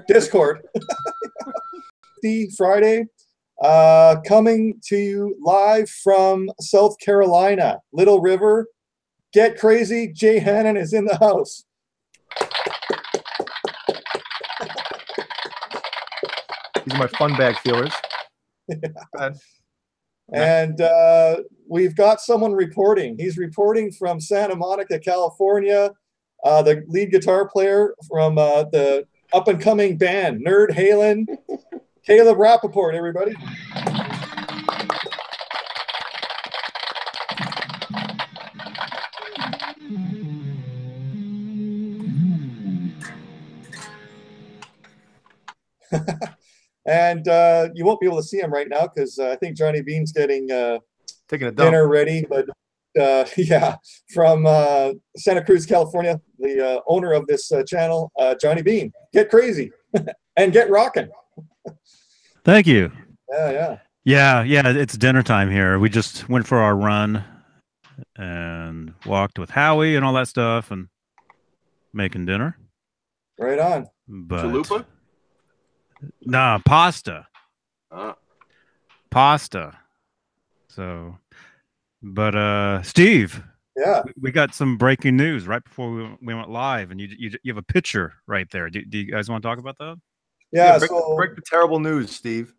Discord. The Friday, coming to you live from South Carolina, Little River. Get crazy, Jay Hannon is in the house. These are my fun bag feelers. Yeah. And we've got someone reporting. He's reporting from Santa Monica, California. The lead guitar player from the up-and-coming band, Nerd Halen, Caleb Rapoport, everybody. And you won't be able to see him right now because I think Johnny Beane's getting taking a dump. Dinner ready. But yeah, from Santa Cruz, California, the owner of this channel, Johnny Beane. Get crazy and get rocking. Thank you. Yeah. It's dinner time here. We just went for our run and walked with Howie and all that stuff and making dinner. Right on. But Chalupa? nah, pasta. Pasta. So, but Steve. Yeah. We got some breaking news right before we went live, and you have a picture right there. Do you guys want to talk about that? Yeah. Break the terrible news, Steve.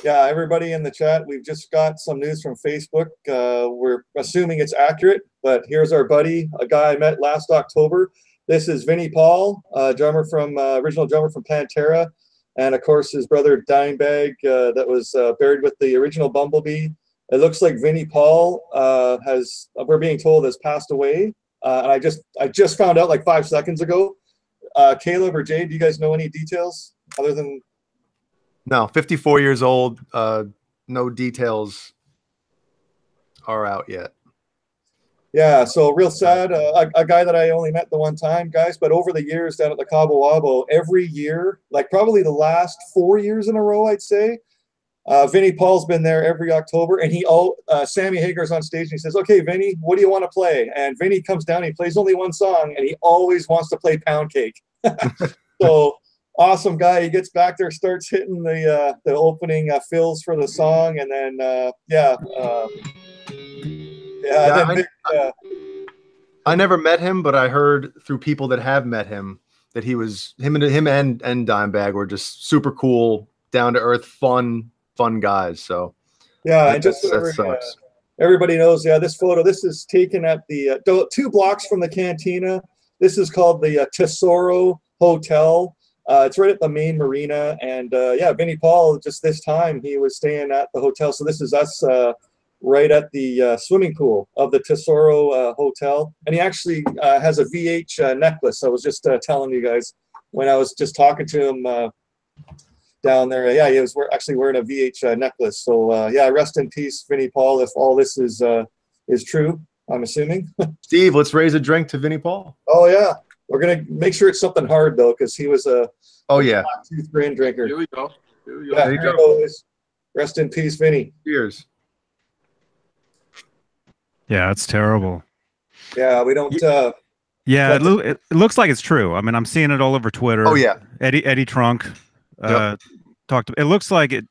Yeah, everybody in the chat, we've just got some news from Facebook. We're assuming it's accurate, but here's our buddy, a guy I met last October. This is Vinnie Paul, drummer from original drummer from Pantera, and of course his brother Dimebag that was buried with the original Bumblebee. It looks like Vinnie Paul we're being told, has passed away. And I just found out like 5 seconds ago. Caleb or Jay, do you guys know any details other than? No, 54 years old. No details are out yet. Yeah, so real sad. A guy that I only met the one time, guys, but over the years down at the Cabo Wabo, every year, like probably the last 4 years in a row, I'd say, Vinnie Paul's been there every October, and Sammy Hagar's on stage and he says, "Okay, Vinnie, what do you want to play?" And Vinnie comes down, he plays only one song, and he always wants to play Pound Cake. So awesome guy. He gets back there, starts hitting the opening fills for the song, and then I never met him, but I heard through people that have met him that him and Dimebag were just super cool, down to earth, fun guys. So yeah, and just so everybody knows, this photo, this is taken at the 2 blocks from the cantina. This is called the Tesoro Hotel. It's right at the main marina, and Vinnie Paul, just this time he was staying at the hotel. So this is us right at the swimming pool of the Tesoro Hotel, and he actually has a VH necklace. I was just telling you guys when I was just talking to him down there. Yeah, he was actually wearing a VH necklace. So rest in peace, Vinnie Paul. If all this is true, I'm assuming. Steve, let's raise a drink to Vinnie Paul. Oh yeah, we're gonna make sure it's something hard though, because he was a tooth grain drinker. Here we go. Yeah, there you go. Rest in peace, Vinnie. Cheers. Yeah, it's terrible. Yeah, we don't. It looks like it's true. I mean, I'm seeing it all over Twitter. Oh yeah, Eddie Trunk talked. It looks like it.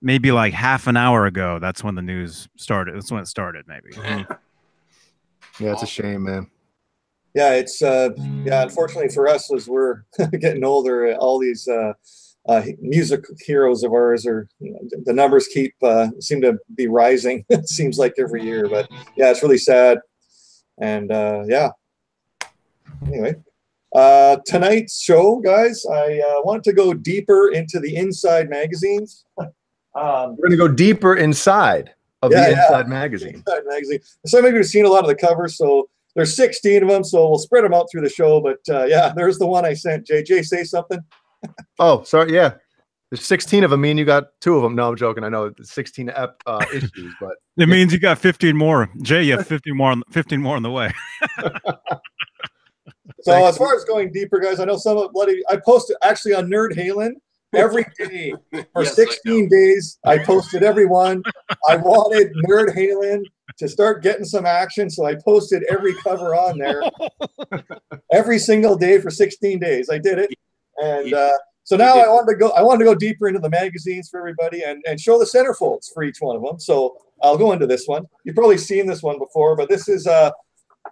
Maybe like half an hour ago. That's when the news started. That's when it started. Maybe. Yeah, it's a shame, man. Yeah, it's unfortunately for us, as we're getting older, all these music heroes of ours the numbers seem to be rising. It seems like every year, but yeah, it's really sad. And anyway, tonight's show, guys, I want to go deeper into the Inside magazines. We're going to go deeper inside of the Inside magazine. Inside magazine. Some of you have seen a lot of the covers, so there's 16 of them, so we'll spread them out through the show. But there's the one I sent. JJ, say something. Oh, sorry. Yeah, there's 16 of them. Me and you got 2 of them. No, I'm joking. I know it's 16 issues, but it means you got 15 more. Jay, you have 15 more on the way. So as far as going deeper, guys, I know I posted actually on Nerd Halen every day for 16 days. I posted every one. I wanted Nerd Halen to start getting some action, so I posted every cover on there every single day for 16 days. I did it. And so now I wanted to go deeper into the magazines for everybody and show the centerfolds for each one of them. So I'll go into this one. You've probably seen this one before, but this is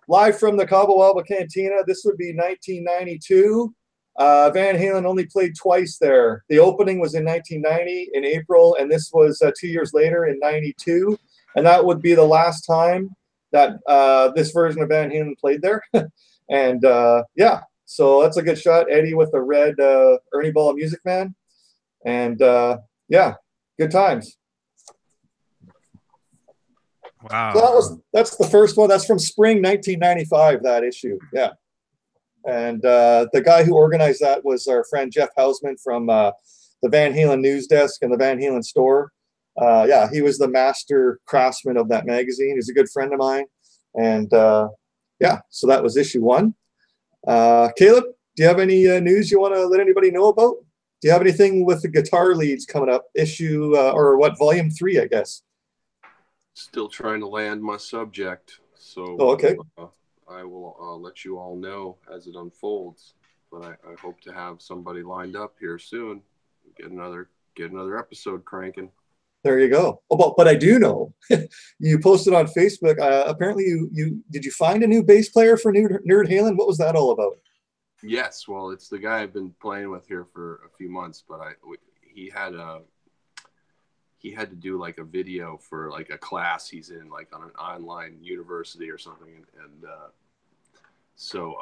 live from the Cabo Wabo Cantina. This would be 1992. Van Halen only played twice there. The opening was in 1990 in April, and this was 2 years later in 92. And that would be the last time that this version of Van Halen played there. And yeah, so that's a good shot. Eddie with the red Ernie Ball Music Man. And yeah, good times. Wow. So that's the first one. That's from spring 1995, that issue. Yeah. And the guy who organized that was our friend Jeff Hausman from the Van Halen news desk and the Van Halen store. Yeah, he was the master craftsman of that magazine. He's a good friend of mine. And yeah, so that was issue 1. Caleb, do you have any news you want to let anybody know about? Do you have anything with the guitar leads coming up? Issue or what, volume 3, I guess. Still trying to land my subject. So oh, okay. I will let you all know as it unfolds. But I hope to have somebody lined up here soon. Get another episode cranking. There you go. Oh, but I do know you posted on Facebook. Apparently, did you find a new bass player for Nerd Halen? What was that all about? Yes, well, it's the guy I've been playing with here for a few months. But he had to do like a video for like a class he's in, like on an online university or something, and so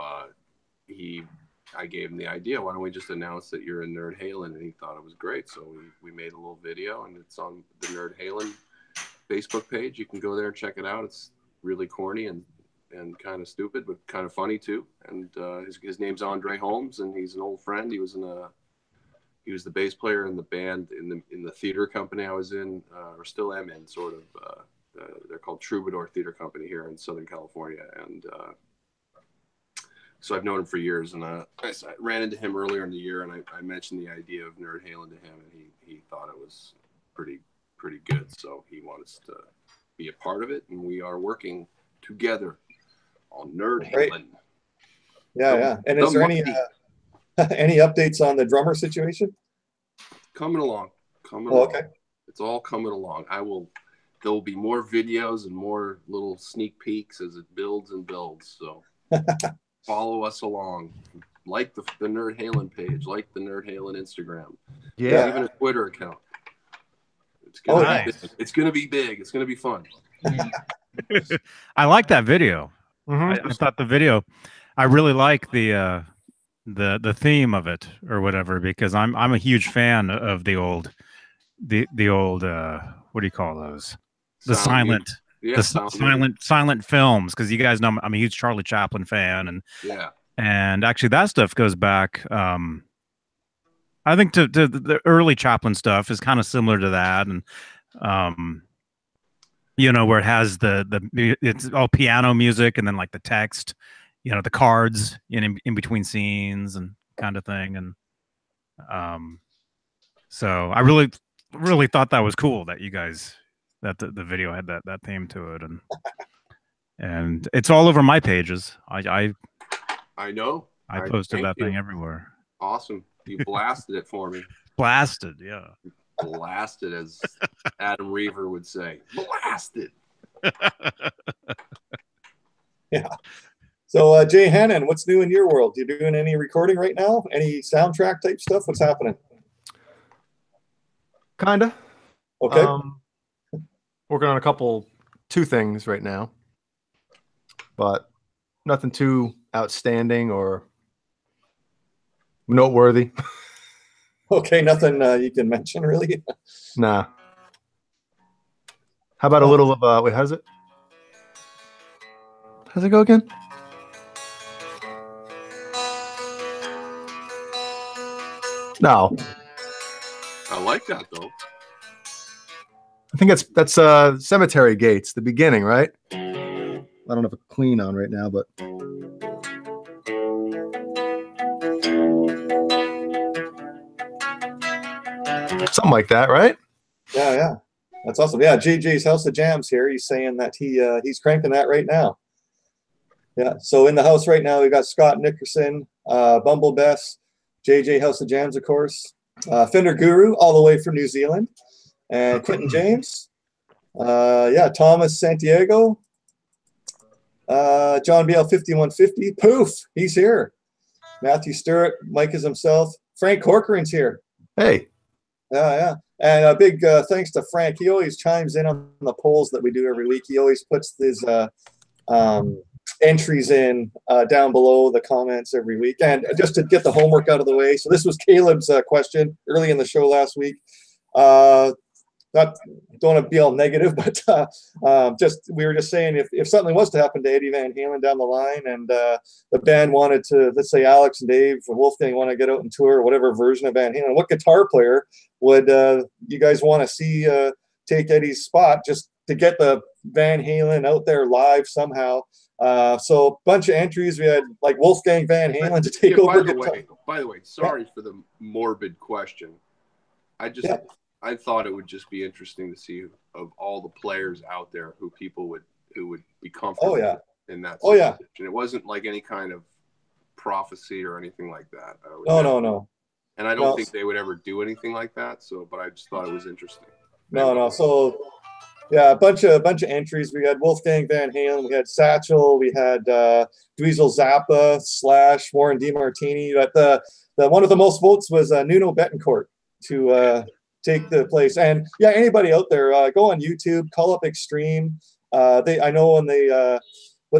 I gave him the idea, why don't we just announce that you're in Nerd Halen? And he thought it was great. So we made a little video, and it's on the Nerd Halen Facebook page. You can go there and check it out. It's really corny and kind of stupid, but kind of funny too. And his name's Andre Holmes, and he's an old friend. He was the bass player in the band in the theater company I was in, or still am in, sort of. They're called Troubadour Theater Company here in Southern California. And so I've known him for years, and I ran into him earlier in the year, and I mentioned the idea of Nerd Halen to him, and he thought it was pretty good. So he wanted to be a part of it, and we are working together on Nerd Halen. Yeah. And is there any updates on the drummer situation? Coming along. Okay. It's all coming along. There will be more videos and more little sneak peeks as it builds and builds. So follow us along. Like the Nerd Halen page, like the Nerd Halen Instagram. Yeah. Even a Twitter account. It's gonna be big. It's gonna be fun. I like that video. Mm-hmm. I thought the video, I really like the theme of it or whatever, because I'm a huge fan of the old what do you call those? Silent films, because you guys know I'm a huge Charlie Chaplin fan, and actually that stuff goes back. I think to the early Chaplin stuff is kind of similar to that, and you know, where it has it's all piano music and then like the text, you know, the cards in between scenes and kind of thing. And so I really thought that was cool that you guys, that the video had that theme to it, and it's all over my pages. I know. I posted that thing everywhere. Awesome. You blasted it for me. Blasted, yeah. Blasted, as Adam Reaver would say. Blasted. Yeah. So, Jay Hannon, what's new in your world? You doing any recording right now? Any soundtrack type stuff? What's happening? Kinda. Okay. Working on two things right now, but nothing too outstanding or noteworthy. Okay, nothing you can mention really. Nah. How about a little of wait, how's it go again? No. I like that though. I think that's Cemetery Gates, the beginning, right? I don't have a clean on right now, but something like that, right? Yeah. That's awesome. Yeah, JJ's House of Jams here. He's saying that he's cranking that right now. Yeah. So in the house right now, we got Scott Nickerson, Bumble Bess, JJ House of Jams, of course. Fender Guru, all the way from New Zealand. And Quentin James. Yeah, Thomas Santiago. John BL 5150. Poof, he's here. Matthew Stewart. Mike is himself. Frank Corcoran's here. Hey. Yeah. And a big thanks to Frank. He always chimes in on the polls that we do every week. He always puts his entries in down below the comments every week. And just to get the homework out of the way. So this was Caleb's question early in the show last week. Don't want to be all negative, but we were just saying if something was to happen to Eddie Van Halen down the line, and the band wanted to, let's say Alex and Dave or Wolfgang want to get out and tour whatever version of Van Halen, what guitar player would you guys want to see take Eddie's spot just to get the Van Halen out there live somehow? So a bunch of entries. We had like Wolfgang Van Halen to take over. By the way, sorry for the morbid question. I thought it would just be interesting to see of all the players out there who would be comfortable in that situation. It wasn't like any kind of prophecy or anything like that. No. And I don't think they would ever do anything like that. So, but I just thought it was interesting. No. So, yeah, a bunch of entries. We had Wolfgang Van Halen. We had Satchel. We had Dweezil Zappa, Slash, Warren DeMartini. But the one with the most votes was Nuno Betancourt to take the place. And yeah, anybody out there, go on YouTube, call up Extreme. I know when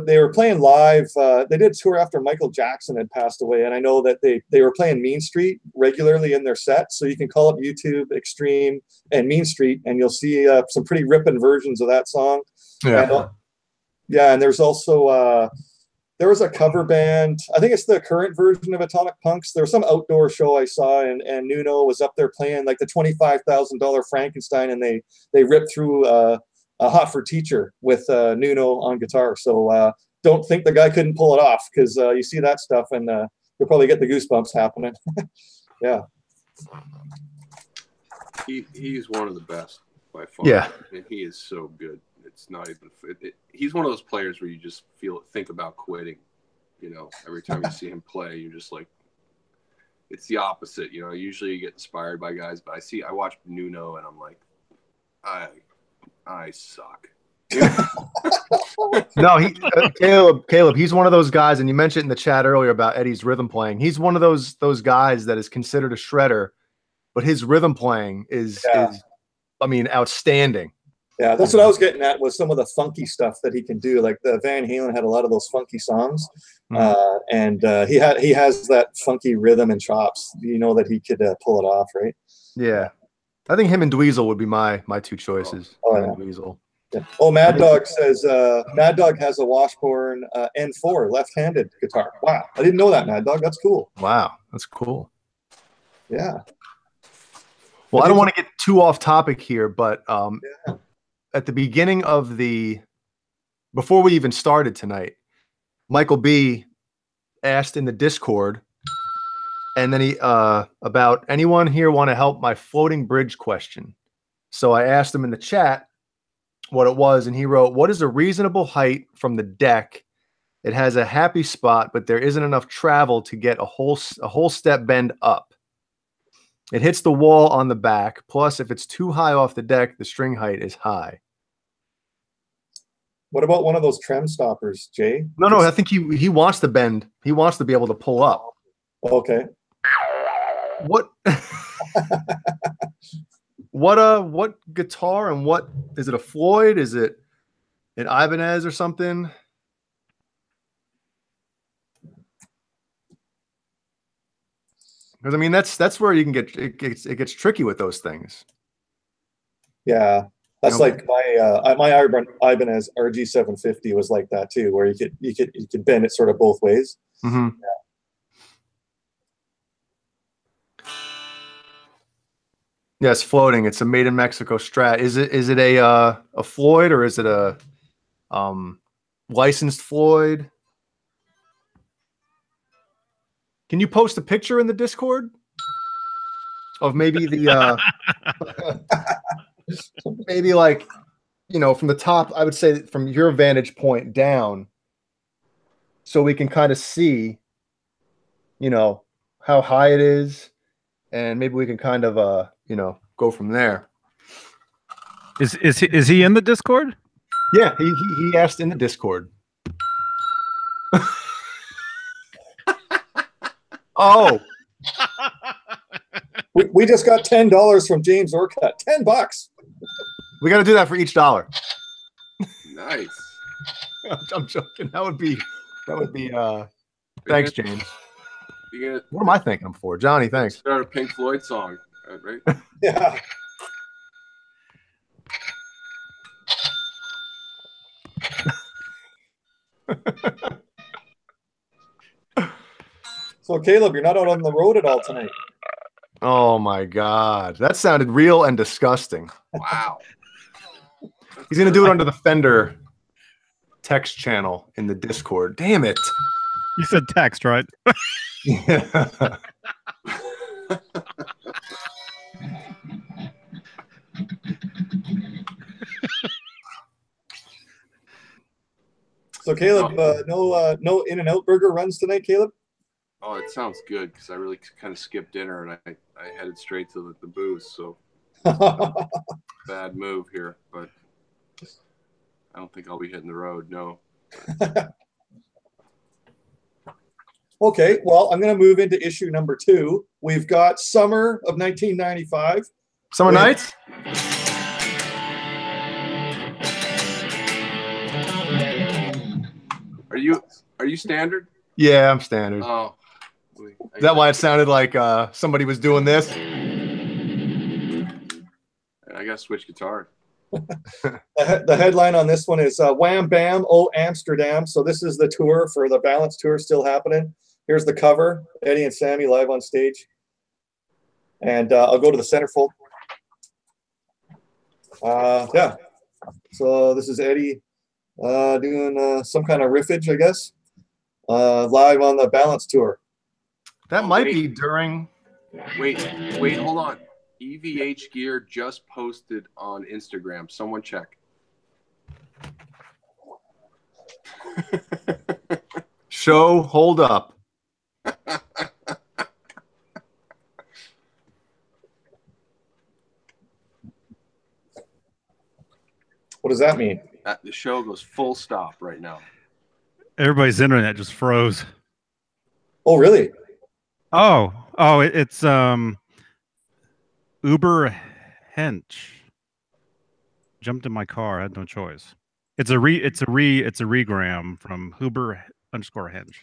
they were playing live, they did a tour after Michael Jackson had passed away, and I know that they were playing Mean Street regularly in their set. So you can call up YouTube, Extreme, and Mean Street, and you'll see some pretty ripping versions of that song. Yeah. And there's also there was a cover band. I think it's the current version of Atomic Punks. There was some outdoor show I saw, and Nuno was up there playing like the $25,000 Frankenstein, and they ripped through a Hot for Teacher with Nuno on guitar. So don't think the guy couldn't pull it off, because you see that stuff and you'll probably get the goosebumps happening. Yeah. He's one of the best by far. Yeah. And he is so good. It's not even. He's one of those players where you just think about quitting. You know, every time you see him play, you're just like, it's the opposite. You know, usually you get inspired by guys, but I watch Nuno and I'm like, I suck. No, Caleb, he's one of those guys, and you mentioned in the chat earlier about Eddie's rhythm playing. He's one of those guys that is considered a shredder, but his rhythm playing is outstanding. Yeah, that's what I was getting at, was some of the funky stuff that he can do. Like the Van Halen had a lot of those funky songs, and he has that funky rhythm and chops. You know that he could pull it off, right? Yeah, I think him and Dweezil would be my two choices. Dweezil. Yeah. Oh, Mad Dog says Mad Dog has a Washburn N4 left-handed guitar. Wow, I didn't know that, Mad Dog. That's cool. Wow, that's cool. Yeah. Well, I don't want to get too off topic here, but at the beginning of before we even started tonight, Michael B asked in the Discord, and then he about anyone here want to help my floating bridge question. So I asked him in the chat what it was, and he wrote, "What is a reasonable height from the deck? It has a happy spot, but there isn't enough travel to get a whole step bend up. It hits the wall on the back. Plus, if it's too high off the deck, the string height is high." What about one of those trem stoppers, Jay? No, I think he wants to bend. He wants to be able to pull up. Okay. What? What guitar, and what is it? A Floyd? Is it an Ibanez or something? Because I mean, that's where you can get it gets tricky with those things. Yeah, that's like my Ibanez RG750 was like that too, where you could bend it sort of both ways. Mm-hmm. Yeah. Yes, floating. It's a made in Mexico Strat. Is it a Floyd, or is it a licensed Floyd? Can you post a picture in the Discord of maybe the maybe like, you know, from the top? I would say from your vantage point down, so we can kind of see, you know, how high it is, and maybe we can kind of go from there. Is he in the Discord? Yeah, he asked in the Discord. Oh, we just got $10 from James Orcutt. $10. We got to do that for each dollar. Nice. I'm joking. That would be. Thanks, James. You What am I thanking him for, Johnny? Thanks. Start a Pink Floyd song, right? Yeah. So Caleb, you're not out on the road at all tonight. Oh my God, that sounded real and disgusting. Wow. He's gonna do it under the Fender text channel in the Discord. Damn it. You said text, right? Yeah. So Caleb, no In-N-Out burger runs tonight, Caleb? Oh, it sounds good because I really kind of skipped dinner and I headed straight to the booze. So bad move here, but I don't think I'll be hitting the road. No. Okay, well, I'm going to move into issue number 2. We've got summer of 1995. Summer Nights? Are you standard? Yeah, I'm standard. Oh. Is that why it sounded like somebody was doing this? I got to switch guitar. The headline on this one is Wham Bam, Oh Amsterdam. So this is the tour for the Balance Tour still happening. Here's the cover, Eddie and Sammy live on stage. And I'll go to the centerfold. Yeah. So this is Eddie doing some kind of riffage, I guess, live on the Balance Tour. That might be during. Wait, hold on. EVH Gear just posted on Instagram. Someone check. Show, hold up. What does that mean? The show goes full stop right now. Everybody's internet just froze. Oh, really? Oh, it's Uber Hench. Jumped in my car. I had no choice. It's a regram from Huber_Hench.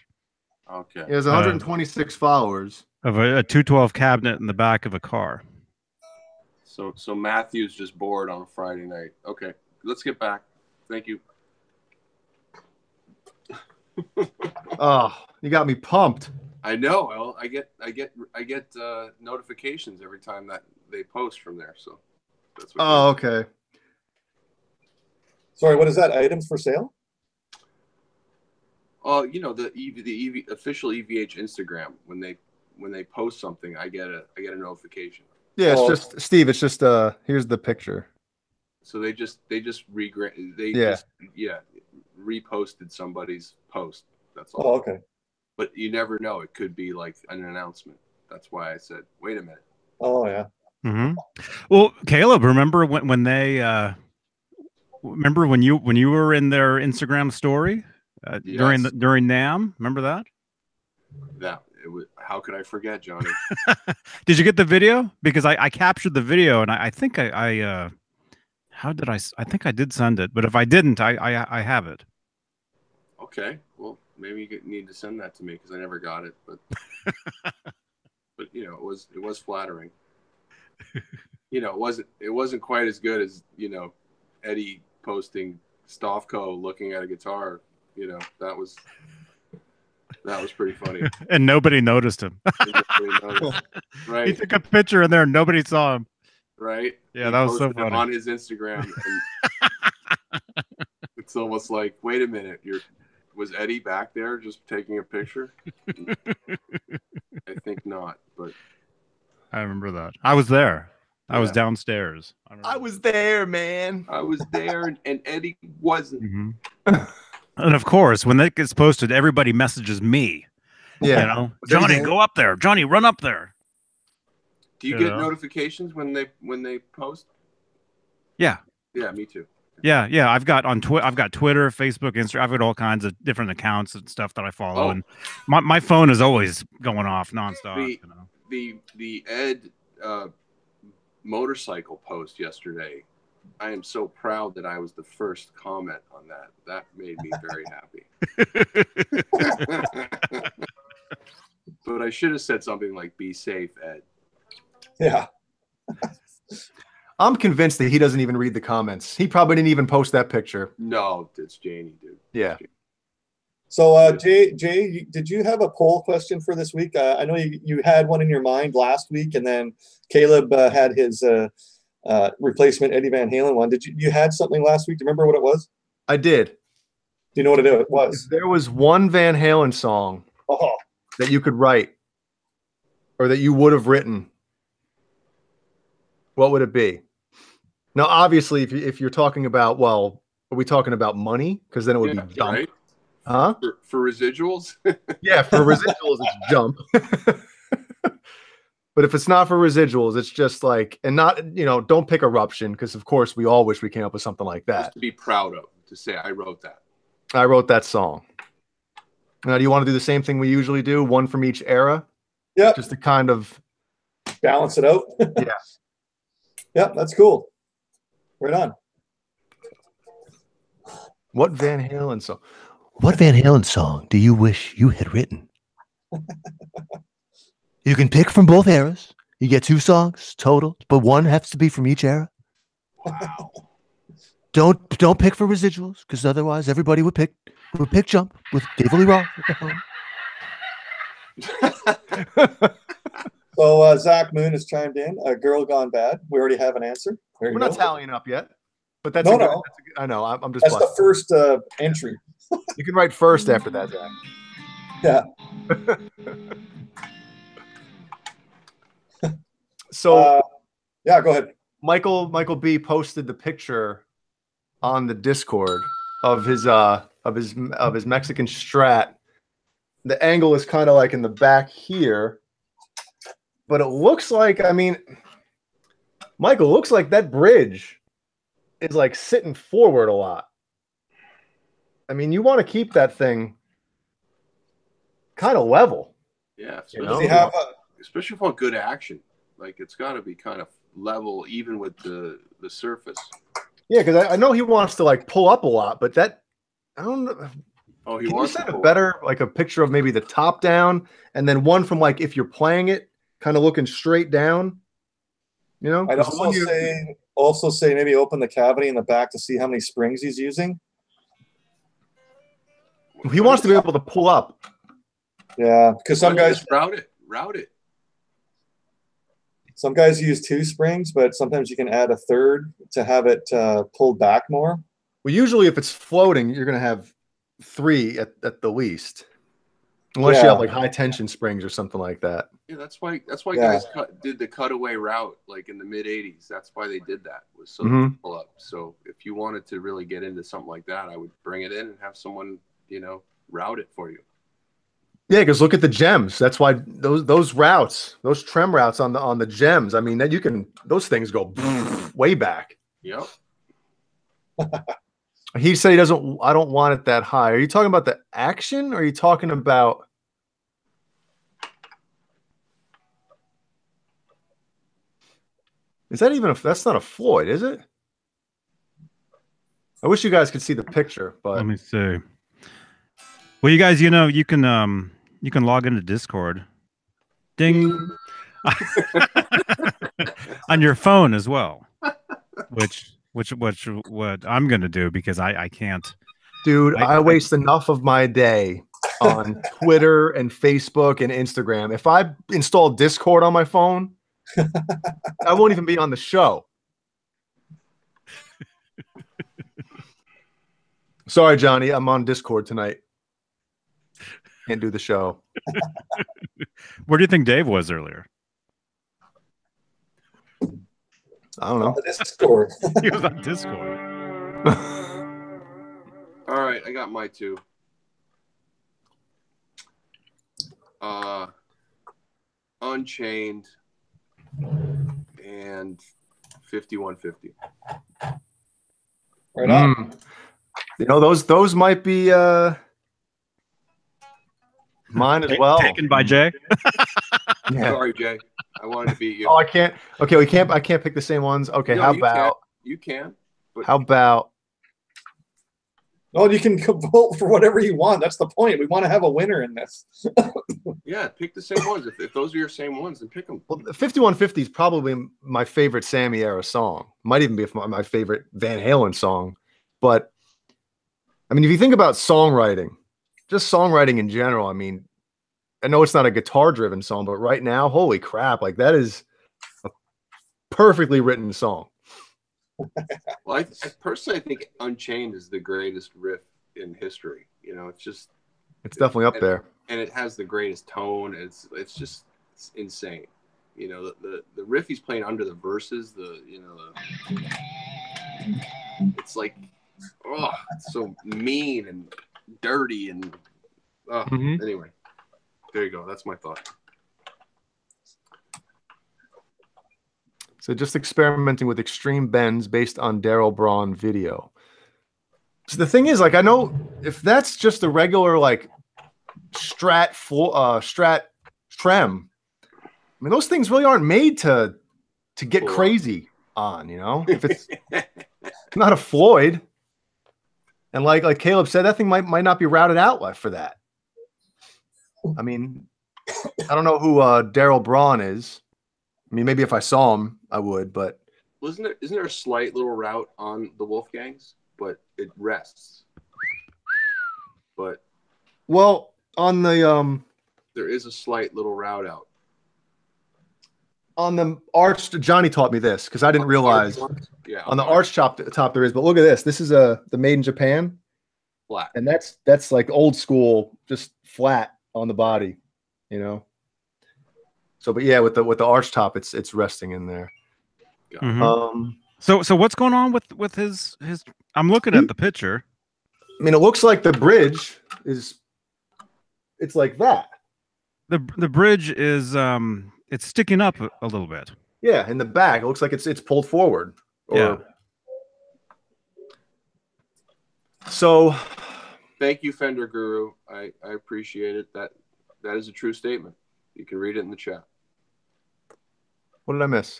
Okay. He has 126 followers of a 212 cabinet in the back of a car. So Matthew's just bored on a Friday night. Okay, let's get back. Thank you. Oh, you got me pumped. I know. Well, I get notifications every time that they post from there. So that's what. Oh, okay. Sorry, what is that? Items for sale? Oh, the official EVH Instagram when they post something, I get a notification. Yeah, it's just Steve. It's just here's the picture. So they just reposted somebody's post. That's all. Oh, okay. But you never know. It could be like an announcement. That's why I said, wait a minute. Oh, yeah. Mm-hmm. Well, Caleb, remember when they remember when you were in their Instagram story Yes. during NAMM? Remember that? How could I forget, Johnny? Did you get the video? Because I captured the video and I think I think I did send it, but if I didn't, I have it. Okay, well, maybe you need to send that to me because I never got it. But but it was flattering. It wasn't quite as good as Eddie posting Stavko looking at a guitar. That was pretty funny. And nobody noticed him. Right. He took a picture in there and nobody saw him. Right. Yeah, that was so Posted funny. on his Instagram. And it's almost like, wait a minute, was Eddie back there just taking a picture? I think not, but I remember that. I was there. I was downstairs. I was there, man. I was there, and Eddie wasn't. Mm-hmm. And of course, when that gets posted, everybody messages me. Yeah. You know, Johnny, go up there. Johnny, run up there. Do you get notifications when they post? Yeah. Yeah, me too. Yeah. I've got Twitter, Facebook, Instagram. I've got all kinds of different accounts and stuff that I follow, and my phone is always going off nonstop. The Ed motorcycle post yesterday. I am so proud that I was the first comment on that. That made me very happy. But I should have said something like, "Be safe, Ed." Yeah. I'm convinced that he doesn't even read the comments. He probably didn't even post that picture. No, it's Janie, dude. Yeah. So, Jay, did you have a poll question for this week? I know you had one in your mind last week, and then Caleb had his replacement Eddie Van Halen one. Did you had something last week? Do you remember what it was? I did. Do you know what it was? If there was one Van Halen song that you could write, or that you would have written, what would it be? Now, obviously, if you're talking about, well, are we talking about money? Because then it would be Jump. Right? Huh? For residuals? Yeah, for residuals, it's Jump. But if it's not for residuals, it's just like, and not, don't pick Eruption, because of course we all wish we came up with something like that. Just to be proud of, to say I wrote that. I wrote that song. Now, do you want to do the same thing we usually do? One from each era? Yeah. Just to kind of balance it out. Yeah. Yeah, that's cool. Right on. What Van Halen song do you wish you had written? You can pick from both eras. You get 2 songs total, but one has to be from each era. Wow. Don't pick for residuals, because otherwise everybody would pick Jump with David Lee Roth. So Zach Moon has chimed in. A Girl Gone Bad. We already have an answer. We're not tallying up yet, but that's no. I know. I'm just. That's the first entry. You can write first after that, Zach. Yeah. So. Yeah, go ahead. Michael B posted the picture on the Discord of his Mexican Strat. The angle is kind of like in the back here, but it looks like, Michael, looks like that bridge is like sitting forward a lot. You want to keep that thing kind of level. Yeah, especially for good action. Like, it's got to be kind of level, even with the surface. Yeah, because I know he wants to like pull up a lot, but that, I don't know. Oh, Can you set a better, like a picture of maybe the top down, and then one from like if you're playing it, kind of looking straight down? I'd also say maybe open the cavity in the back to see how many springs he's using. He wants to be able to pull up. Yeah, because some guys route it. Some guys use 2 springs, but sometimes you can add a third to have it pulled back more. Well, usually if it's floating, you're going to have 3 at the least, unless you have like high tension springs or something like that. Yeah, that's why guys did the cutaway route like in the mid '80s. That's why they did that, was so they could pull up. So if you wanted to really get into something like that, I would bring it in and have someone route it for you. Yeah, because look at the gems. That's why those routes, those trem routes on the gems. That those things go way back. Yep. He said he doesn't. I don't want it that high. Are you talking about the action, or are you talking about? Is that even that's not a Floyd, is it? I wish you guys could see the picture, but let me see. Well, you guys, you can log into Discord. Ding. On your phone as well. What I'm going to do, because I can't. Dude, I waste enough of my day on Twitter and Facebook and Instagram. If I install Discord on my phone, I won't even be on the show. Sorry, Johnny. I'm on Discord tonight. Can't do the show. Where do you think Dave was earlier? I don't know. Discord. He was on Discord. All right, I got my 2. Unchained and 5150. Right on. You know, those might be mine as well. Taken by Jay. Yeah. Sorry, Jay. I wanted to beat you. Oh, I can't. Okay, I can't pick the same ones. Okay, No, how you about you can. But how about Oh, you can vote for whatever you want. That's the point. We want to have a winner in this. yeah, pick the same ones. If those are your same ones, then pick them. well, 5150 is probably my favorite Sammy era song. Might even be my favorite Van Halen song. But I mean, if you think about songwriting, just songwriting in general, I mean, I know it's not a guitar-driven song, but right now, holy crap, like that is a perfectly written song. Well, I personally think Unchained is the greatest riff in history. You know, it's definitely up there, and it has the greatest tone. It's insane. You know, the riff he's playing under the verses, it's like, oh, it's so mean and dirty and anyway, there you go. That's my thought. So just experimenting with extreme bends based on Daryl Braun video. So the thing is, like, I know if that's just a regular like Strat trem, I mean, those things really aren't made to get crazy on, you know. If it's not a Floyd, and like Caleb said, that thing might not be routed out for that. I mean, I don't know who Daryl Braun is. I mean, maybe if I saw him, I would, but isn't there a slight little route on the Wolfgangs, but it rests. But well, on the there is a slight little route out. On the arch, Johnny taught me this because I didn't realize. Yeah, on the arch top there is, but look at this. This is the Made in Japan. Flat. And that's like old school, just flat on the body, you know. So, but yeah, with the arch top, it's resting in there. Mm-hmm. So what's going on with his? I'm looking at the picture. I mean, it looks like the bridge is. It's like that. The bridge is it's sticking up a little bit. Yeah, in the back, it looks like it's pulled forward. Yeah. So, thank you, Fender Guru. I appreciate it. That is a true statement. You can read it in the chat. What did I miss?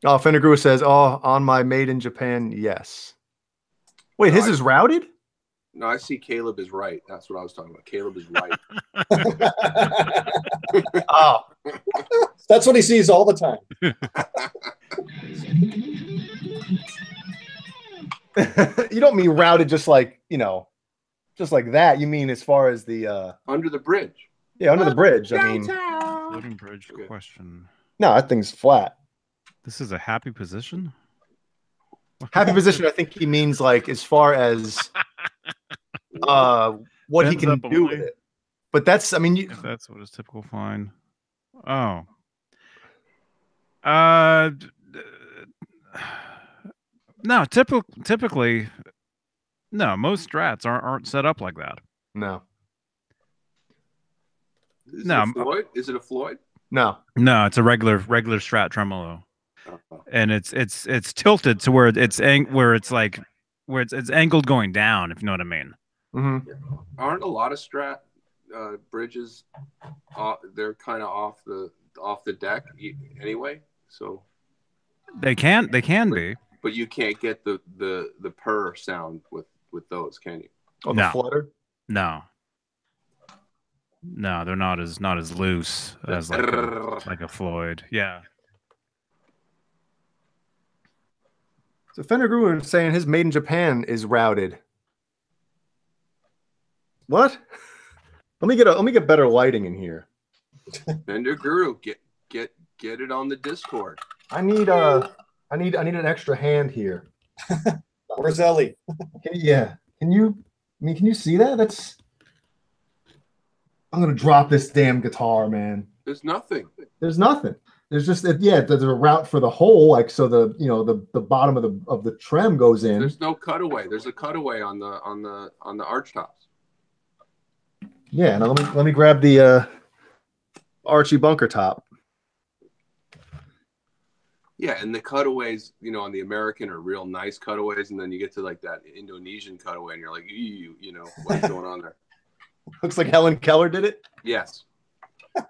Oh, Fender Guru says, "Oh, on my Made in Japan, yes." Wait, his is routed? No, I see Caleb is right. That's what I was talking about. Caleb is right. Oh, that's what he sees all the time. You don't mean routed just like, you know, just like that. You mean as far as the under the bridge? Yeah, under the bridge. I mean, floating bridge question. No, that thing's flat. This is a happy position. Happy position. I think he means like as far as what he can do with it. But that's, I mean, if that's what is typical fine. Oh. No, typically, no. Most Strats aren't set up like that. No. Is it a Floyd? Is it a Floyd? No. No, it's a regular Strat tremolo, and it's tilted to where it's angled going down. If you know what I mean. Mm-hmm. Aren't a lot of Strat bridges? They're kind of off the deck anyway. So they can be. But you can't get the purr sound with those, can you? Oh, the flutter? No, they're not as loose as like a Floyd. Yeah. So Fender Guru is saying his Made in Japan is routed. What? Let me get better lighting in here. Fender Guru, get it on the Discord. I need an extra hand here. Where's Ellie? Yeah. Can you see that? I'm gonna drop this damn guitar, man. There's nothing. There's just there's a route for the hole, like so the bottom of the trem goes in. There's no cutaway. There's a cutaway on the arch tops. Yeah, now let me grab the Archie bunker top. Yeah, and the cutaways, you know, on the American are real nice cutaways, and then you get to like that Indonesian cutaway, and you're like, you know, what's going on there? Looks like Helen Keller did it. Yes. All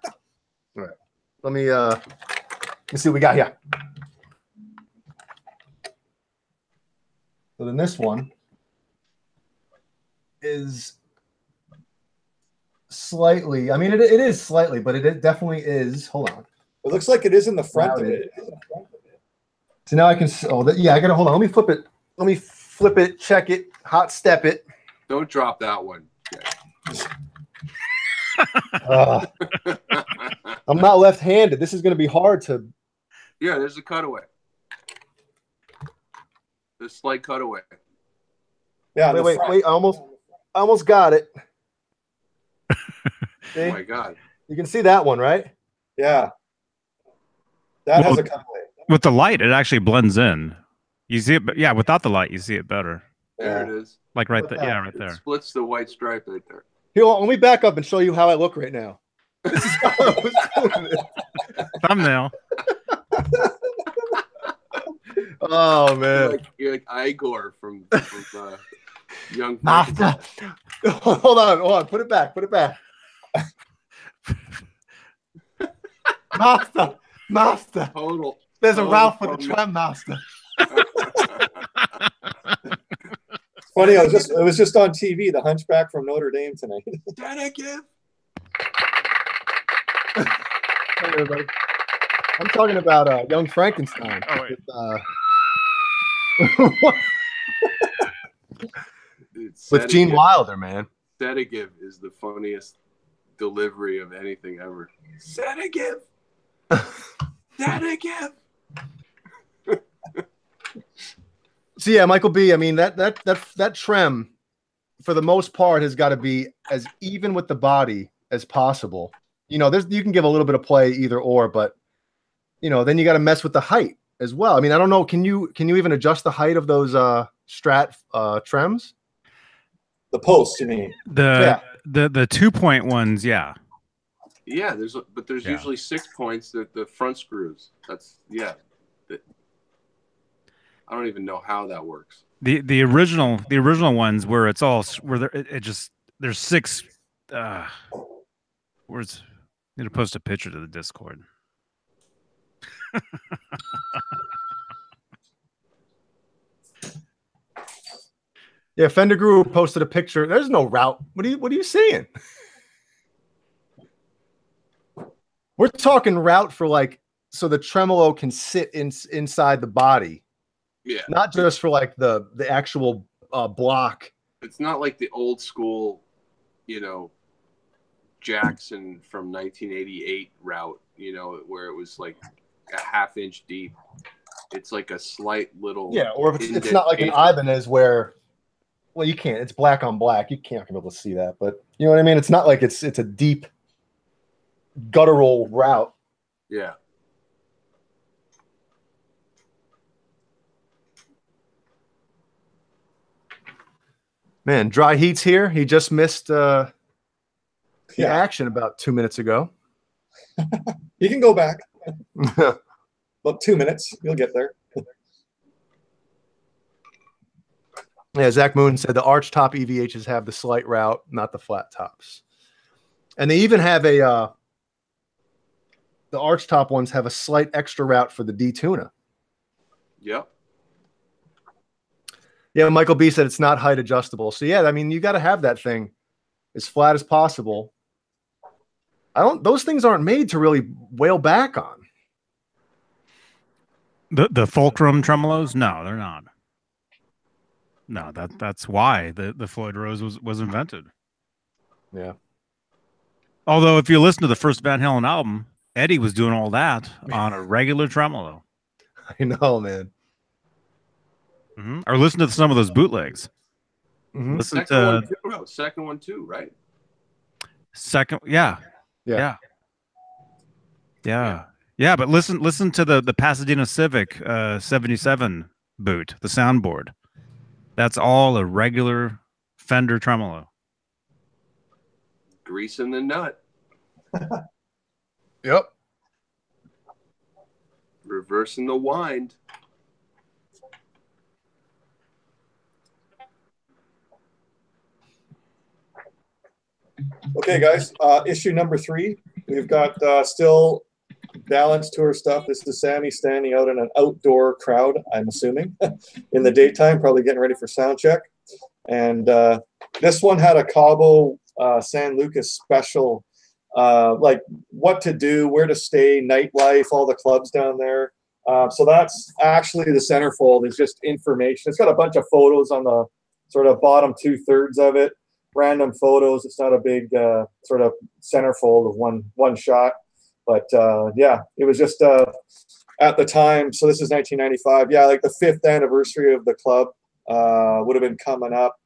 right. Let me see what we got here. So then this one is slightly, I mean, it is slightly, but it definitely is. Hold on. It looks like it is in the front of it. So now I can, yeah, I got to, hold on. Let me flip it. Let me flip it, check it, hot step it. Don't drop that one. I'm not left-handed. This is going to be hard to. Yeah, there's a cutaway. The slight cutaway. Yeah. Wait. I almost got it. Oh my God. You can see that one, right? Yeah. That has a cutaway. With the light, it actually blends in. You see it, but yeah, without the light, you see it better. There it is. Like right there. Yeah, right It there. splits the white stripe right there. Here, let me back up and show you how I look right now. This is how I was doing it. Thumbnail. Oh man. You're like Igor from Young Master. Hold on. Put it back. Master. Total. There's a Ralph for the Tram Master. Funny, it was just on TV, The Hunchback from Notre Dame tonight. Hey, everybody. I'm talking about Young Frankenstein. Oh, with Gene Wilder, man. Sedative is the funniest delivery of anything ever. Sedative. Sedative. So yeah, Michael B. I mean that trem, for the most part, has got to be as even with the body as possible. You know, you can give a little bit of play either or, but you know, then you got to mess with the height as well. I mean, I don't know. Can you even adjust the height of those Strat trems? The post, you mean? The 2-point ones, yeah. Yeah, there's usually 6 points that the front screws. That's I don't even know how that works. The original ones where it's all where there's 6 words. Need to post a picture to the Discord. Yeah, Fender Guru posted a picture. There's no route. What are you seeing? We're talking route for like so the tremolo can sit inside the body. Yeah. Not just for like the actual block. It's not like the old school, you know, Jackson from 1988 route, you know, where it was like a half-inch deep. It's like a slight little or if it's not like an Ibanez where, well, you can't. It's black on black. You can't be able to see that, but you know what I mean. It's not like it's a deep guttural route. Yeah. Man, Dry Heat's here. He just missed the action about 2 minutes ago. You can go back. About 2 minutes. You'll get there. Yeah, Zach Moon said the arch top EVHs have the slight route, not the flat tops. And they even have the arch top ones have a slight extra route for the D-tuna. Yep. Yeah, Michael B said it's not height adjustable. So yeah, I mean, you got to have that thing as flat as possible. Those things aren't made to really wail back on. The fulcrum tremolos? No, they're not. No, that's why the Floyd Rose was invented. Yeah. Although if you listen to the first Van Halen album, Eddie was doing all that on a regular tremolo. I know, man. Mm-hmm. Or listen to some of those bootlegs. Mm-hmm. Second one too, right? Second, yeah. But listen to the Pasadena Civic 77 boot, the soundboard. That's all a regular Fender tremolo. greasing the nut. Yep. Reversing the wind. Okay, guys. Issue number 3. We've got still Balance Tour stuff. This is Sammy standing out in an outdoor crowd, I'm assuming, in the daytime, probably getting ready for sound check. And this one had a Cabo San Lucas special, like what to do, where to stay, nightlife, all the clubs down there. So that's actually the centerfold is just information. It's got a bunch of photos on the sort of bottom 2/3 of it, random photos. It's not a big sort of centerfold of one shot. But yeah, it was just at the time. So this is 1995. Yeah, like the 5th anniversary of the club would have been coming up,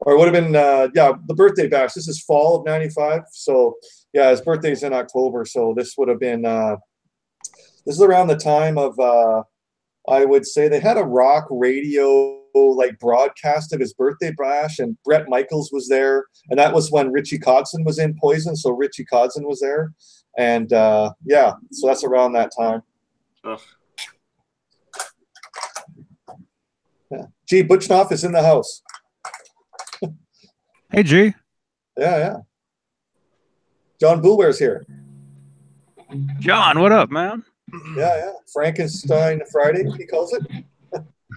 or it would have been yeah, the birthday bash. This is fall of '95. So yeah, his birthday's in October. So this would have been this is around the time of I would say they had a rock radio like broadcast of his birthday bash, and Bret Michaels was there, and that was when Richie Kotzen was in Poison. So Richie Kotzen was there. And yeah, so that's around that time. Ugh. Yeah. G. Butchnoff is in the house. Hey, G. Yeah. John Boulware's here. John, what up, man? Yeah. Frankenstein Friday, he calls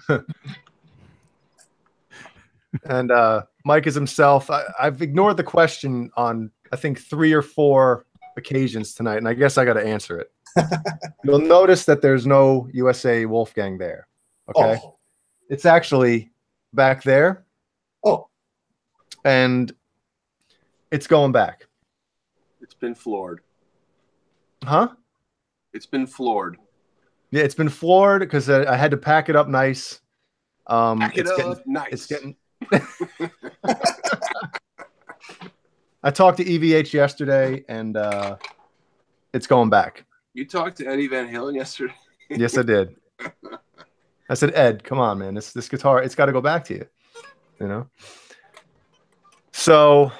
it. And Mike is himself. I've ignored the question on, I think, 3 or 4 occasions tonight, and I guess I got to answer it. You'll notice that there's no USA Wolfgang there. Okay. Oh. It's actually back there. Oh. And it's going back. It's been floored. Huh? It's been floored. Yeah, it's been floored because I had to pack it up nice. Pack it up nice. It's getting I talked to EVH yesterday, and it's going back. You talked to Eddie Van Halen yesterday? Yes, I did. I said, Ed, come on, man. This guitar, it's got to go back to you. You know? So.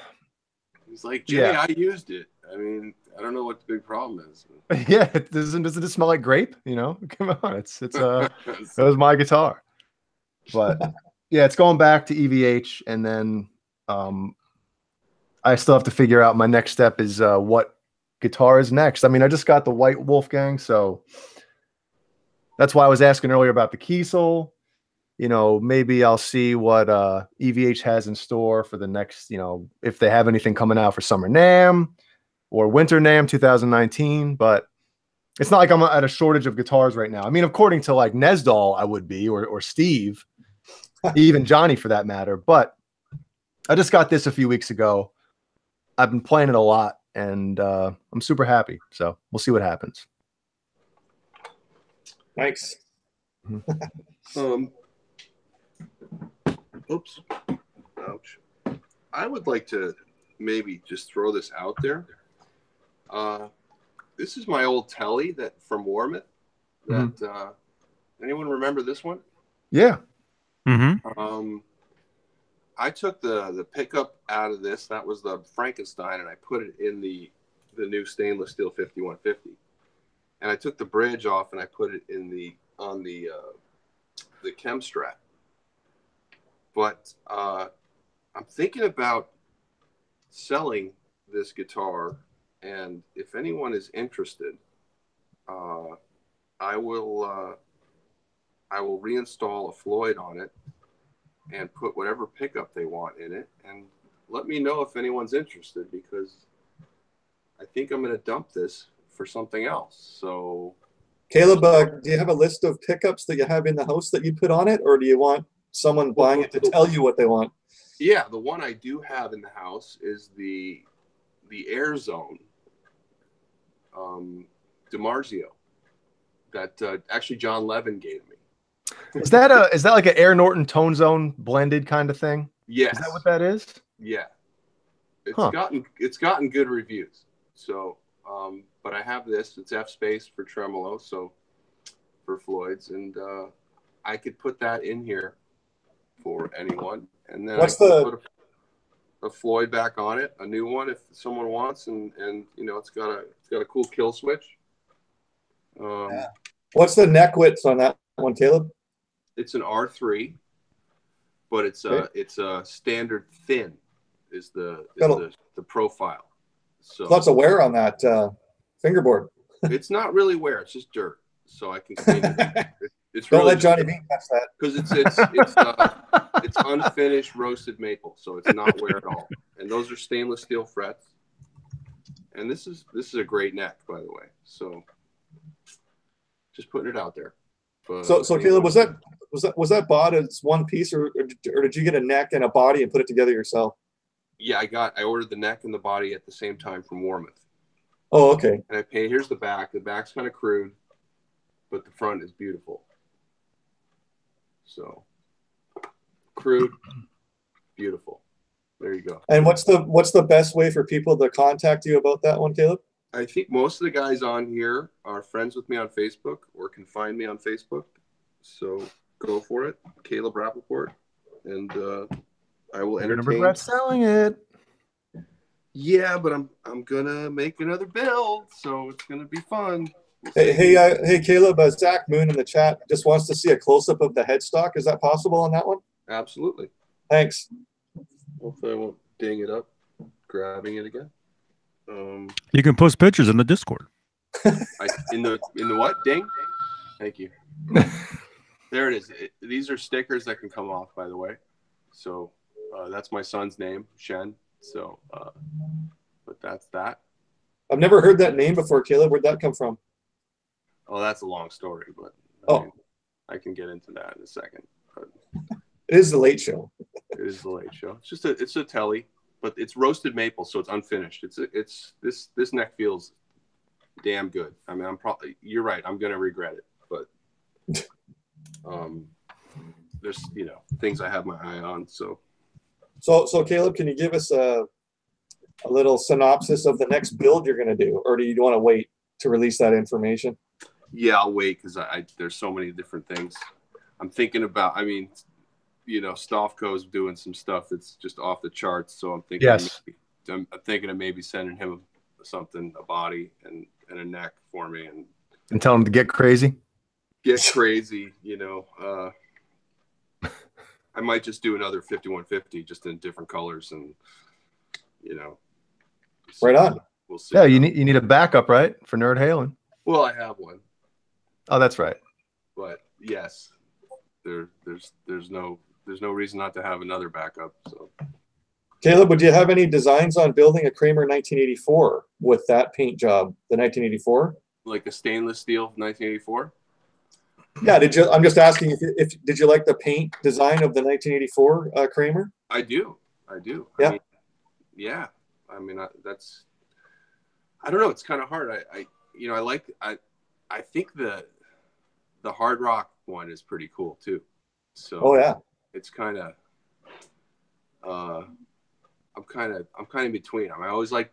He's like, Jay, yeah. I used it. I mean, I don't know what the big problem is. Yeah, doesn't it smell like grape? You know? Come on. It was my guitar. But, yeah, it's going back to EVH, and then I still have to figure out my next step is what guitar is next. I mean, I just got the white Wolfgang, so that's why I was asking earlier about the Kiesel. You know, maybe I'll see what EVH has in store for the next, you know, if they have anything coming out for Summer NAMM or Winter NAMM 2019. But it's not like I'm at a shortage of guitars right now. I mean, according to like Nesdal, I would be, or Steve, even Johnny for that matter. But I just got this a few weeks ago. I've been playing it a lot, and I'm super happy. So we'll see what happens. Thanks. Oops. Ouch. I would like to maybe just throw this out there. This is my old Telly that from Warmouth. That anyone remember this one? Yeah. Mm-hmm. I took the pickup out of this. That was the Frankenstein, and I put it in the new stainless steel 5150. And I took the bridge off and I put it in on the Chem Strat. But I'm thinking about selling this guitar, and if anyone is interested, I will reinstall a Floyd on it and put whatever pickup they want in it, and let me know if anyone's interested, because I think I'm going to dump this for something else. So, Caleb, do you have a list of pickups that you have in the house that you put on it, or do you want someone buying it to tell you what they want? Yeah, the one I do have in the house is the Air Zone DiMarzio that actually John Levin gave me. Is that like an Air Norton Tone Zone blended kind of thing? Yes. Is that what that is? Yeah. It's gotten good reviews. So, but I have this. It's F space for tremolo, so for Floyd's, and I could put that in here for anyone. And then what's a Floyd back on it, a new one if someone wants, and you know, it's got a cool kill switch. Yeah. What's the neck width on that one, Caleb? It's an R3, but it's a standard thin is the profile. So lots of wear on that fingerboard. It's not really wear; it's just dirt. So I can clean it. It's Don't really let Johnny Beane touch that because it's unfinished roasted maple, so it's not wear at all. And those are stainless steel frets. And this is a great neck, by the way. So just putting it out there. But, so Caleb, was that bought as one piece, or did you get a neck and a body and put it together yourself? Yeah, I ordered the neck and the body at the same time from Warmouth. Oh, okay. And I paid. Here's the back. The back's kind of crude, but the front is beautiful. So crude, beautiful. There you go. And what's the best way for people to contact you about that one, Caleb? I think most of the guys on here are friends with me on Facebook or can find me on Facebook. So go for it, Caleb Rapoport, and I will entertain. You're gonna regret selling it. Yeah, but I'm gonna make another build, so it's gonna be fun. Hey, Caleb, Zach Moon in the chat just wants to see a close-up of the headstock. Is that possible on that one? Absolutely. Thanks. Hopefully I won't ding it up, grabbing it again. You can post pictures in the Discord. In the what? Ding? Thank you. There it is. These are stickers that can come off, by the way. So that's my son's name, Shen. So, but that's that. I've never heard that name before, Caleb. Where'd that come from? Oh, that's a long story, but I can get into that in a second. But it is the Late Show. It is the Late Show. It's just it's a telly, but it's roasted maple, so it's unfinished. This neck feels damn good. I mean, you're right. I'm gonna regret it, but there's things I have my eye on. So Caleb, can you give us a little synopsis of the next build you're gonna do, or do you want to wait to release that information? Yeah, I'll wait because there's so many different things I'm thinking about. I mean, Stofko's doing some stuff that's just off the charts. So I'm thinking, I'm thinking of maybe sending him something, a body and a neck for me, and tell him to get crazy. Get crazy, I might just do another 5150 just in different colors, and right on. We'll see. Yeah, you need a backup, right, for Nerd Halen? Well, I have one. Oh, that's right. But yes, there's no reason not to have another backup. So, Caleb, would you have any designs on building a Kramer 1984 with that paint job? The 1984, like a stainless steel 1984. Yeah. I'm just asking if did you like the paint design of the 1984 Kramer? I do. Yeah. I mean, that's. I don't know. It's kind of hard. I think the hard rock one is pretty cool too. So it's kind of I'm kind of in between. I always like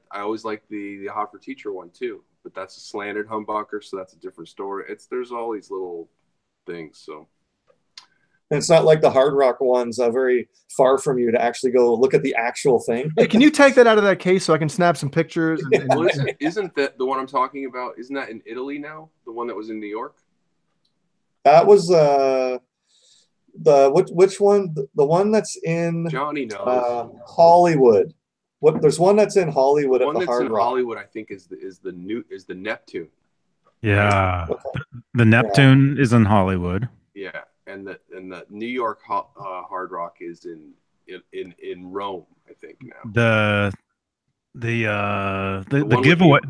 the Hot for Teacher one too, but that's a slanted humbucker, so that's a different story. There's all these little things. So and it's not like the hard rock ones very far from you to actually go look at the actual thing. Hey, can you take that out of that case so I can snap some pictures? Well, isn't that the one I'm talking about? Isn't that in Italy now? The one that was in New York? That was which one? The one that's in Johnny knows. Hollywood. There's one that's in Hollywood. One at the that's Hard in Rock. Hollywood, I think, is the Neptune. Yeah, the Neptune is in Hollywood. Yeah, and the New York Hard Rock is in Rome, I think now. The giveaway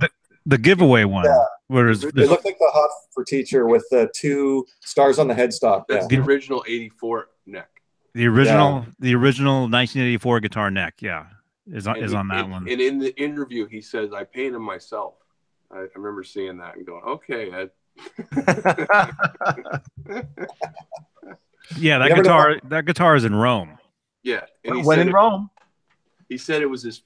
the giveaway one. Yeah. Whereas They look like the Hot for Teacher with the 2 stars on the headstock. That's the original '84 neck. The original 1984 guitar neck, is on that one. And in the interview, he says, "I painted them myself." I remember seeing that and going, "Okay, Ed." Yeah, that guitar is in Rome. Yeah, and when in Rome, he said it was his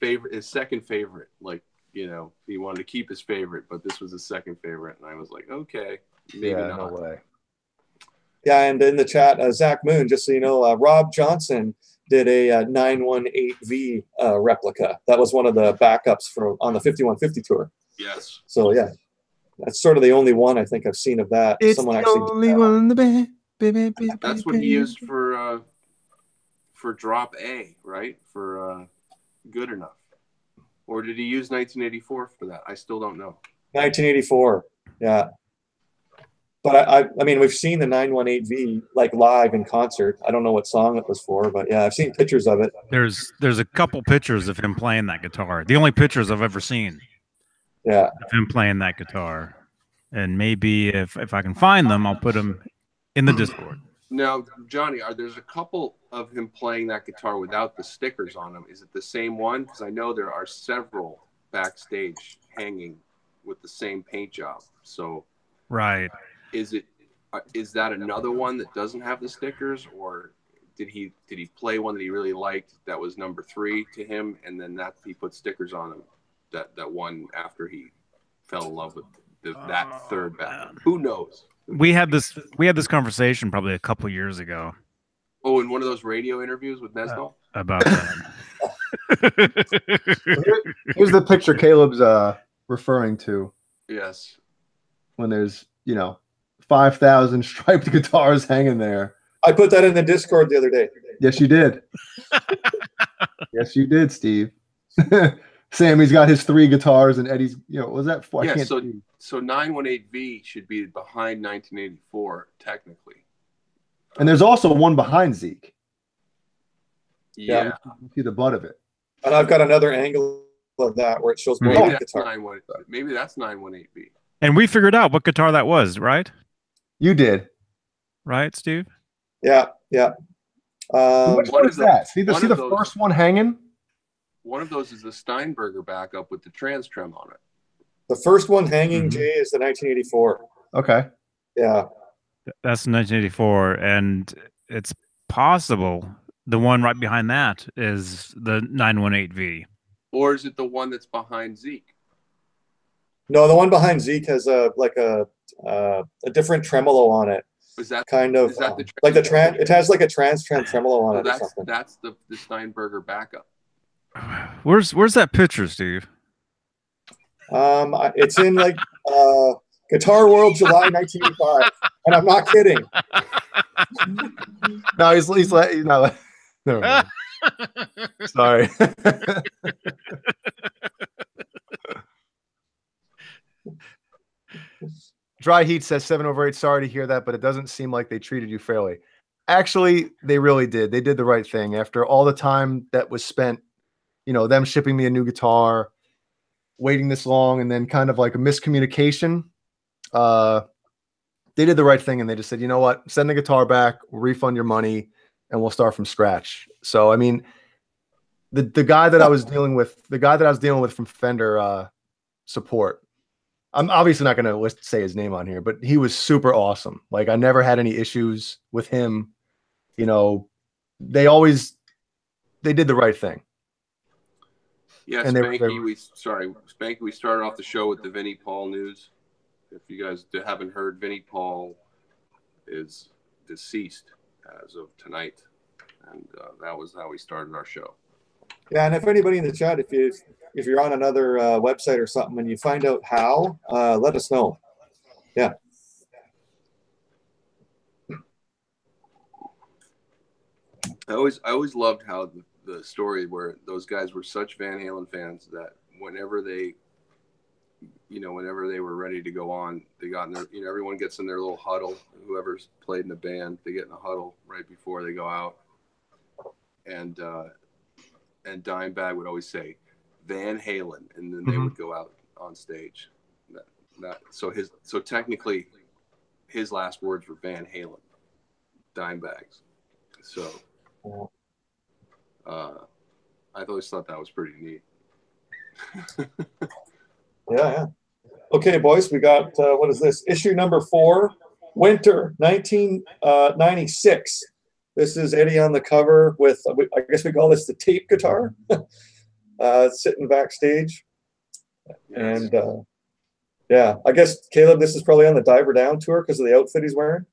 second favorite. Like, he wanted to keep his favorite, but this was his second favorite, and I was like, okay, maybe not. No way. Yeah, and in the chat, Zach Moon, just so you know, Rob Johnson did a 918V replica. That was one of the backups on the 5150 tour. Yes. So yeah, that's sort of the only one I think I've seen of that. It's Someone the actually only one in the band. That's what he used for drop A, right? For Good Enough. Or did he use 1984 for that? I still don't know. 1984. Yeah. But I mean, we've seen the 918V like live in concert. I don't know what song it was for, but yeah, I've seen pictures of it. There's a couple pictures of him playing that guitar. The only pictures I've ever seen. Yeah. Of him playing that guitar. And maybe if I can find them, I'll put them in the Discord. Now, Johnny, there's a couple of him playing that guitar without the stickers on them. Is it the same one? Because I know there are several backstage hanging with the same paint job. So, right. Is that another one that doesn't have the stickers, or did he play one that he really liked that was number 3 to him, and then he put stickers on him that one after he fell in love with that third band? Who knows? We had this conversation probably a couple years ago. Oh, in one of those radio interviews with Nesno? About that. Here's the picture Caleb's referring to. Yes. When there's 5,000 striped guitars hanging there. I put that in the Discord the other day. Yes, you did. Yes, you did, Steve. Sammy's got his 3 guitars, and Eddie's, was that 4? Yeah, so 918V should be behind 1984, technically. And there's also one behind Zeke. Yeah. You see the butt of it. And I've got another angle of that where it shows more maybe of the guitar. Maybe that's 918V. And we figured out what guitar that was, right? You did. Right, Steve? Yeah, yeah. Which one is that? See the first one hanging? One of those is the Steinberger backup with the trans trem on it. The first one hanging, Jay, is the 1984. Okay. Yeah. That's 1984, and it's possible the one right behind that is the 918V. Or is it the one that's behind Zeke? No, the one behind Zeke has a different tremolo on it. Is that kind of the like the trans? It has like a trans tremolo on it. That's, or something. That's the Steinberger backup. Where's that picture, Steve? It's in like Guitar World July 1985, and I'm not kidding. No, he's not. Never mind. Sorry. Dry Heat says 7/8. Sorry to hear that, but it doesn't seem like they treated you fairly. Actually, they really did. They did the right thing after all the time that was spent. Them shipping me a new guitar, waiting this long, and then kind of like a miscommunication. They did the right thing, and they just said, you know what, send the guitar back, we'll refund your money, and we'll start from scratch. So, I mean, the guy that I was dealing with, from Fender support, I'm obviously not going to say his name on here, but he was super awesome. Like, I never had any issues with him. They did the right thing. Yeah, and Spanky, we started off the show with the Vinnie Paul news. If you guys haven't heard, Vinnie Paul is deceased as of tonight, and that was how we started our show. Yeah, and if anybody in the chat, if you're on another website or something and you find out how, let us know. Yeah. I always loved how the story where those guys were such Van Halen fans that whenever they were ready to go on, they got in their, everyone gets in their little huddle. Whoever's played in the band, they get in a huddle right before they go out. And Dimebag would always say Van Halen, and then they would go out on stage. So technically his last words were Van Halen, Dimebag's. So I always thought that was pretty neat. Yeah. Okay, boys, we got, what is this? Issue number 4, Winter 1996. This is Eddie on the cover with, I guess we call this the tape guitar, sitting backstage. Yes. And yeah, I guess, Caleb, this is probably on the Diver Down tour because of the outfit he's wearing.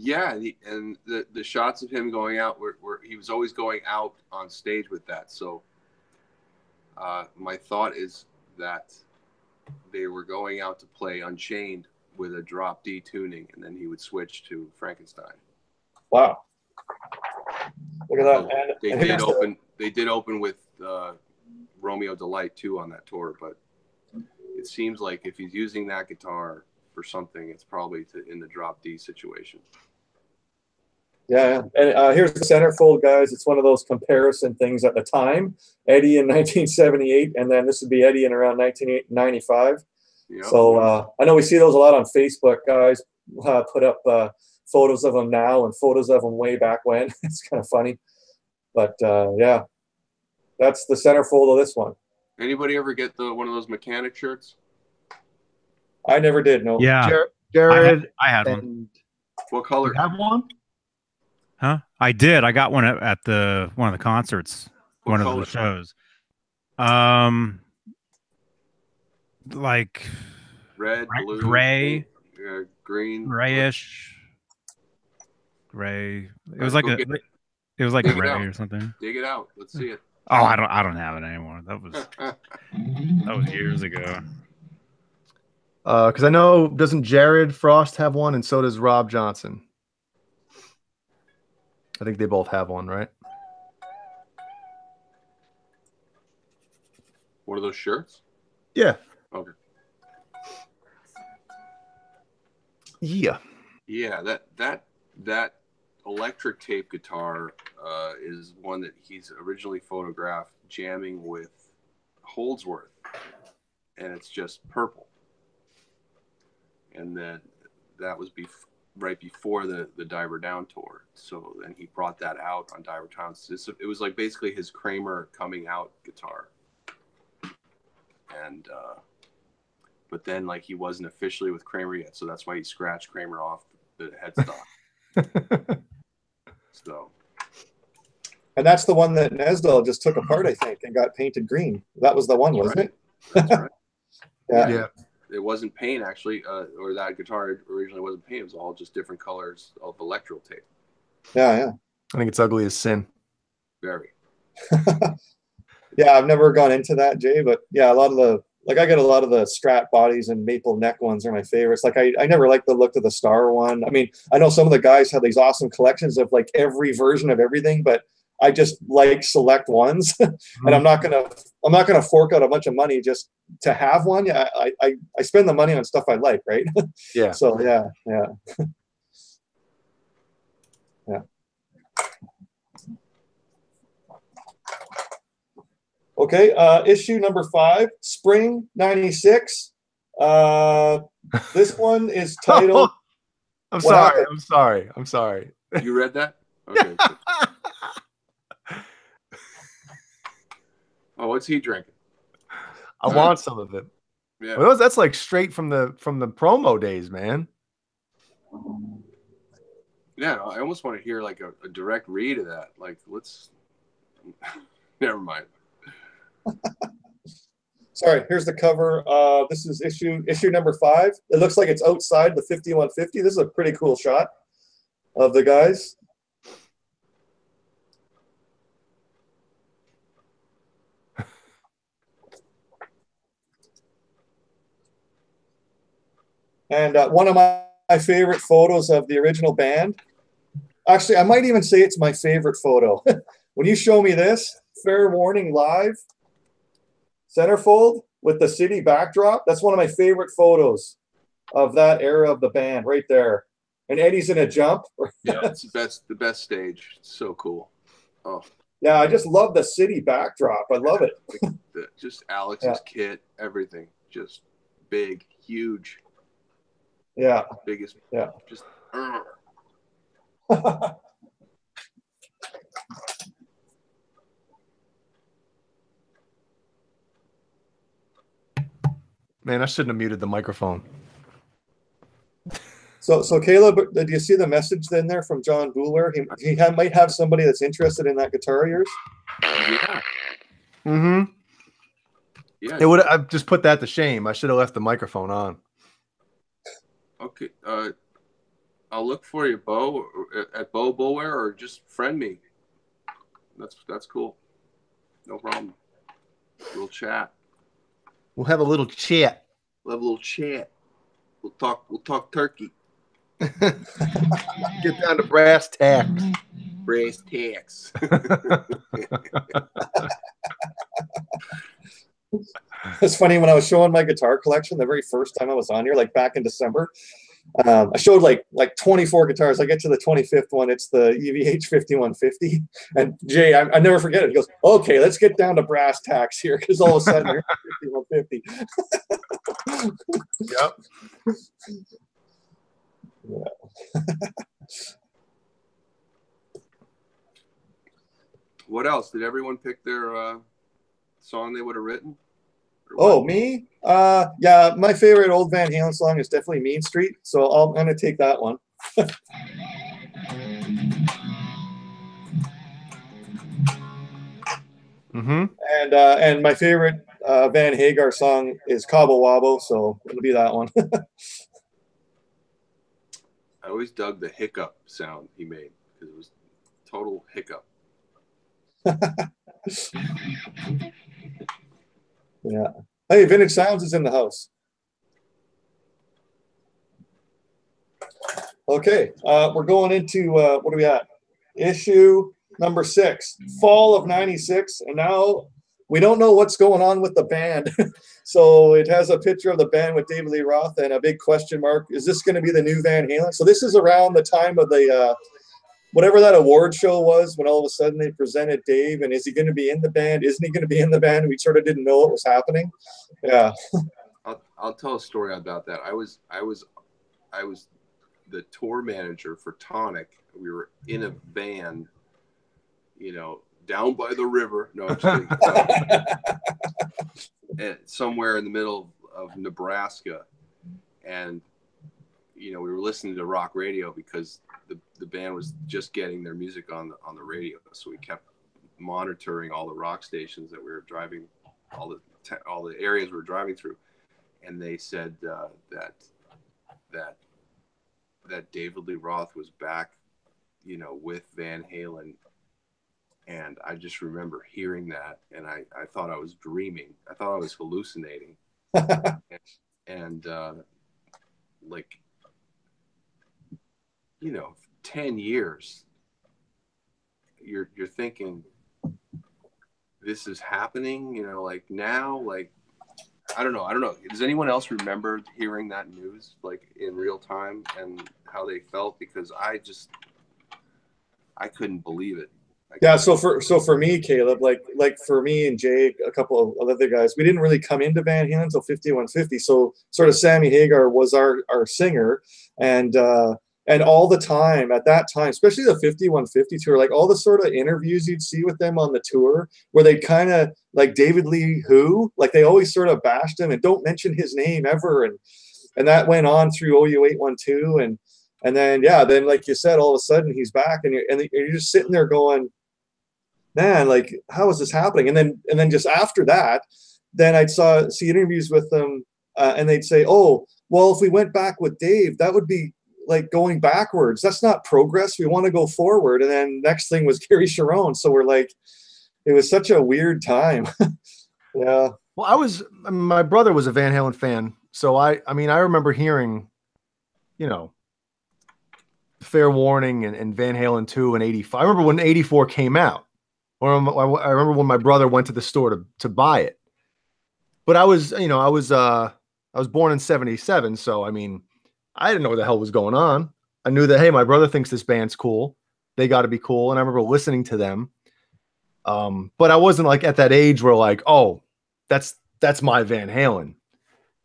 Yeah, and the shots of him going out were he was always going out on stage with that. So my thought is that they were going out to play Unchained with a drop D tuning, and then he would switch to Frankenstein. Wow. Look at that. They did open with Romeo Delight too on that tour, but it seems like if he's using that guitar for something, it's probably in the drop D situation. Yeah, and here's the centerfold, guys. It's one of those comparison things at the time. Eddie in 1978, and then this would be Eddie in around 1995. Yep. So I know we see those a lot on Facebook, guys. Put up photos of them now and photos of them way back when. It's kind of funny. But yeah, that's the centerfold of this one. Anybody ever get one of those mechanic shirts? I never did, no. Yeah. Jared, I had one. What color? You have one? Huh? I did. I got one at one of the concerts, What one color? of the shows. Like red, blue, gray, green, grayish, gray. It was like gray or something. Dig it out. Let's see it. Oh, I don't have it anymore. That was years ago. Because I know, doesn't Jared Frost have one, and so does Rob Johnson. I think they both have one, right? One of those shirts? Yeah. Okay. Yeah. Yeah, that electric tape guitar is one that he's originally photographed jamming with Holdsworth, and it's just purple. And then that was right before the Diver Down tour. So then he brought that out on Diver Down. It was like basically his Kramer coming out guitar. And but then like he wasn't officially with Kramer yet, so that's why he scratched Kramer off the headstock. So. And that's the one that Nesdell just took apart, I think, and got painted green. That was the one, wasn't it? That's right. Yeah. It wasn't paint actually, or that guitar originally wasn't paint. It was all just different colors of electro tape. Yeah. I think it's ugly as sin. Very. Yeah, I've never gone into that, Jay, but yeah, I get a lot of the Strat bodies and maple neck ones are my favorites. Like I never liked the look of the Star one. I mean, I know some of the guys have these awesome collections of like every version of everything, but I just like select ones, and I'm not gonna fork out a bunch of money just to have one. Yeah, I spend the money on stuff I like, right? Yeah. So yeah. Okay, issue number 5, spring '96. This one is titled. I'm sorry. You read that? Okay. Oh, what's he drinking? I want some of it. Yeah. Well, that's like straight from the promo days, man. Yeah, I almost want to hear like a direct read of that. Like, let's. Never mind. Sorry, here's the cover. This is issue number 5. It looks like it's outside the 5150. This is a pretty cool shot of the guys. And one of my favorite photos of the original band. Actually, I might even say it's my favorite photo. When you show me this, Fair Warning Live, centerfold with the city backdrop, that's one of my favorite photos of that era of the band right there. And Eddie's in a jump. Yeah, it's the best stage. It's so cool. Oh. Yeah, I just love the city backdrop. I love it. Just Alex's kit, everything. Just big, huge. Yeah. Biggest. Yeah. Just. Man, I shouldn't have muted the microphone. So Caleb, did you see the message then there from John Boulware? He might have somebody that's interested in that guitar of yours. Yeah. Mm-hmm. Yeah. It would. I just put that to shame. I should have left the microphone on. Okay. I'll look for you, Bo, at Bo Boware, or just friend me. That's cool. No problem. We'll chat. We'll have a little chat. We'll have a little chat. We'll talk turkey. Get down to brass tacks. Brass tacks. It's funny, when I was showing my guitar collection the very first time I was on here, like back in December, I showed like 24 guitars. I get to the 25th one. It's the EVH 5150. And Jay, I never forget it. He goes, okay, let's get down to brass tacks here, because all of a sudden they're 5150. Yep. Yeah. What else? Did everyone pick their song they would have written? Oh, me? Yeah, my favorite old Van Halen song is definitely Mean Street, so I'm gonna take that one. And my favorite Van Hagar song is Cabo Wabo, so it'll be that one. I always dug the hiccup sound he made, because it was total hiccup. Yeah. Hey, Vintage Sounds is in the house. Okay, we're going into what are we at? Issue number 6, fall of '96, and now we don't know what's going on with the band. So it has a picture of the band with David Lee Roth and a big question mark. Is this going to be the new Van Halen? So this is around the time of the whatever that award show was, when all of a sudden they presented Dave, and is he going to be in the band? Isn't he going to be in the band? We sort of didn't know what was happening. Yeah. I'll tell a story about that. I was the tour manager for Tonic. We were in a van, you know, down by the river. No, I'm just kidding. Somewhere in the middle of Nebraska, and you know, we were listening to rock radio because the band was just getting their music on the radio. So we kept monitoring all the rock stations that we were driving, all the areas we were driving through, and they said that David Lee Roth was back, you know, with Van Halen. And I just remember hearing that, and I thought I was dreaming. I thought I was hallucinating. and like, you know, 10 years, you're thinking, this is happening, you know, like now, like, I don't know. Does anyone else remember hearing that news, like, in real time, and how they felt? Because I couldn't believe it. Yeah, so for me, Caleb, like for me and Jay, a couple of other guys, we didn't really come into Van Halen until 5150. So sort of Sammy Hagar was our singer, and all the time at that time, especially the 5150 tour, like all the sort of interviews you'd see with them on the tour, where they kind of like David Lee who, like they always sort of bashed him and don't mention his name ever, and that went on through OU 812, and then yeah, then like you said, all of a sudden he's back, and you're just sitting there going, man, like, how is this happening? And then just after that, then I'd see interviews with them, and they'd say, oh, well, if we went back with Dave, that would be like going backwards. That's not progress. We want to go forward. And then next thing was Gary Sharon. So we're like, it was such a weird time. Yeah. Well, my brother was a Van Halen fan. So I remember hearing, you know, Fair Warning and Van Halen 2 and 85. I remember when 84 came out. Or I remember when my brother went to the store to buy it. But I was born in 77, so I mean, I didn't know what the hell was going on. I knew that, hey, my brother thinks this band's cool. They got to be cool, and I remember listening to them. But I wasn't like at that age where like, oh, that's my Van Halen,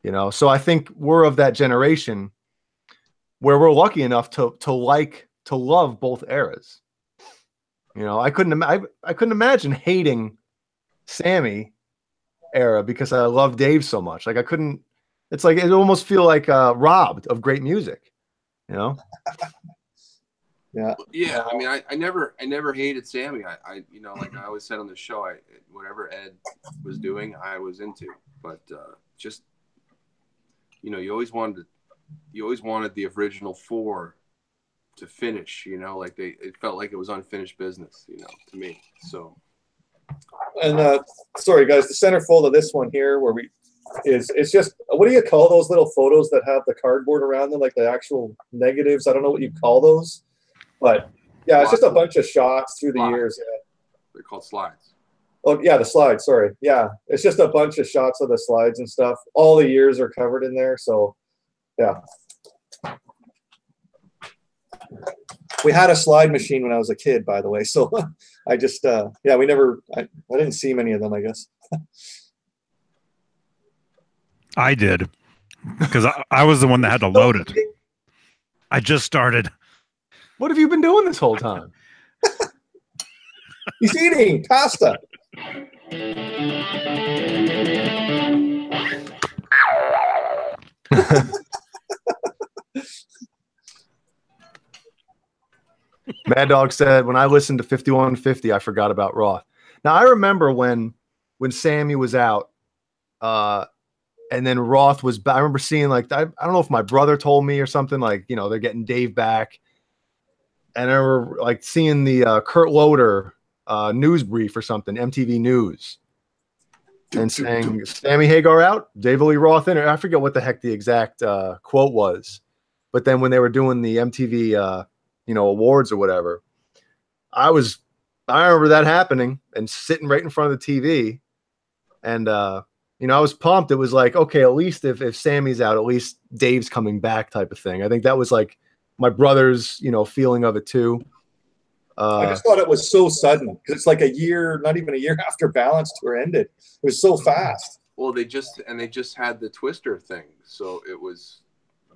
you know. So I think we're of that generation where we're lucky enough to love both eras. You know, I couldn't imagine hating Sammy era because I love Dave so much. Like I couldn't. It's like it almost feel like robbed of great music. You know. Yeah. Yeah. I mean, I never hated Sammy. I you know, like I always said on the show, whatever Ed was doing, I was into. But just, you know, you always wanted the original 4 to finish, you know, like it felt like it was unfinished business, you know, to me. So. And sorry guys, the centerfold of this one here where it's just, what do you call those little photos that have the cardboard around them, like the actual negatives? I don't know what you call those, but yeah, it's just a bunch of shots through the years. Yeah. They're called slides. Oh yeah, the slides, sorry. Yeah, it's just a bunch of shots of the slides and stuff. All the years are covered in there, so yeah. We had a slide machine when I was a kid, by the way, so I just yeah, I didn't see many of them, I guess. I did, because I was the one that had to load it. I just started. What have you been doing this whole time? He's eating pasta. Mad Dog said, when I listened to 5150, I forgot about Roth. Now, I remember when Sammy was out, and then Roth was back. I remember seeing, like, I don't know if my brother told me or something, like, you know, they're getting Dave back. And I remember, like, seeing the Kurt Loder news brief or something, MTV News, and saying, Sammy Hagar out, David Lee Roth in. I forget what the heck the exact quote was. But then when they were doing the MTV you know, awards or whatever, I remember that happening and sitting right in front of the TV. And, you know, I was pumped. It was like, okay, at least if Sammy's out, at least Dave's coming back type of thing. I think that was like my brother's, you know, feeling of it too. I just thought it was so sudden because it's like a year, not even a year after Balance Tour ended. It was so fast. Well, they just had the Twister thing. So it was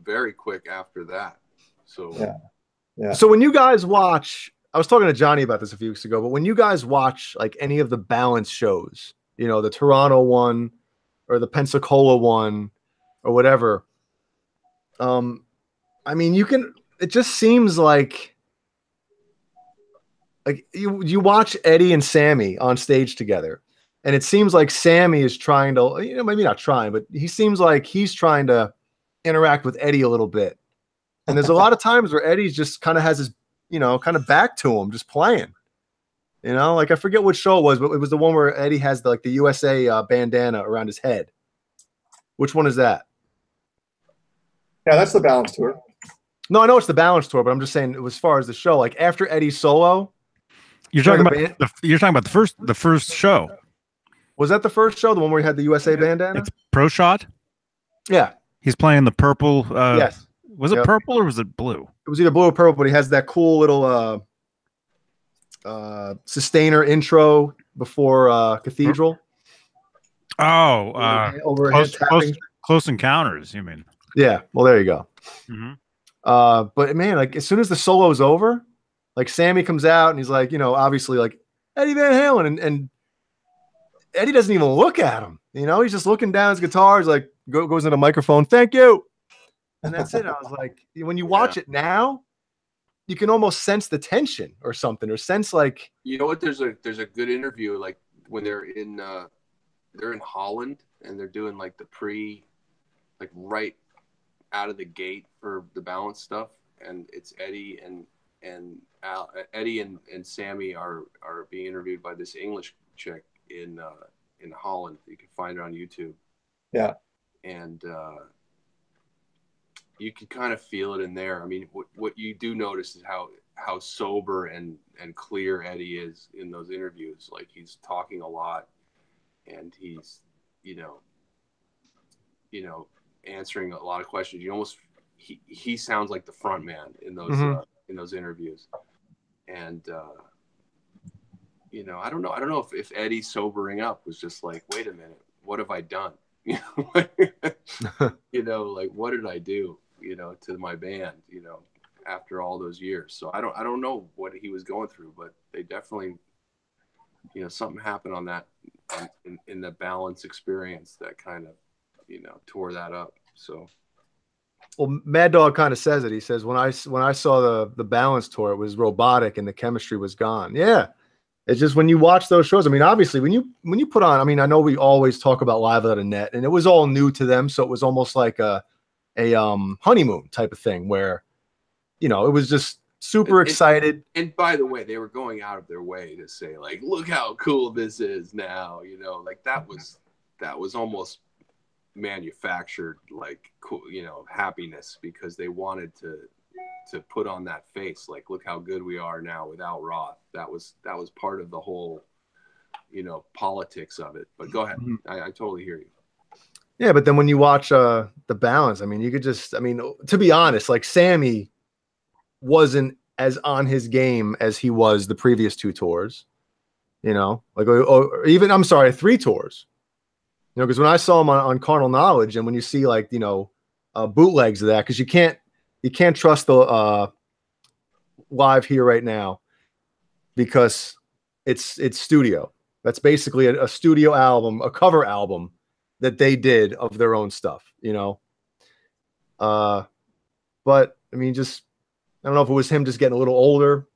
very quick after that. So, yeah. Yeah. So when you guys watch, I was talking to Johnny about this a few weeks ago, but when you guys watch like any of the Balance shows, you know, the Toronto one or the Pensacola one or whatever, I mean, it just seems like you watch Eddie and Sammy on stage together, and it seems like Sammy is trying to, you know, maybe not trying, but he seems like he's trying to interact with Eddie a little bit. And there's a lot of times where Eddie's just kind of has his, you know, kind of back to him, just playing. You know, like I forget what show it was, but it was the one where Eddie has the USA bandana around his head. Which one is that? Yeah, that's the Balance Tour. No, I know it's the Balance Tour, but I'm just saying, as far as the show, like after Eddie's solo, you're talking about the first show. Was that the first show, the one where he had the USA bandana? It's Pro Shot. Yeah, he's playing the purple. Yes. Was it purple or was it blue? It was either blue or purple, but he has that cool little sustainer intro before Cathedral. Oh, close Encounters, you mean? Yeah, well, there you go. Mm-hmm. But man, like as soon as the solo is over, like Sammy comes out and he's like, you know, obviously like Eddie Van Halen, and Eddie doesn't even look at him. You know, he's just looking down his guitar. He's like, goes into the microphone, thank you. And that's it. I was like, when you watch it now, you can almost sense the tension or something, or sense like, you know what? There's a good interview, like when they're in Holland and they're doing like the like right out of the gate for the Balance stuff, and it's Eddie and Sammy are being interviewed by this English chick in Holland. You can find her on YouTube. Yeah, and you can kind of feel it in there. I mean, what you do notice is how sober and clear Eddie is in those interviews. Like he's talking a lot, and he's, you know, answering a lot of questions. You almost he sounds like the front man in those interviews. And you know, I don't know if Eddie sobering up was just like, wait a minute, what have I done? You know, like what did I do? You know, to my band, you know, after all those years. So I don't know what he was going through, but they definitely, you know, something happened on that in the Balance experience that kind of, you know, tore that up. So, well, Mad Dog kind of says it. He says, when I saw the Balance Tour, it was robotic and the chemistry was gone. Yeah. It's just when you watch those shows, I mean, obviously when you put on, I mean, I know we always talk about Live Without a Net, and it was all new to them. So it was almost like a honeymoon type of thing where, you know, it was just super excited. And by the way, they were going out of their way to say, like, look how cool this is now, you know, like that was almost manufactured, like, cool, you know, happiness, because they wanted to put on that face, like, look how good we are now without Roth. That was part of the whole, you know, politics of it. But go ahead. I totally hear you. Yeah, but then when you watch the balance, I mean, you could just, I mean, to be honest, like Sammy wasn't as on his game as he was the previous 2 tours, you know, like, or even, I'm sorry, 3 tours, you know, because when I saw him on Carnal Knowledge, and when you see, like, you know, bootlegs of that, because you can't trust the live here right now, because it's studio. That's basically a studio album, a cover album that they did of their own stuff, you know. But I mean, just, I don't know if it was him just getting a little older,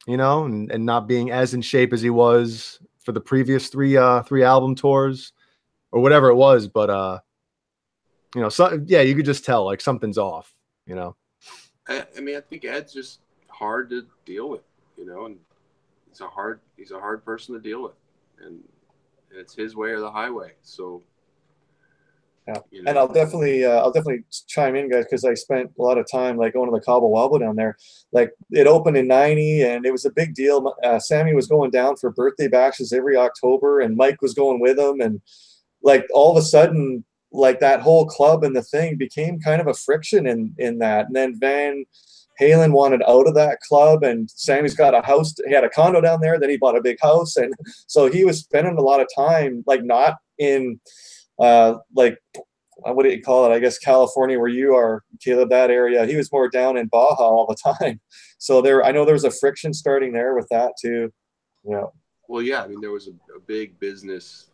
you know, and not being as in shape as he was for the previous 3 album tours or whatever it was. But you know, so yeah, you could just tell, like, something's off, you know. I mean, I think Ed's just hard to deal with, you know, and he's a hard person to deal with, and it's his way or the highway. So yeah, you know. and I'll definitely chime in, guys, because I spent a lot of time, like, going to the Cabo Wabo down there. Like, it opened in '90, and it was a big deal. Sammy was going down for birthday bashes every October, and Mike was going with him, and, like, all of a sudden, like, that whole club and the thing became kind of a friction in that. And then Van Halen wanted out of that club, and Sammy's got a house. He had a condo down there. Then he bought a big house, and so he was spending a lot of time, like, not in like, what do you call it? I guess California, where you are, Caleb, that area. He was more down in Baja all the time. So I know there was a friction starting there with that too. Yeah. Well, yeah. I mean, there was a big business,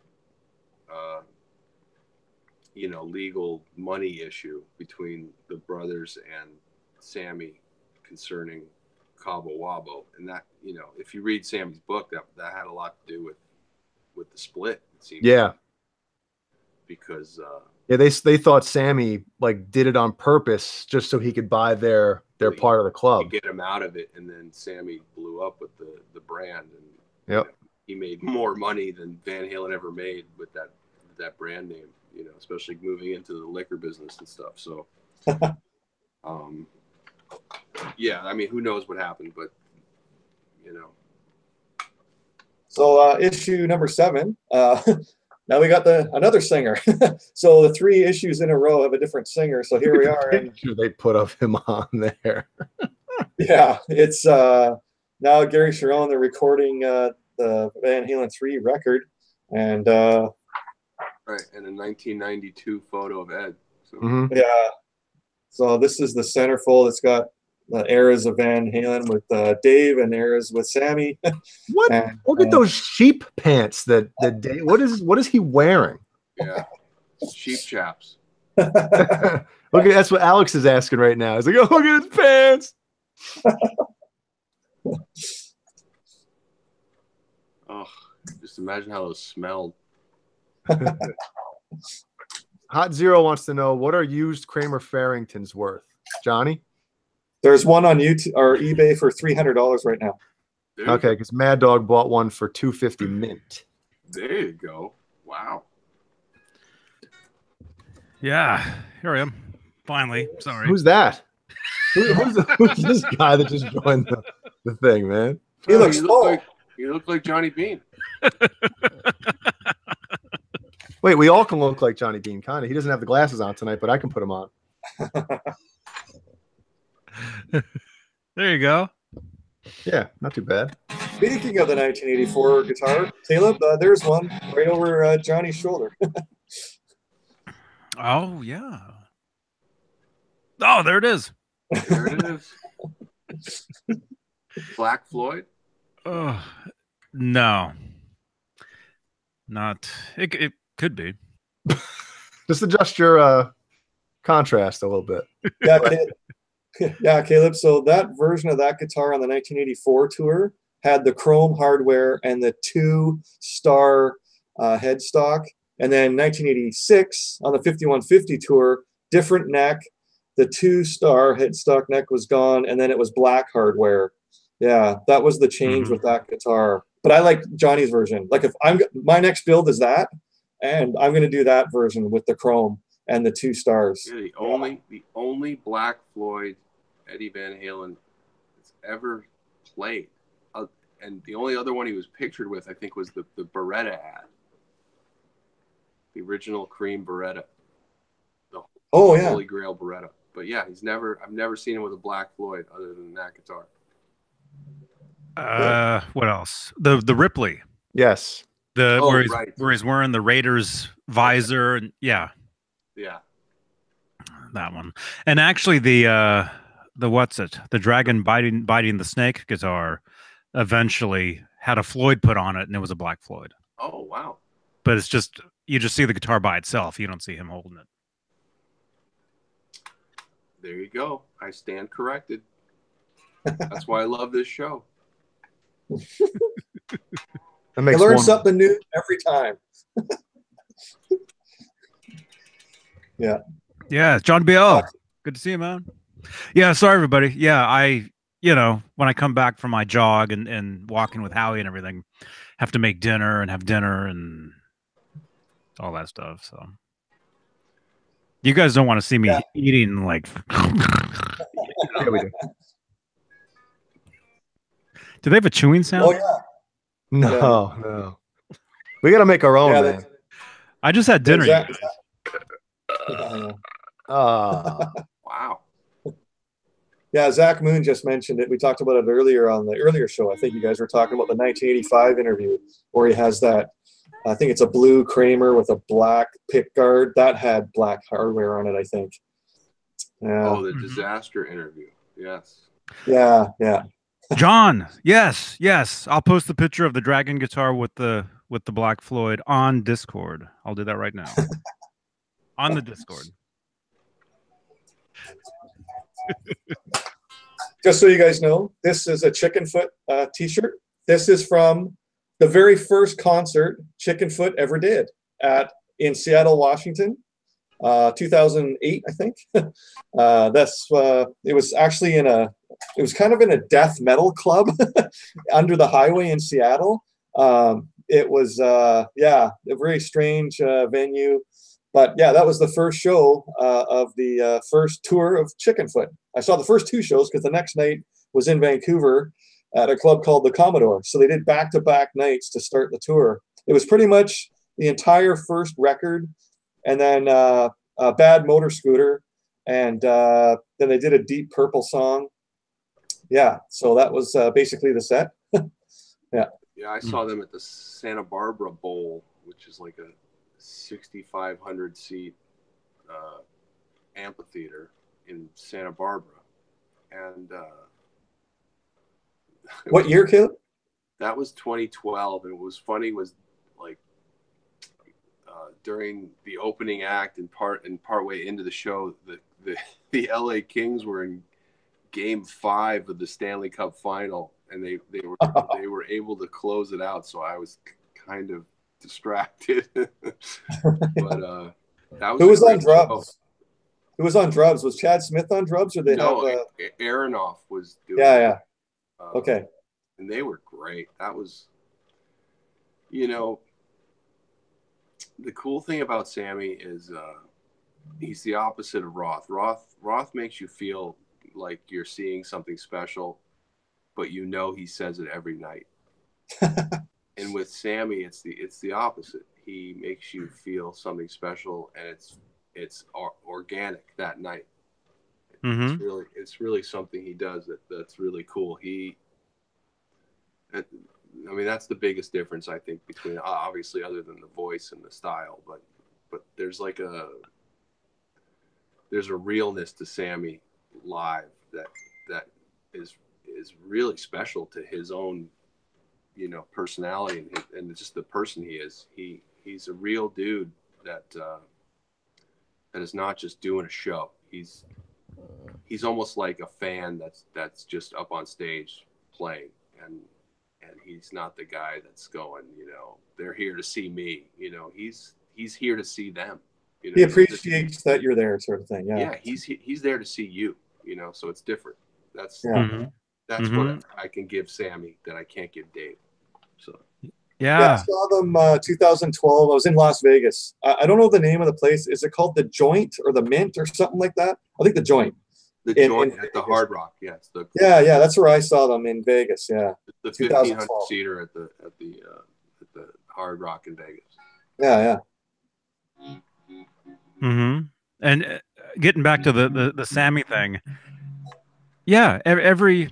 you know, legal money issue between the brothers and Sammy concerning Cabo Wabo, and that, you know, if you read Sammy's book, that had a lot to do with the split, it seems. Yeah. Because yeah, they thought Sammy, like, did it on purpose just so he could buy their part of the club, get him out of it, and then Sammy blew up with the brand, and yep, you know, he made more money than Van Halen ever made with that brand name, you know, especially moving into the liquor business and stuff. So yeah, I mean, who knows what happened, but, you know. So issue number 7. Now we got another singer. So the 3 issues in a row have a different singer. So here we are. And they put of him on there. Yeah, it's now Gary Sharon. They're recording the Van Halen 3 record, and right, and a 1992 photo of Ed. So. Yeah. So this is the centerfold. It's got the eras of Van Halen with Dave and eras with Sammy. What? And, look at those sheep pants that Dave. What is he wearing? Yeah, sheep chaps. Look at, that's what Alex is asking right now. He's like, oh, look at his pants. Oh, just imagine how those smelled. Hot Zero wants to know, what are used Kramer Farringtons worth, Johnny? There's one on YouTube or eBay for $300 right now. Okay, because Mad Dog bought one for $250 mint. There you go. Wow. Yeah, here I am. Finally. Sorry. Who's that? Who's this guy that just joined the thing, man? He looks you look like Johnny Beane. Wait, we all can look like Johnny Beane, kind of. He doesn't have the glasses on tonight, but I can put them on. There you go. Yeah, not too bad. Speaking of the 1984 guitar, Caleb, there's one right over Johnny's shoulder. Oh, yeah. Oh, there it is. There it is. Black Floyd? Oh, no. Not. It could be. Just adjust your contrast a little bit. Yeah, Caleb. So that version of that guitar on the 1984 tour had the chrome hardware and the 2-star headstock. And then 1986 on the 5150 tour, different neck. the 2-star headstock neck was gone, and then it was black hardware. Yeah, that was the change with that guitar. But I like Johnny's version. Like if my next build is that, and I'm going to do that version with the chrome and the 2 stars. Yeah, the only Black Floyd Eddie Van Halen that's ever played, and the only other one he was pictured with, I think, was the Beretta ad, the original cream Beretta, the Holy Grail Beretta. But yeah, I've never seen him with a Black Floyd other than that guitar. What else? The Ripley. Yes. Where he's wearing the Raiders visor, and yeah, that one. And actually, the dragon biting the snake guitar eventually had a Floyd put on it, and it was a Black Floyd. Oh wow! But it's just you just see the guitar by itself. You don't see him holding it. There you go. I stand corrected. That's why I love this show. I learn something new every time. Yeah, John B.O. Good to see you, man. Yeah, sorry everybody. Yeah, when I come back from my jog and walking with Howie and everything, have to make dinner and have dinner and all that stuff. So you guys don't want to see me eating like. Yeah, we do. Do they have a chewing sound? Oh yeah. No. We got to make our own, man. I just had dinner. Wow. Yeah, Zach Moon just mentioned it. We talked about it earlier on the earlier show. I think you guys were talking about the 1985 interview where he has that, I think it's a blue Kramer with a black pick guard. That had black hardware on it, I think. Yeah. Oh, the disaster interview. Yes. Yeah. John, yes. I'll post the picture of the Dragon guitar with the Black Floyd on Discord. I'll do that right now. On the Discord. Just so you guys know, this is a Chickenfoot t-shirt. This is from the very first concert Chickenfoot ever did in Seattle, Washington, 2008, I think. It was actually it was kind of in a death metal club under the highway in Seattle. It was a very strange venue. But yeah, that was the first show of the first tour of Chickenfoot. I saw the first 2 shows because the next night was in Vancouver at a club called the Commodore. So they did back-to-back nights to start the tour. It was pretty much the entire first record, and then a Bad Motor Scooter, and then they did a Deep Purple song. Yeah, so that was basically the set. Yeah, I saw them at the Santa Barbara Bowl, which is like a 6,500 seat amphitheater in Santa Barbara. And what year, Caleb? That was 2012. And what was funny was like during the opening act and partway into the show, the LA Kings were in Game 5 of the Stanley Cup Final, and they were able to close it out. So I was kind of distracted. But that was who was on drums? Show. Who was on drums? Was Chad Smith on drums, or Aronoff was doing okay. And they were great. That was, the cool thing about Sammy is he's the opposite of Roth. Roth makes you feel like you're seeing something special, but he says it every night. And with Sammy, it's the opposite. He makes you feel something special, and it's organic that night. Mm-hmm. It's really something he does that's really cool. That's the biggest difference, I think, between, obviously, other than the voice and the style, but there's like there's a realness to Sammy live that is really special to his own personality and just the person he is. He's a real dude that is not just doing a show. He's almost like a fan that's just up on stage playing, and he's not the guy that's going, they're here to see me. He's here to see them. You know, he appreciates that you're there, sort of thing. Yeah. Yeah, he's there to see you. You know, so it's different. That's Mm-hmm. what I can give Sammy that I can't give Dave. So I saw them 2012. I was in Las Vegas. I don't know the name of the place. Is it called the Joint or the Mint or something like that? I think the Joint. The Joint at the Hard Rock. Yeah, it's the that's where I saw them in Vegas. Yeah, the 1,500 seater at the Hard Rock in Vegas. Yeah. Mm-hmm. And getting back to the Sammy thing, every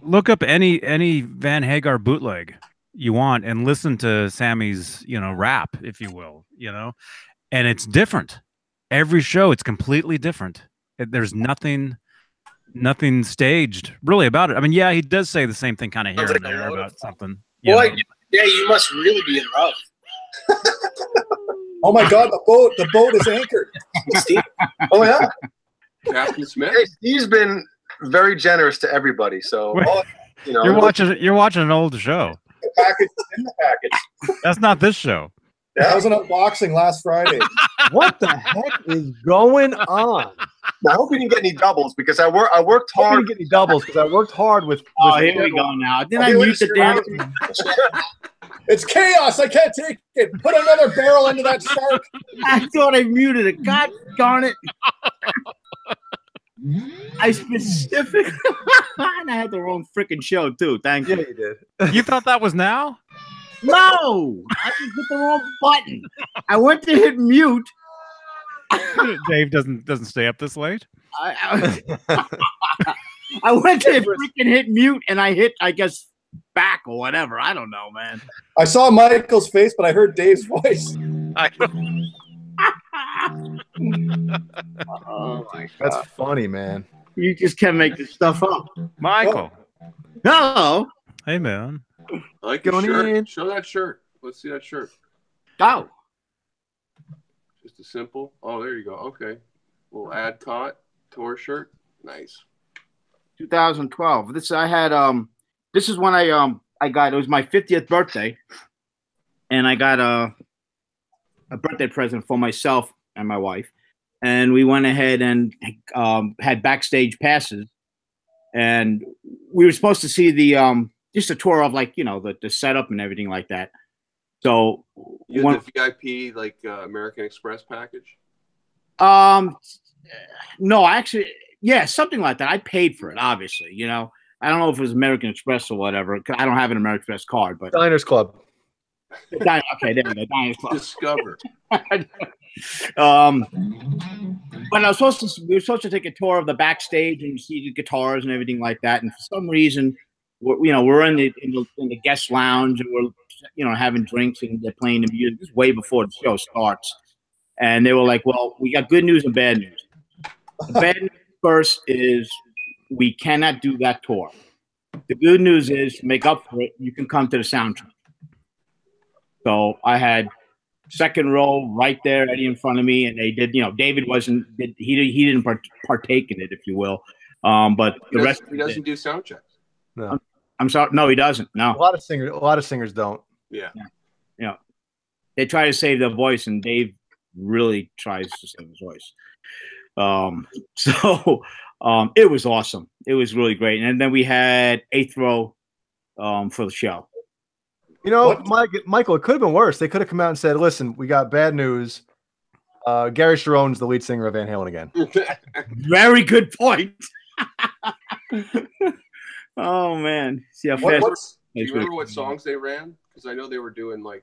look up any Van Hagar bootleg you want and listen to Sammy's rap, if you will, and it's different. Every show, it's completely different. There's nothing staged really about it. I mean, he does say the same thing kind of here and there about something. Boy, you must really be in love. Oh my God, the boat is anchored. Oh yeah, Captain Smith. Hey, Steve's been very generous to everybody. So you're watching an old show. The package in the package. That's not this show. That was an unboxing last Friday. What the heck is going on? Now, I hope we didn't get any doubles because I worked hard. I didn't get any doubles because I worked hard with. Oh, here we go now. Didn't I mute the damn? It's chaos. I can't take it. Put another barrel into that shark. I thought I muted it. God darn it. I specifically and I had the wrong freaking show too. Thank you. Yeah, you did. You thought that was now? No, I just hit the wrong button. I went to hit mute. Dave doesn't stay up this late. I went to freaking hit mute and I hit, I guess, back or whatever. I don't know, man. I saw Michael's face, but I heard Dave's voice. I know. Oh my God. That's funny, man. You just can't make this stuff up. Michael. Hello. Hey, man. I like your shirt. Show that shirt. Let's see that shirt. Oh. Just a simple. Oh, there you go. Okay. Little Adcot tour shirt. Nice. 2012. This I had. This is when I got. It was my 50th birthday, and I got a birthday present for myself and my wife, and we went ahead and had backstage passes, and we were supposed to see the just a tour of the setup and everything like that. So you had the VIP American Express package? No, actually, something like that. I paid for it, obviously. I don't know if it was American Express or whatever. I don't have an American Express card, but Diners Club. Okay, there you go. Diners Club. Discover. But we were supposed to take a tour of the backstage and see the guitars and everything like that. And for some reason, we're in the guest lounge and we're having drinks and they're playing the music. This is way before the show starts. And they were like, "Well, we got good news and bad news. The bad news first is we cannot do that tour. The good news is, to make up for it, you can come to the soundtrack." So I had second row right there, Eddie in front of me, and they did. David he didn't partake in it, if you will. But the rest he doesn't do sound checks. No, I'm sorry. No, he doesn't. No, a lot of singers don't. Yeah. They try to save their voice, and Dave really tries to save his voice. So it was awesome. It was really great. And then we had eighth row for the show. Michael, it could have been worse. They could have come out and said, "Listen, we got bad news. Gary Sharon's the lead singer of Van Halen again." Very good point. Oh man. See how fast. Do you remember what songs they ran? Because I know they were doing Light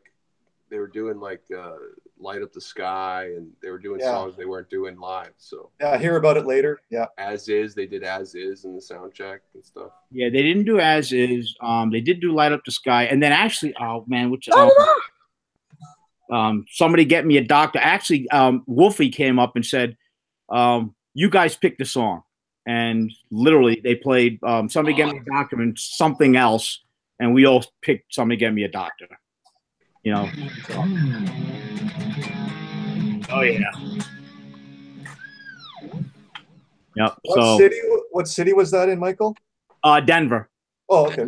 Up the Sky, and they were doing songs they weren't doing live. So I hear about it later. Yeah. As Is, they did As Is in the sound check and stuff. Yeah, they didn't do As Is. They did do Light Up the Sky, and then actually, somebody get me a doctor. Actually, Wolfie came up and said, "You guys picked the song," and literally they played "Somebody Get Me a Doctor" and something else, and we all picked "Somebody Get Me a Doctor." So. Oh yeah. Yep. What city was that in, Michael? Denver. Oh, okay.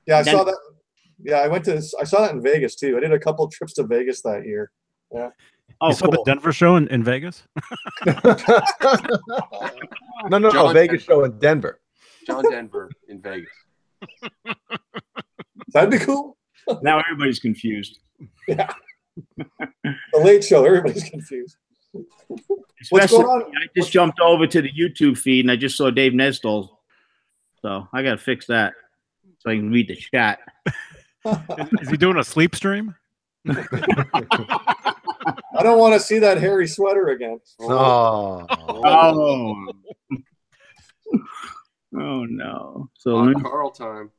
Yeah, I saw that. Yeah, I saw that in Vegas too. I did a couple trips to Vegas that year. Yeah. Oh, You saw the cool. Denver show in Vegas? No, John Vegas show in Denver. John Denver in Vegas. That'd be cool. Now everybody's confused. Yeah. The Late Show. Everybody's confused. What's Especially, going on? I just jumped over to the YouTube feed and I just saw Dave Nesdall. So I got to fix that so I can read the chat. Is he doing a sleep stream? I don't want to see that hairy sweater again. Oh. Oh. Oh, no. So Carl time.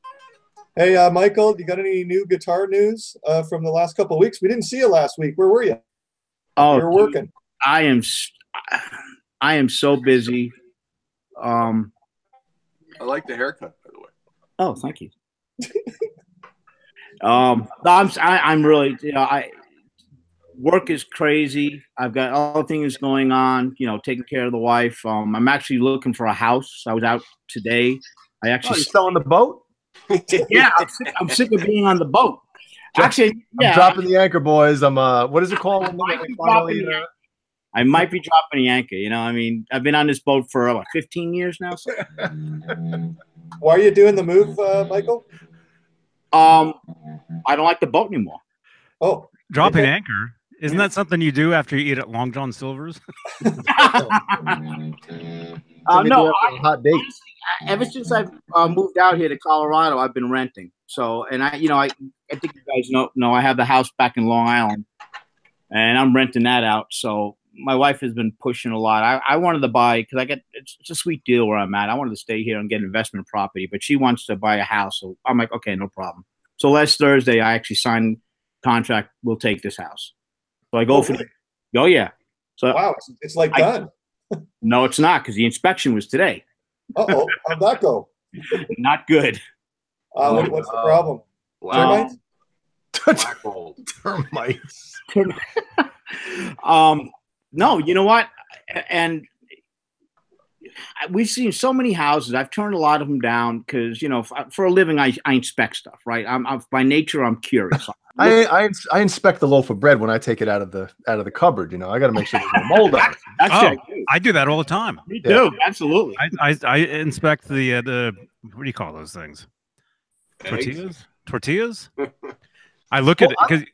Hey, Michael, you got any new guitar news from the last couple of weeks? We didn't see you last week. Where were you? Oh, You were working. I am so busy. I like the haircut, by the way. Oh, thank you. I'm really, work is crazy. I've got all things going on, taking care of the wife. I'm actually looking for a house. I was out today. I actually You're selling the boat? yeah, I'm sick of being on the boat. Actually, yeah, I'm dropping the anchor, boys. I'm what is it called? I might be dropping the anchor. I've been on this boat for 15 years now. So. Why are you doing the move, Michael? I don't like the boat anymore. Oh, Dropping okay. anchor. Isn't that something you do after you eat at Long John Silver's? No, hot date. honestly, ever since I've moved out here to Colorado, I've been renting. So, and I think you guys know I have the house back in Long Island, and I'm renting that out. So my wife has been pushing a lot. I wanted to buy because it's a sweet deal where I'm at. I wanted to stay here and get investment property, but she wants to buy a house. So I'm like, okay, no problem. So last Thursday, I actually signed contract. We'll take this house. So I go for the. Oh yeah. So Wow, it's like done. no, it's not because the inspection was today. Uh-oh, how'd that go? Not good. What's the problem? Termites? Black mold. Termites. No, you know what? And we've seen so many houses. I've turned a lot of them down because, for a living, I inspect stuff, right? I'm by nature, I'm curious. I inspect the loaf of bread when I take it out of the cupboard. I got to make sure there's no mold on it. That's I do that all the time. You do, absolutely. I inspect the what do you call those things? Tortillas. I look at it because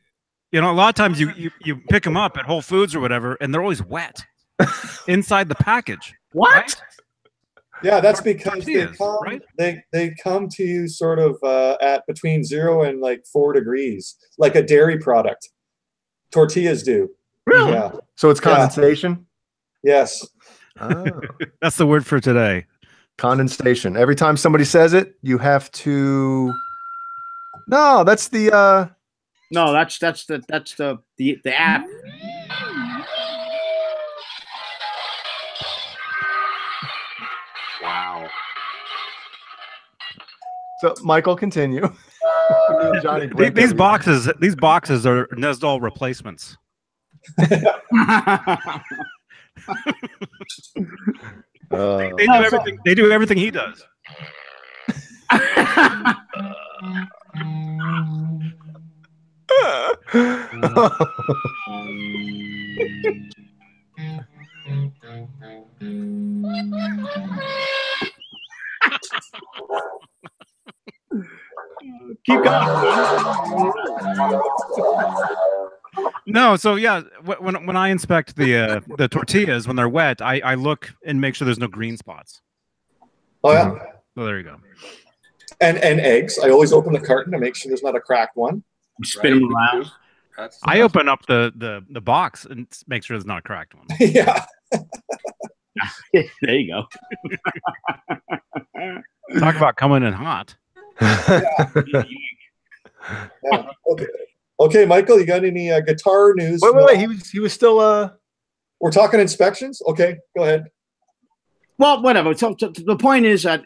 a lot of times you pick them up at Whole Foods or whatever, and they're always wet inside the package. What? Right? Yeah, that's because Tortillas, right? they come to you sort of at between 0 and 4 degrees, like a dairy product. Tortillas do. Really? Yeah. So it's condensation? Yes. Oh. That's the word for today. Condensation. Every time somebody says it, you have to. No, that's the. No, that's the app. Wow. So Michael, continue. Johnny, These boxes are Nesdall replacements. They do everything he does. Keep going. No, so yeah, when I inspect the tortillas when they're wet, I look and make sure there's no green spots. Oh yeah. So there you go. And eggs. I always open the carton to make sure there's not a cracked one. Spin them around. I open up the box and make sure there's not a cracked one. Yeah. There you go. Talk about coming in hot. Yeah. Okay, Michael, you got any guitar news? Wait. He was still. We're talking inspections. Okay, go ahead. Well, whatever. So the point is that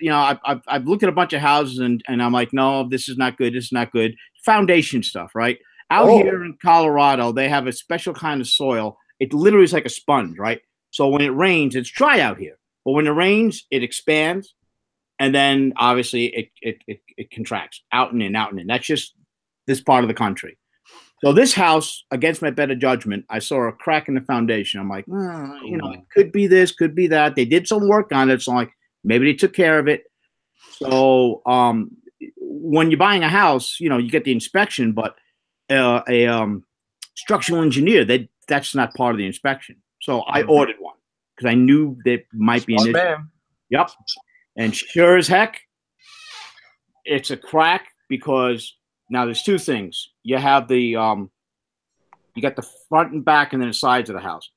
I've looked at a bunch of houses and I'm like, no, this is not good. This is not good. Foundation stuff, right? Out here in Colorado, they have a special kind of soil. It literally is like a sponge, right? So when it rains, it's dry out here. But when it rains, it expands, and then obviously it contracts out and in, out and in. That's just this part of the country. So this house, against my better judgment, I saw a crack in the foundation. I'm like, you know, it could be this, could be that. They did some work on it, so I'm like, maybe they took care of it. So when you're buying a house, you know, you get the inspection, but a structural engineer, that's not part of the inspection. So I ordered one because I knew there might be an issue. Yep. And sure as heck, it's a crack because now there's two things. You have the you got the front and back and then the sides of the house.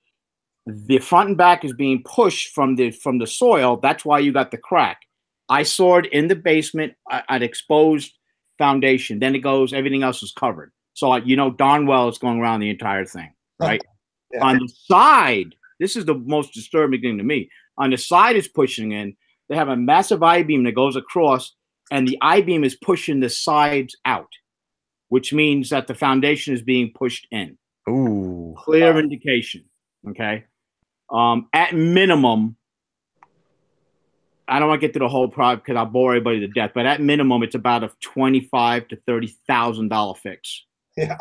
The front and back is being pushed from the soil. That's why you got the crack. I saw it in the basement at exposed foundation. Then it goes, everything else is covered. So you know darn well it's going around the entire thing, right? Yeah. On the side, this is the most disturbing thing to me. On the side is pushing in. They have a massive I-beam that goes across, and the I-beam is pushing the sides out, which means that the foundation is being pushed in. Ooh. Clear indication, okay? At minimum, I don't want to get to the whole product because I'll bore everybody to death, but at minimum, it's about a $25,000 to $30,000 fix. Yeah.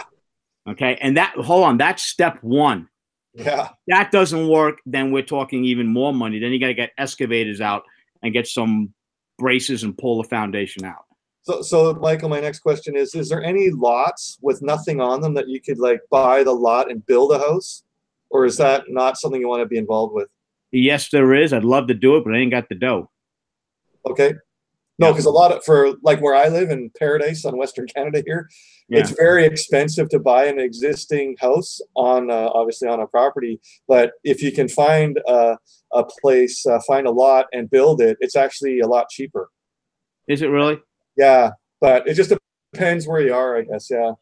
Okay, and hold on, that's step one. Yeah. That doesn't work, then we're talking even more money. Then you got to get excavators out and get some braces and pull the foundation out. So Michael, my next question is there any lots with nothing on them that you could like buy the lot and build a house? Or is that not something you want to be involved with? Yes, there is. I'd love to do it, but I ain't got the dough. Okay. No, because a lot of, for like where I live in Paradise on Western Canada here, it's very expensive to buy an existing house on obviously on a property. But if you can find a place, find a lot and build it, it's actually a lot cheaper. Is it really? Yeah, but it just depends where you are, I guess. Yeah.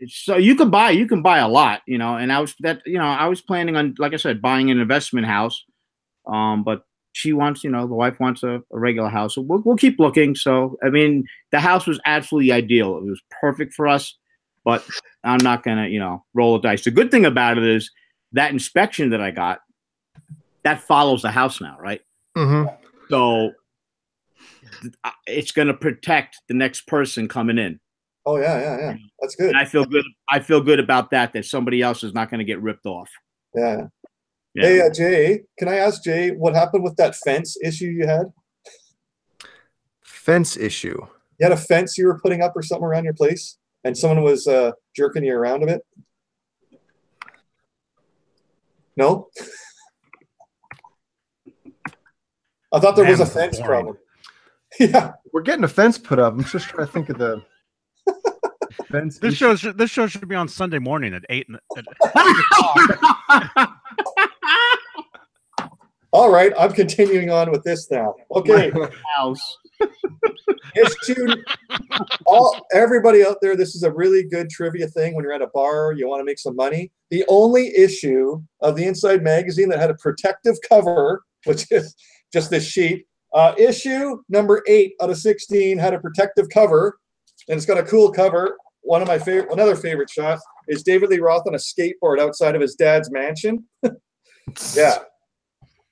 So you can buy a lot, you know. And I was planning on, like I said, buying an investment house, but she wants, you know, the wife wants a regular house. So we'll keep looking. So, I mean, the house was absolutely ideal. It was perfect for us, but I'm not going to, you know, roll the dice. The good thing about it is that inspection that I got, that follows the house now, right? Mm-hmm. So it's going to protect the next person coming in. Oh, yeah. That's good. And I feel good about that somebody else is not going to get ripped off. Yeah. Hey, Jay, can I ask Jay what happened with that fence issue you had? Fence issue? You had a fence you were putting up or something around your place, and someone was jerking you around a bit? No? I thought there was a fence problem. Yeah. We're getting a fence put up. I'm just trying to think of the fence. This show should be on Sunday morning at 8 o'clock. All right, I'm continuing on with this now. Okay. House. Everybody out there, this is a really good trivia thing when you're at a bar, you want to make some money. The only issue of the Inside magazine that had a protective cover, which is just this sheet, issue number 8 out of 16 had a protective cover, and it's got a cool cover. Another favorite shot is David Lee Roth on a skateboard outside of his dad's mansion. Yeah.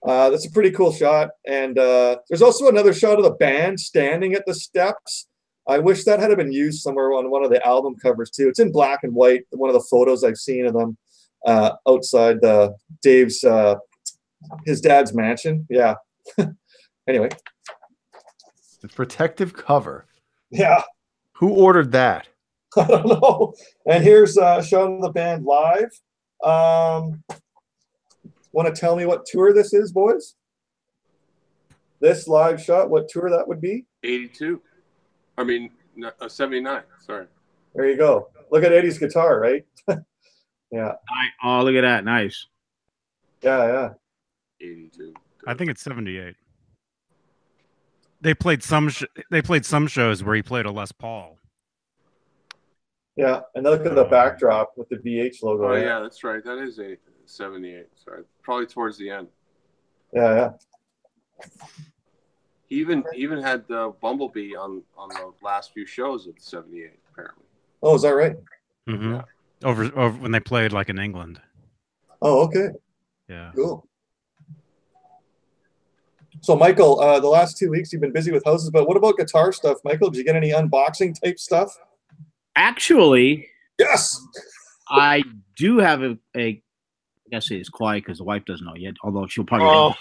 That's a pretty cool shot. And there's also another shot of the band standing at the steps. I wish that had been used somewhere on one of the album covers too. It's in black and white. One of the photos I've seen of them outside Dave's his dad's mansion. Yeah. Anyway. The protective cover. Yeah. Who ordered that? I don't know. And here's a shot of the band live. Want to tell me what tour this is, boys? This live shot, what tour that would be? 82. I mean, 79. Sorry. There you go. Look at Eddie's guitar, right? Yeah. Oh, look at that. Nice. Yeah. 82. I think it's 78. They played some shows where he played a Les Paul. Yeah, and look at the backdrop with the VH logo. Oh, yeah, that's right. That is a 78. Sorry, probably towards the end. Yeah. He even had Bumblebee on the last few shows of the 78, apparently. Oh, is that right? Mm-hmm. Yeah. Over when they played like in England. Oh, okay. Yeah. Cool. So, Michael, the last 2 weeks you've been busy with houses, but what about guitar stuff, Michael? Did you get any unboxing type stuff? Actually, Yes. I do have a I gotta say it's quiet because the wife doesn't know yet, although she'll probably.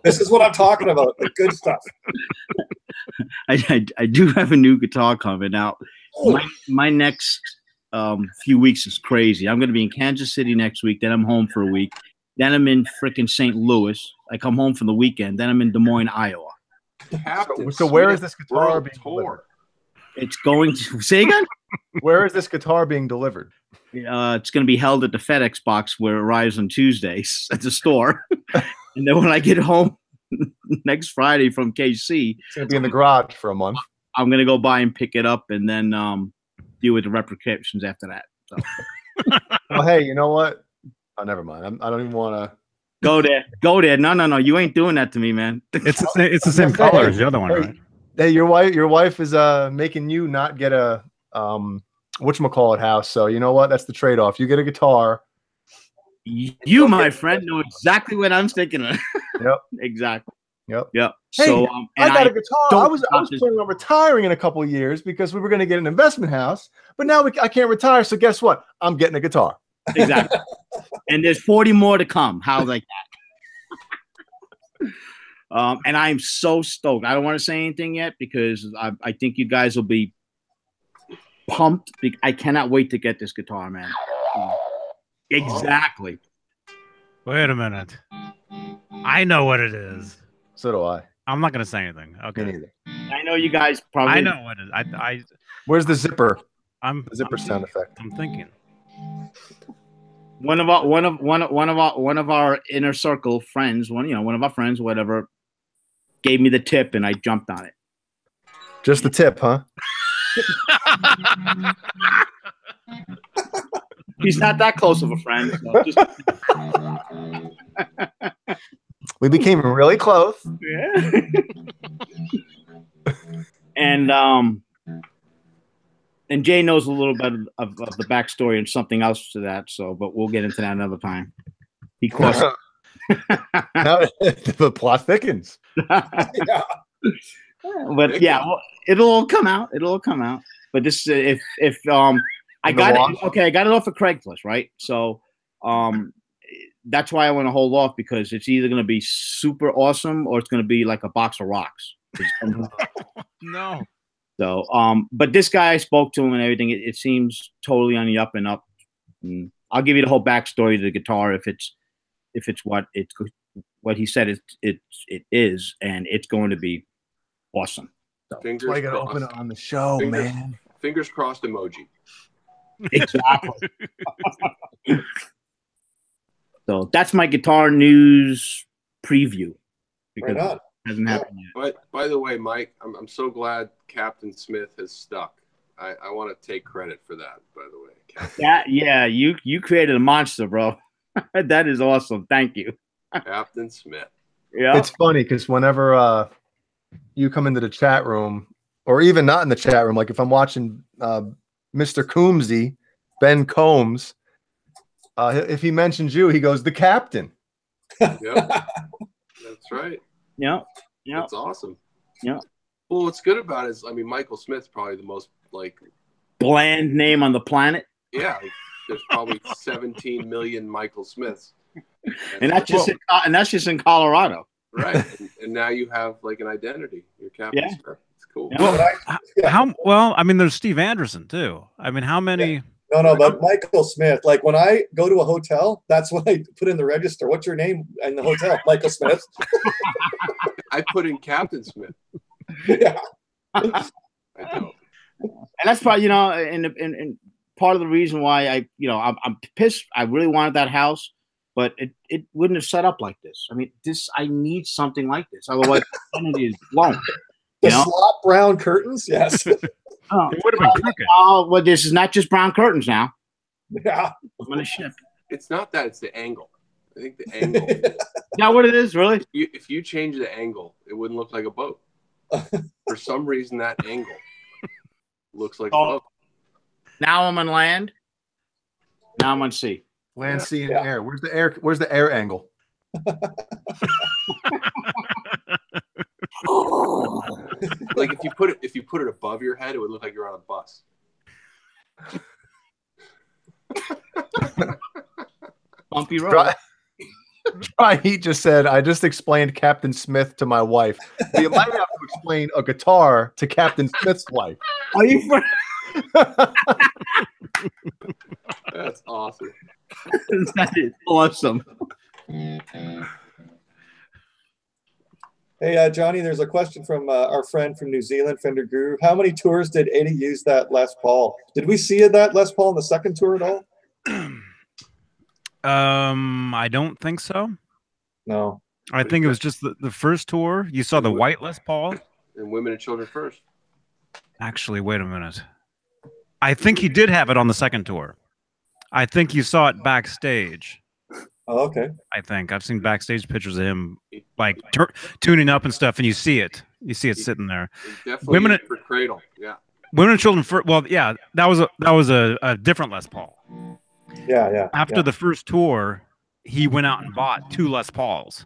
This is what I'm talking about. The good stuff. I do have a new guitar coming out. My next few weeks is crazy. I'm going to be in Kansas City next week. Then I'm home for a week. Then I'm in freaking St. Louis. I come home for the weekend. Then I'm in Des Moines, Iowa. So where is this guitar being delivered? It's going to say again. Where is this guitar being delivered? It's going to be held at the FedEx box where it arrives on Tuesdays at the store. And then when I get home next Friday from KC, it's going to be in the garage for a month. I'm going to go by and pick it up and then deal with the repercussions after that. So. Well, hey, you know what? Oh, never mind. I don't even want to. Go there. No. You ain't doing that to me, man. It's the same color as the other one, right? Hey, your wife is making you not get a whatchamacallit house. So you know what? That's the trade-off. You get a guitar. You, my friend, know exactly what I'm thinking of. Yep. Exactly. Yep. Yep. Hey, so I got a guitar. I was planning on retiring in a couple of years because we were going to get an investment house, but now I can't retire. So guess what? I'm getting a guitar. Exactly. And there's 40 more to come. How like that? And I'm so stoked. I don't want to say anything yet because I think you guys will be pumped. I cannot wait to get this guitar, man. Exactly. Wait a minute. I know what it is. So do I. I'm not going to say anything. Okay. Me neither. I know you guys probably. I know what it is. Where's the zipper? The zipper sound effect. I'm thinking. One of our inner circle friends, one of our friends, whatever, gave me the tip and I jumped on it. Just the tip, huh? He's not that close of a friend. So just... We became really close. Yeah. And Jay knows a little bit of the backstory and something else to that. So, but we'll get into that another time. He course. The plot thickens. Yeah. But yeah, well, it'll all come out. But this, if I got it, okay, I got it off of Craigslist, right? So, that's why I want to hold off because it's either going to be super awesome or it's going to be like a box of rocks. No. So, but this guy, I spoke to him and everything. It seems totally on the up and up. And I'll give you the whole backstory to the guitar if it's what he said it is, and it's going to be awesome. So. Fingers crossed. Gotta open it on the show, man. Fingers crossed emoji. Exactly. So that's my guitar news preview. Right on. It hasn't happened yet. But by the way, Mike, I'm so glad Captain Smith has stuck. I want to take credit for that, by the way. Yeah, you created a monster, bro. That is awesome. Thank you. Captain Smith. Yeah. It's funny because whenever you come into the chat room, or even not in the chat room, like if I'm watching Mr. Coombsy, Ben Combs, if he mentions you, he goes, the captain. Yep. That's right. Yeah. That's awesome. Yeah. Well, what's good about it is, I mean, Michael Smith's probably the most bland name on the planet. Yeah. There's probably 17 million Michael Smiths. And that's just in Colorado. Right. And now you have an identity. You're Captain Smith. It's cool. Yeah. Well, I mean, there's Steve Andersen too. I mean, how many? Yeah. No, but Michael Smith. Like when I go to a hotel, that's what I put in the register. What's your name in the hotel? Michael Smith. I put in Captain Smith. Yeah. I don't. And that's probably, and part of the reason why I'm pissed. I really wanted that house, but it wouldn't have set up like this. I mean, I need something like this. Otherwise, the identity is blown. The slot brown curtains, yes. Oh, it would have been crooked. Oh, well, this is not just brown curtains now. Yeah. I'm gonna ship. It's not that. It's the angle. I think the angle. Not what it is, really. If you change the angle, it wouldn't look like a boat. For some reason, that angle looks like a boat. Now I'm on land. Now I'm on sea. Land, sea, and air. Where's the air? Where's the air angle? Like if you put it above your head, it would look like you're on a bus. Bumpy road. Dry Heat just said, I just explained Captain Smith to my wife. You might have to explain a guitar to Captain Smith's wife. Are you? That's awesome. That is awesome. Hey, Johnny, there's a question from our friend from New Zealand, Fender Guru. How many tours did Eddie use that Les Paul? Did we see that Les Paul in the second tour at all? I don't think so. No. I think it was just the first tour. You saw the white Les Paul? And Women and Children First. Actually, wait a minute. I think he did have it on the second tour. I think you saw it backstage. Oh, okay. I think I've seen backstage pictures of him like tuning up and stuff, and you see it. You see it sitting there. Definitely for Cradle. Yeah. Women and Children First. Well, yeah, that was a different Les Paul. Yeah. After the first tour, he went out and bought 2 Les Pauls.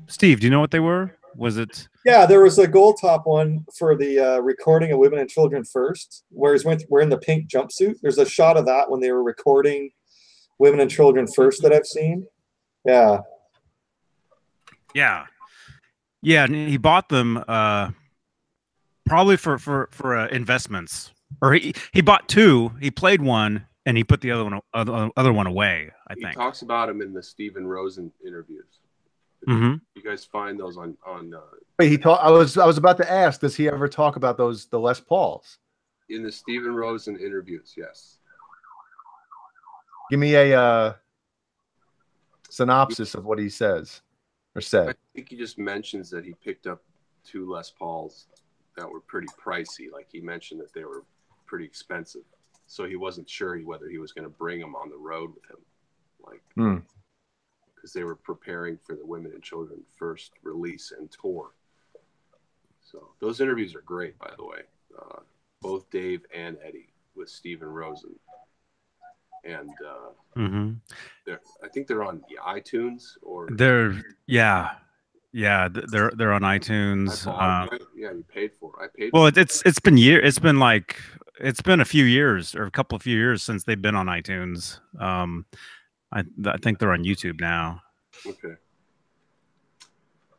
Steve, do you know what they were? Was it? Yeah, there was a gold top one for the recording of Women and Children First, where he's wearing the pink jumpsuit. There's a shot of that when they were recording Women and Children First that I've seen. Yeah. And he bought them probably for investments, or he bought 2. He played one and he put the other one away. I think he talks about him in the Steven Rosen interviews. Mm-hmm. You guys find those on Wait, I was about to ask, does he ever talk about the Les Pauls? In the Steven Rosen interviews, yes. Give me a synopsis of what he says or said. I think he just mentions that he picked up 2 Les Pauls that were pretty pricey. Like he mentioned that they were pretty expensive, so he wasn't sure whether he was going to bring them on the road with him, like because they were preparing for the Women and Children First release and tour. So those interviews are great, by the way. Both Dave and Eddie with Steven Rosen. And I think they're on iTunes or they're on iTunes. You paid for it. I paid. Well, it's been a few years or a couple of few years since they've been on iTunes. I think they're on YouTube now. Okay.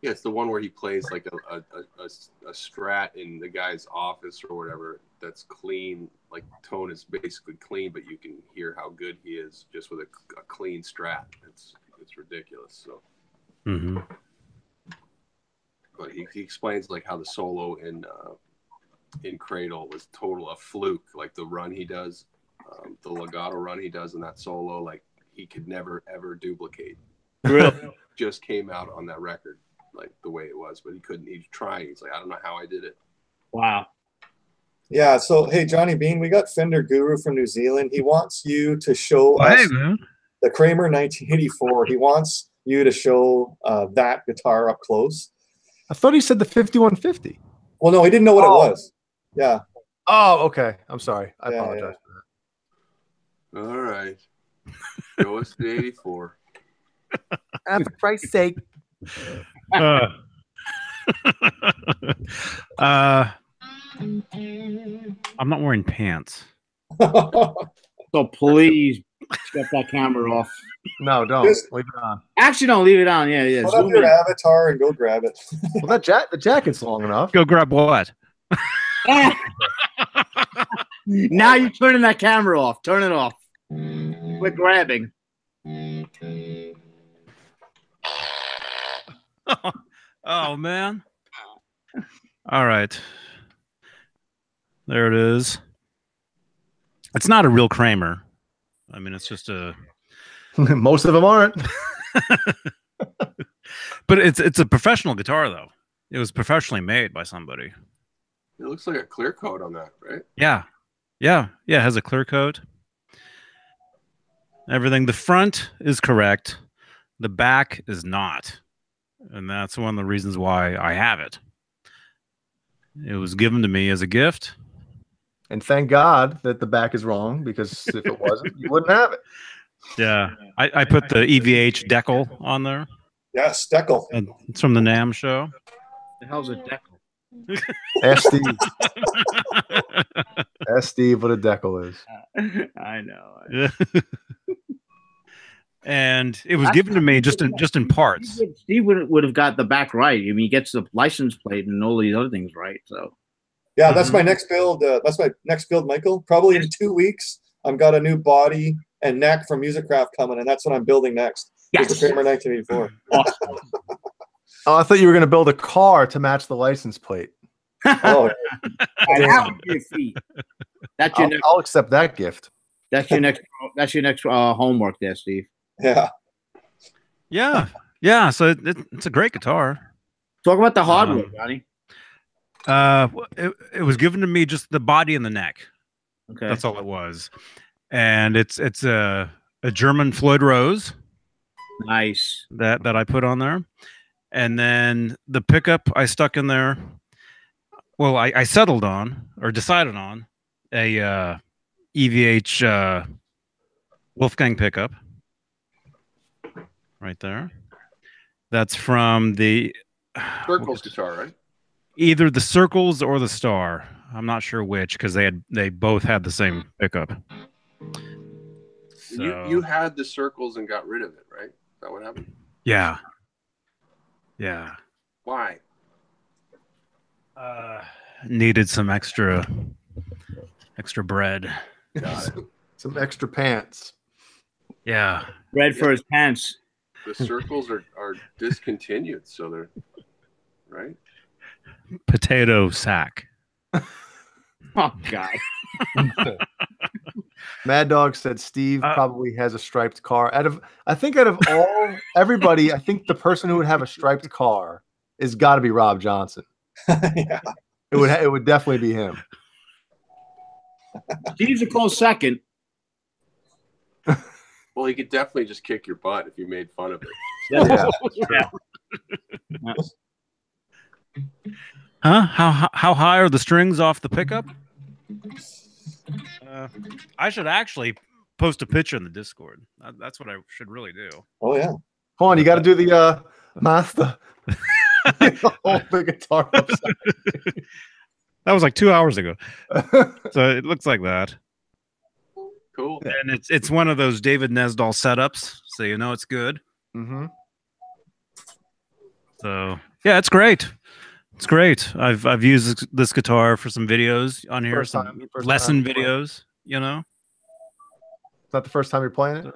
Yeah, it's the one where he plays like a strat in the guy's office or whatever. That's clean. Like tone is basically clean, but you can hear how good he is just with a clean strat. It's ridiculous. So, but he explains like how the solo in Cradle was a fluke. Like the run he does, the legato run he does in that solo, like he could never ever duplicate. Really? Just came out on that record like the way it was, but he couldn't. He's trying. He's like, I don't know how I did it. Wow. Yeah, so hey, Johnny Beane, we got Fender Guru from New Zealand. He wants you to show us the Kramer 1984. He wants you to show that guitar up close. I thought he said the 5150. Well, no, he didn't know what it was. Yeah. Oh, okay. I'm sorry. I apologize for that. All right. Show us the 84. For Christ's sake. I'm not wearing pants. So please get that camera off. No, don't. Leave it on. Actually, don't leave it on. Yeah. Put up your avatar and go grab it. Well, the jacket's long enough. Go grab what? Now you're turning that camera off. Turn it off. Quit grabbing. Oh, man. All right. There it is. It's not a real Kramer. I mean, it's just a... Most of them aren't. But it's a professional guitar, though. It was professionally made by somebody. It looks like a clear coat on that, right? Yeah. It has a clear coat. Everything. The front is correct. The back is not. And that's one of the reasons why I have it. It was given to me as a gift. And thank God that the back is wrong, because if it wasn't, you wouldn't have it. Yeah. I put the EVH decal on there. Yes, decal. And it's from the NAMM show. The hell's a decal? Ask Steve. Ask Steve what a decal is. I know. And it was given to me just in parts. Steve would have got the back right. I mean, he gets the license plate and all these other things right. So yeah, that's my next build. That's my next build, Michael. Probably in 2 weeks, I've got a new body and neck from Musicraft coming, and that's what I'm building next. Yes. The Kramer 1984. Awesome. Oh, I thought you were going to build a car to match the license plate. Oh, That would be a feat. That's your I'll accept that gift. That's your next. That's your next homework, there, Steve. yeah. Yeah. So it's a great guitar. Talk about the hardware, Johnny. It was given to me just the body and the neck. Okay, that's all it was, and it's a German Floyd Rose. Nice. That I put on there, and then the pickup I stuck in there. Well, I settled on or decided on a EVH Wolfgang pickup right there. That's from the Circles guitar, right? Either the Circles or the Star. I'm not sure which because they both had the same pickup. So, you had the Circles and got rid of it, right? Is that what happened? Yeah. Why? Needed some extra bread. Got it. Some extra pants. Yeah. Bread for his pants. The Circles are discontinued, so they're right. Potato sack. Oh God. Mad Dog said Steve probably has a striped car. Out of everybody, I think the person who would have a striped car is got to be Rob Johnson. Yeah. It would definitely be him. Steve's a close second. Well, he could definitely just kick your butt if you made fun of it. Yeah. Huh? How high are the strings off the pickup? I should actually post a picture in the Discord. That's what I should really do. Oh yeah. Hold on, you got to do the master. Hold the guitar upside. That was like 2 hours ago. So it looks like that. Cool. And it's one of those David Nesdahl setups, so you know it's good. Mm-hmm. So yeah, it's great. It's great. I've used this guitar for some videos on here, First lesson time videos. You know. Is that the first time you're playing it?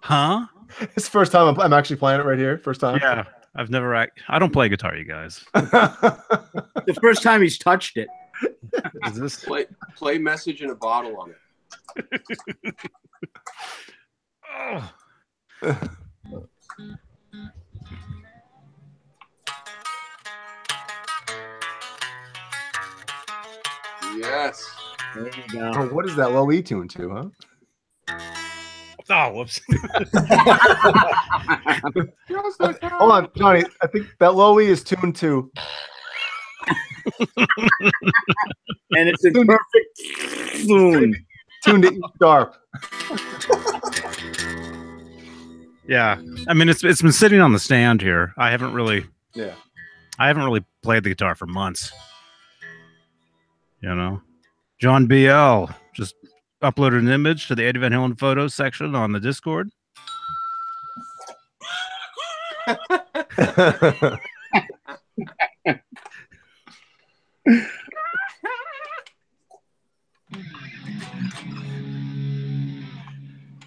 Huh? It's the first time I'm actually playing it right here. First time. Yeah. I've never. I don't play guitar, you guys. The first time he's touched it. Is this play Message in a Bottle on it? Oh. Yes. There you go. Oh, what is that low E tune to, huh? Oh, whoops. Hold on, Johnny. I think that low E is tuned to. And it's a perfect tune. Tuned to E sharp. Yeah. I mean, it's been sitting on the stand here. I haven't really played the guitar for months. You know, John BL just uploaded an image to the Eddie Van Halen photos section on the Discord.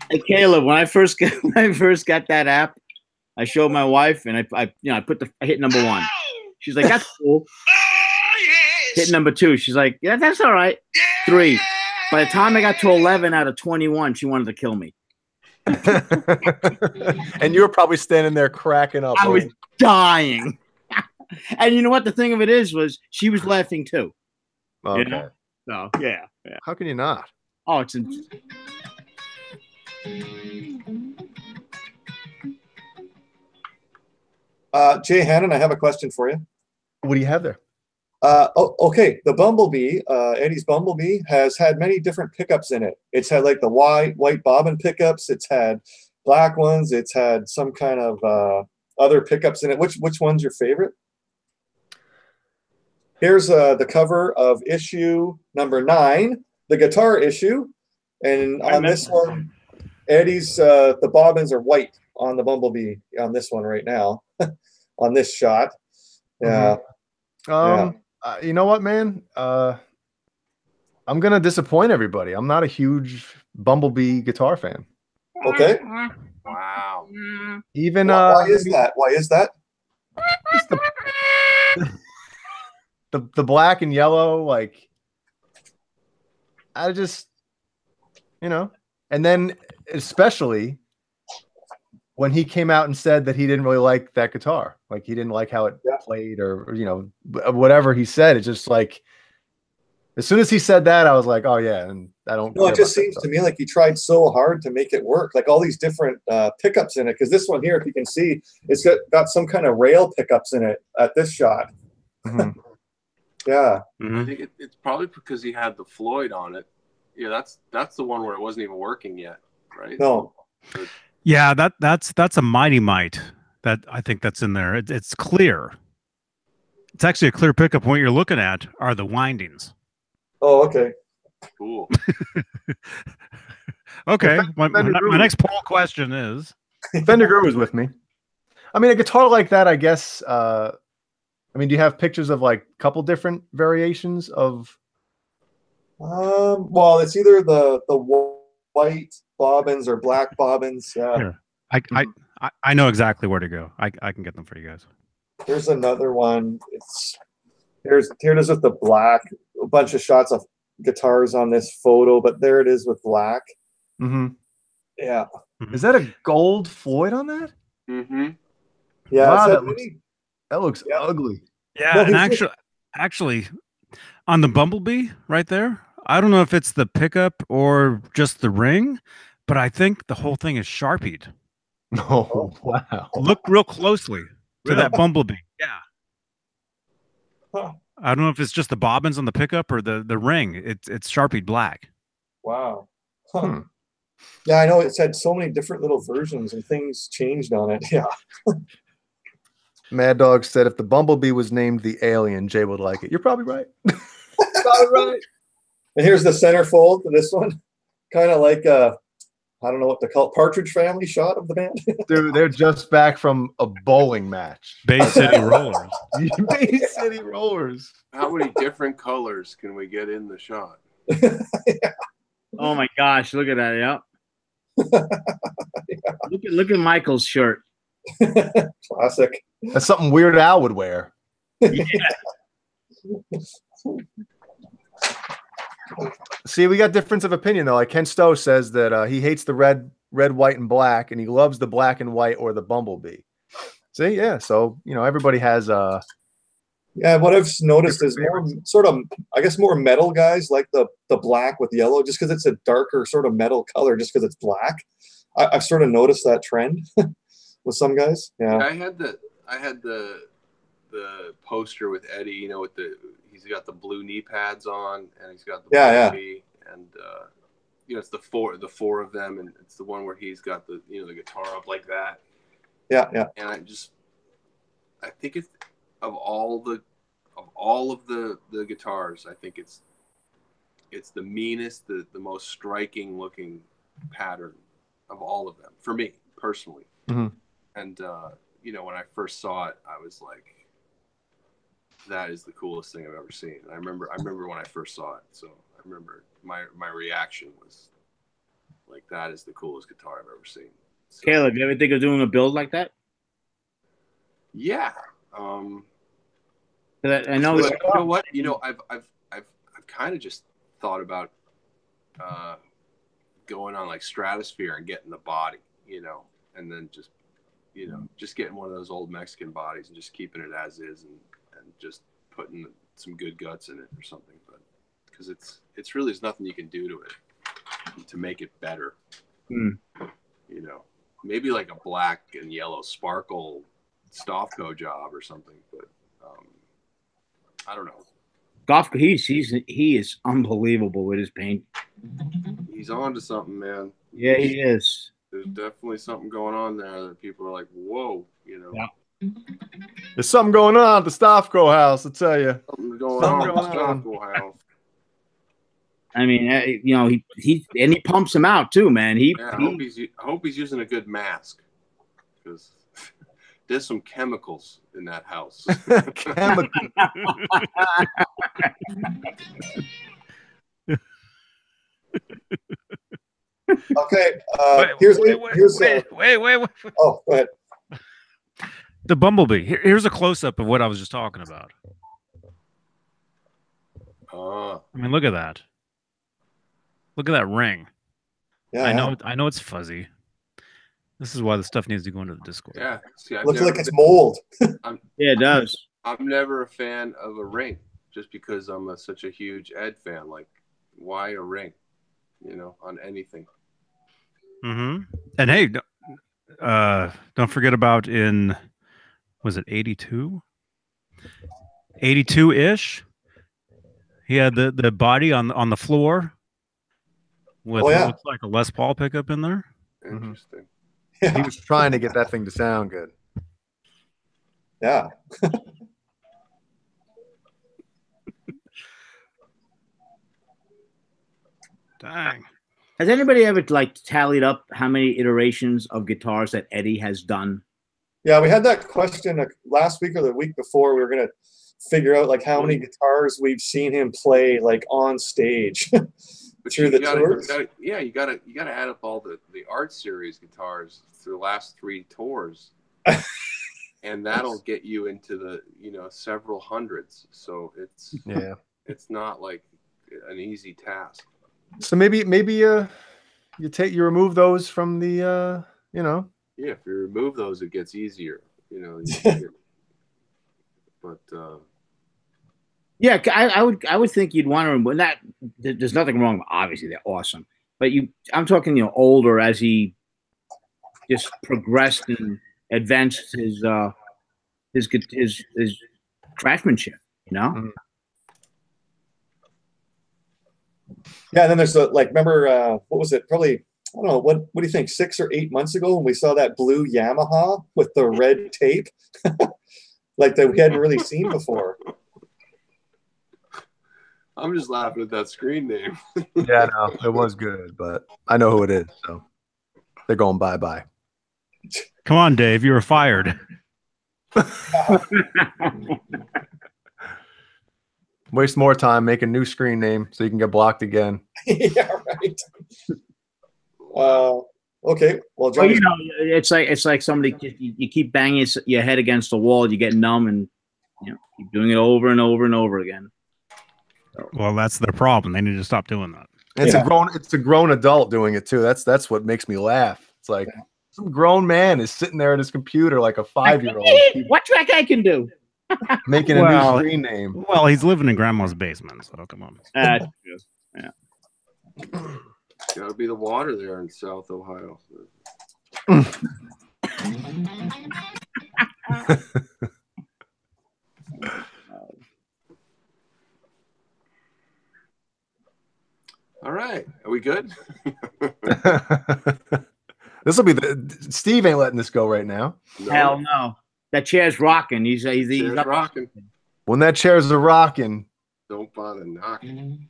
Hey Caleb, when I first got that app, I showed my wife and I hit number 1. She's like, "That's cool." Hit number 2. She's like, "Yeah, that's all right." 3. By the time I got to 11 out of 21, she wanted to kill me. And you were probably standing there cracking up. I was dying. And you know what? The thing of it was she was laughing too. Okay. You know? So yeah. How can you not? Oh, it's Jay Hannon, I have a question for you. What do you have there? Okay, the Bumblebee, Eddie's Bumblebee, has had many different pickups in it. It's had like the white bobbin pickups. It's had black ones. It's had some kind of other pickups in it. Which one's your favorite? Here's the cover of issue number 9, the guitar issue. And on this one, Eddie's, the bobbins are white on the Bumblebee on this one right now, on this shot. Yeah. You know what, man? I'm going to disappoint everybody. I'm not a huge Bumblebee guitar fan. Okay. Wow. Even why is that? Why is that? The black and yellow, like, I just, you know, and then especially when he came out and said that he didn't really like that guitar, like he didn't like how it played, or you know, whatever he said. It's just like, as soon as he said that, I was like, oh yeah, and I don't. No, it just seems to me like he tried so hard to make it work, like all these different pickups in it. Because this one here, if you can see, it's got some kind of rail pickups in it at this shot. Yeah. I think it's probably because he had the Floyd on it. Yeah, that's the one where it wasn't even working yet, right? No. Yeah, that's a Mighty Mite that I think that's in there. It's clear. It's actually a clear pickup. What you're looking at are the windings. Oh, okay. Cool. Okay. My next poll question is: Fender Guru was with me. I mean, a guitar like that, I guess. I mean, do you have pictures of like a couple different variations of? Well, it's either the white bobbins or black bobbins. Yeah. Here, I know exactly where to go. I can get them for you guys. Here's another one. Here it is with the black. A bunch of shots of guitars on this photo, but there it is with black. Yeah. Is that a gold Floyd on that? Yeah. Wow, that looks ugly. Yeah, No, and actually, on the Bumblebee right there, I don't know if it's the pickup or just the ring, but I think the whole thing is Sharpied. Oh, wow. Look real closely to that Bumblebee. Yeah. Huh. I don't know if it's just the bobbins on the pickup or the ring. It's Sharpied black. Wow. Huh. Yeah, I know it's had so many different little versions and things changed on it. Yeah. Mad Dog said if the Bumblebee was named the Alien, Jay would like it. You're probably right. Probably right. And here's the centerfold to this one. Kind of like I don't know what to call it, Partridge Family shot of the band. Dude, they're just back from a bowling match. Bay City Rollers. Bay City Rollers. How many different colors can we get in the shot? Yeah. Oh my gosh, look at that. Yeah. Look at Michael's shirt. Classic. That's something Weird Al would wear. Yeah. See, we got difference of opinion though. Like Ken Stowe says that he hates the red, white, and black, and he loves the black and white or the Bumblebee. See, yeah. So you know, everybody has Yeah, what I've noticed is more sort of, I guess, more metal guys like the black with yellow, just because it's a darker sort of metal color, just because it's black. I've sort of noticed that trend with some guys. Yeah, I had the poster with Eddie, you know, with he's got the blue knee pads on, and he's got the and you know, it's the four of them, and it's the one where he's got the, you know, the guitar up like that. Yeah, yeah. And I think it's of all of the guitars, I think it's the meanest, the most striking looking pattern of all of them for me personally. And you know, when I first saw it, I was like, that is the coolest thing I've ever seen. And I remember when I first saw it, so I remember my reaction was like, that is the coolest guitar I've ever seen. So, Caleb, you ever think of doing a build like that? Yeah. I know. You know what? You know, I've kind of just thought about going on like Stratosphere and getting the body, you know, and then just, you know, just getting one of those old Mexican bodies and just keeping it as is, and just putting some good guts in it or something. But because it's really, there's nothing you can do to it to make it better. You know, maybe like a black and yellow sparkle Stofco job or something, but I don't know. He is unbelievable with his paint. He's on to something, man. Yeah, he is. There's definitely something going on there that people are like, whoa, you know. Yeah. There's something going on at the Stofco house, I tell you. Something going on in South Ohio. I mean, you know, he pumps him out too, man. I hope he's using a good mask, because there's some chemicals in that house. Chemical. Okay. Wait. Oh, go ahead. The Bumblebee. Here's a close-up of what I was just talking about. I mean, look at that. Look at that ring. Yeah, I know it's fuzzy. This is why the stuff needs to go into the Discord. Yeah. See, looks like it's mold. Yeah, it does. I'm never a fan of a ring, just because I'm such a huge Ed fan. Like, why a ring? You know, on anything. Mm-hmm. And hey, don't forget about was it 82? 82-ish? He had the body on the floor with what looks like a Les Paul pickup in there. Interesting. Yeah. He was trying to get that thing to sound good. Yeah. Dang. Has anybody ever like tallied up how many iterations of guitars that Eddie has done? Yeah, we had that question last week or the week before. We were gonna figure out like how many guitars we've seen him play like on stage through the tours. You gotta add up all the art series guitars through the last 3 tours, and that'll get you into the several hundreds. So it's not like an easy task. So maybe you remove those from the Yeah, if you remove those, it gets easier. But yeah, I would think you'd want to remove that. There's nothing wrong. Obviously, they're awesome, but I'm talking older, as he just progressed and advanced his craftsmanship. Mm-hmm. Yeah, and then there's remember what was it? Probably, I don't know, what do you think? 6 or 8 months ago when we saw that blue Yamaha with the red tape, like that we hadn't really seen before. I'm just laughing at that screen name. Yeah, no, it was good, but I know who it is, so they're going bye-bye. Come on, Dave, you were fired. Waste more time, make a new screen name so you can get blocked again. Yeah, right. Okay. Well, John, it's like somebody, you keep banging your head against the wall, you get numb, and keep doing it over and over and over again. So. Well, that's their problem. They need to stop doing that. It's a grown adult doing it too. That's what makes me laugh. It's like some grown man is sitting there at his computer like a 5-year-old. What track I can do? Making a new screen name. Well, he's living in grandma's basement, so come on. Yeah. Gotta be the water there in South Ohio. All right, are we good? This will be Steve ain't letting this go right now. No. Hell no. That chair's rocking. He's rocking. When that chair's a rocking, don't bother knocking.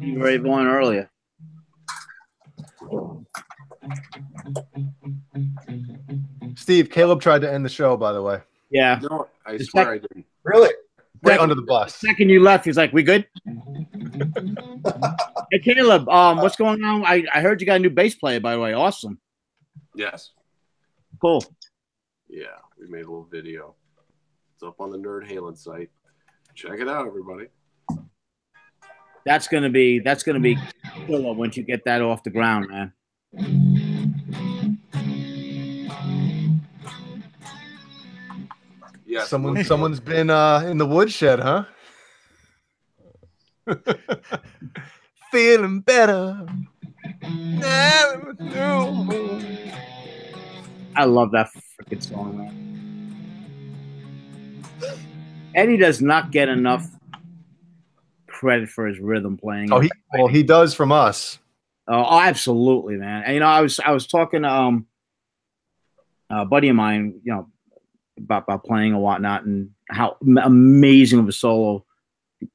You were born earlier. Steve, Caleb tried to end the show, by the way. Yeah. No, I swear I didn't. Really? Right under the bus. The second you left, he's like, "We good?" Hey, Caleb, what's going on? I heard you got a new bass player, by the way. Awesome. Yes. Cool. Yeah, we made a little video. It's up on the Nerd Halen site. Check it out, everybody. That's gonna be killer once you get that off the ground, man. Yeah, someone's been in the woodshed, huh? Feeling better. I love that freaking song, man. Eddie does not get enough credit for his rhythm playing. Oh, he does from us. Oh, absolutely, man. And I was talking to a buddy of mine, about playing and whatnot, and how amazing of a solo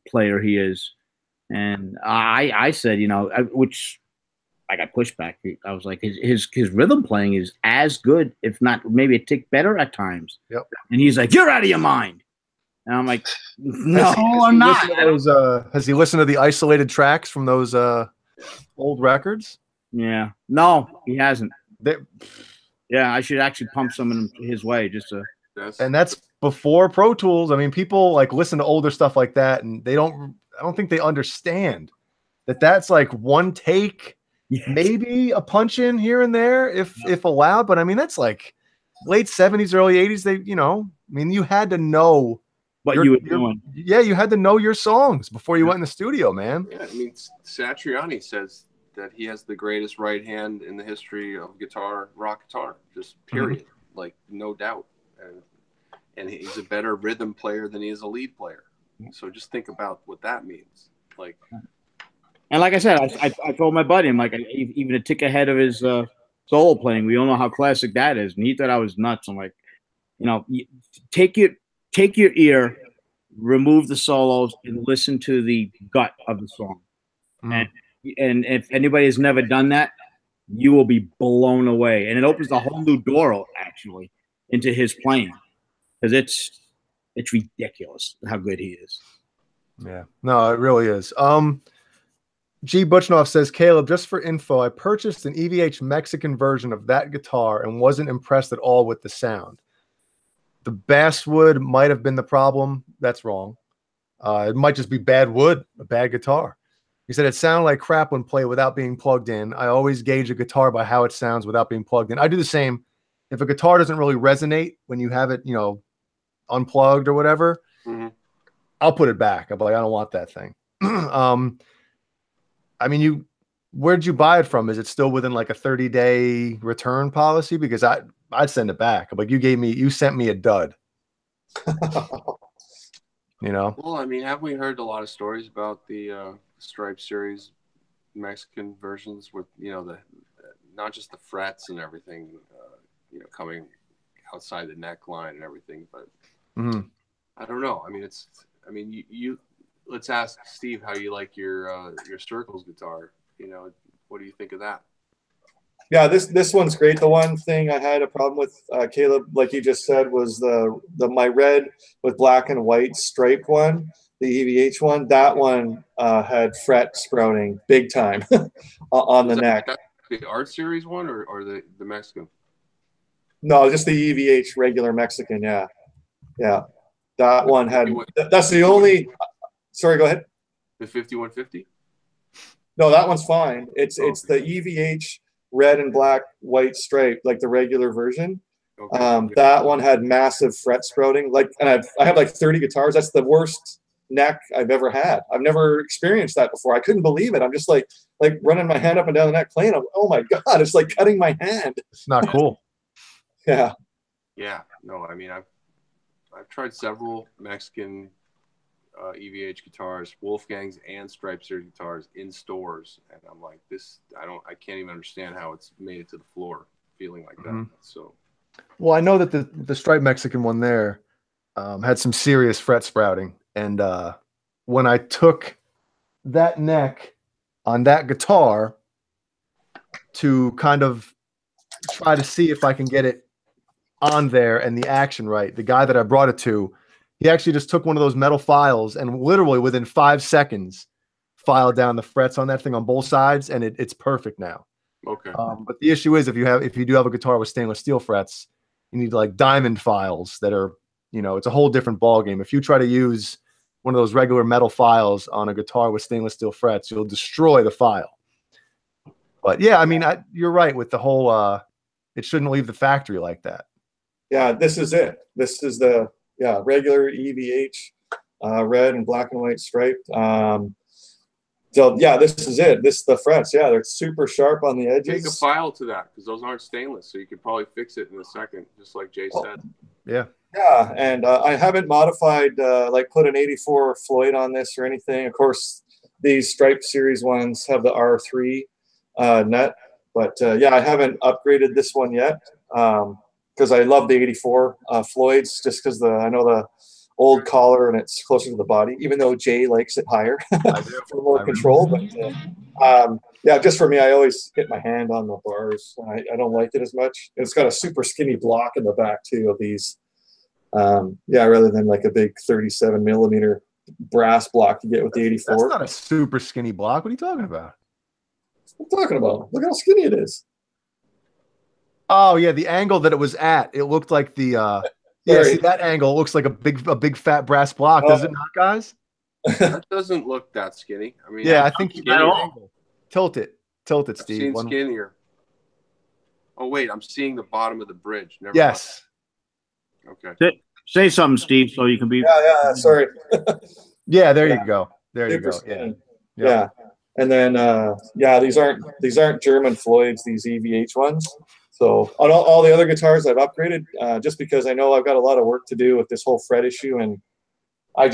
player he is. And I said, which I got pushback. I was like, his rhythm playing is as good, if not maybe a tick better at times. Yep. And he's like, "You're out of your mind." And I'm like, "No, I'm not." Has he listened to the isolated tracks from those old records? Yeah. No, he hasn't. Yeah, I should actually pump some in his way just to. And that's before Pro Tools. I mean, people like listen to older stuff like that, and I don't think they understand that that's like one take, maybe a punch in here and there if allowed. But I mean, that's like late 70s, early 80s. I mean, you had to know what you were doing. Yeah, you had to know your songs before you went in the studio, man. Yeah, I mean, Satriani says that he has the greatest right hand in the history of guitar, rock guitar, just period. Like, no doubt. And he's a better rhythm player than he is a lead player. So just think about what that means. Like, and like I said, I told my buddy, I'm like, even a tick ahead of his solo playing. We all know how classic that is, and he thought I was nuts. I'm like, take your ear, remove the solos, and listen to the gut of the song. And if anybody has never done that, you will be blown away, and it opens a whole new door actually into his playing, because it's ridiculous how good he is. Yeah, no, it really is. G. Butchnoff says, Caleb, just for info, I purchased an EVH Mexican version of that guitar and wasn't impressed at all with the sound. The basswood might have been the problem. That's wrong. It might just be bad wood, a bad guitar. He said it sounded like crap when played without being plugged in. I always gauge a guitar by how it sounds without being plugged in. I do the same. If a guitar doesn't really resonate when you have it, unplugged or whatever, I'll put it back. I'm like, I don't want that thing. I mean, where'd you buy it from? Is it still within like a 30-day return policy? Because I'd send it back. I'm like, you sent me a dud. Well, I mean, have we heard a lot of stories about the Stripe series Mexican versions with, not just the frets and everything, coming outside the neckline and everything, but I don't know. I mean, you let's ask Steve how you like your Circles guitar. What do you think of that? Yeah, this one's great. The one thing I had a problem with, Caleb, like you just said, was my red with black and white stripe one, the EVH one. That one had fret sprouting big time on the neck. The Art Series one or the Mexican? No, just the EVH regular Mexican. Yeah. That one had. That's the only. Sorry, go ahead. The 5150? No, that one's fine. It's the EVH red and black white stripe, like the regular version. Okay. That one had massive fret sprouting. And I have like 30 guitars. That's the worst neck I've ever had. I've never experienced that before. I couldn't believe it. I'm just like running my hand up and down the neck playing. Oh my God, it's like cutting my hand. It's not cool. Yeah. Yeah. No, I mean, I've tried several Mexican EVH guitars, Wolfgang's and Stripe Series guitars in stores, and I'm like, I can't even understand how it's made it to the floor feeling like that. So, well, I know that the Stripe Mexican one there had some serious fret sprouting, and when I took that neck on that guitar to kind of try to see if I can get it on there and the action right, the guy that I brought it to, he actually just took one of those metal files and literally within 5 seconds filed down the frets on that thing on both sides, and it's perfect now. Okay. But the issue is if you do have a guitar with stainless steel frets, you need like diamond files that are, it's a whole different ball game. If you try to use one of those regular metal files on a guitar with stainless steel frets, you'll destroy the file. But yeah, I mean, you're right with the whole it shouldn't leave the factory like that. Yeah, this is it. This is the regular EVH red and black and white striped. So yeah, this is it. This is the frets. Yeah, they're super sharp on the edges. Take a file to that because those aren't stainless, so you could probably fix it in a second, just like Jay said. Yeah. Yeah, and I haven't modified put an 84 Floyd on this or anything. Of course, these Stripe Series ones have the R3 nut, but I haven't upgraded this one yet. because I love the '84 Floyds, just because I know the old collar and it's closer to the body, even though Jay likes it higher for more control. But yeah, just for me, I always hit my hand on the bars. I don't like it as much. It's got a super skinny block in the back too of these. Yeah, rather than like a big 37 millimeter brass block you get with the '84. That's not a super skinny block. What are you talking about? What I'm talking about? Look how skinny it is. Oh yeah, the angle that it was at, it looked like the yeah, see that angle looks like a big fat brass block, does it not, guys? That doesn't look that skinny. I mean, yeah, I think you tilt it, Steve. Seen skinnier. Oh wait, I'm seeing the bottom of the bridge. Never yes. mind. Okay. Say something, Steve, so you can be. Yeah. Sorry. Yeah, there you go. There you go. Yeah. And then yeah, these aren't German Floyds, these EVH ones. So on all the other guitars I've upgraded just because I know I've got a lot of work to do with this whole fret issue, and I've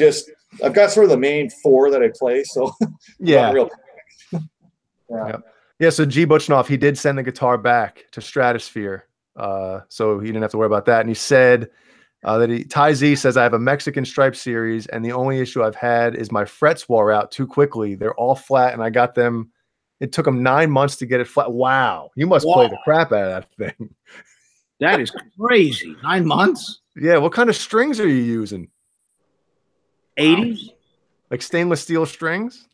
got sort of the main 4 that I play. So yeah. Yeah. Yeah. So G. Butchnoff, he did send the guitar back to Stratosphere, so he didn't have to worry about that. And he said that Ty Z says I have a Mexican Stripe series, and the only issue I've had is my frets wore out too quickly. They're all flat, and I got them. It took them 9 months to get it flat. Wow, you must play the crap out of that thing. That is crazy. 9 months? Yeah. What kind of strings are you using? 80s? Like stainless steel strings?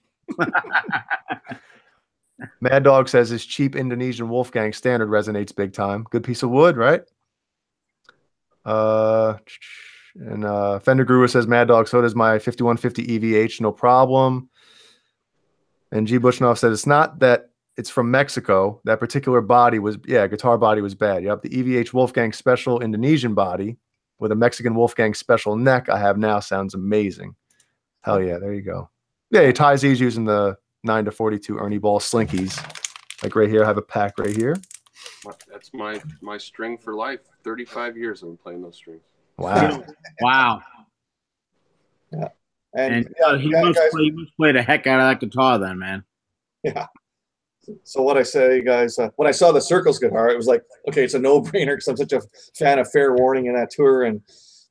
Mad Dog says his cheap Indonesian Wolfgang standard resonates big time. Good piece of wood, right? And Fender Guru says Mad Dog, so does my 5150 EVH, no problem. And G. Bushnoff said it's not that it's from Mexico. That particular body was, guitar body was bad. You have the EVH Wolfgang Special Indonesian body with a Mexican Wolfgang Special neck I have now. Sounds amazing. Hell yeah, there you go. Yeah, Ty Z's using the 9-42 Ernie Ball Slinkies. Like right here, I have a pack right here. That's my string for life. 35 years I've been playing those strings. Wow. Wow. Yeah. And he must play the heck out of that guitar then, man. Yeah. So what I say, guys, when I saw the Circles guitar, it was like, okay, it's a no-brainer because I'm such a fan of Fair Warning and that tour and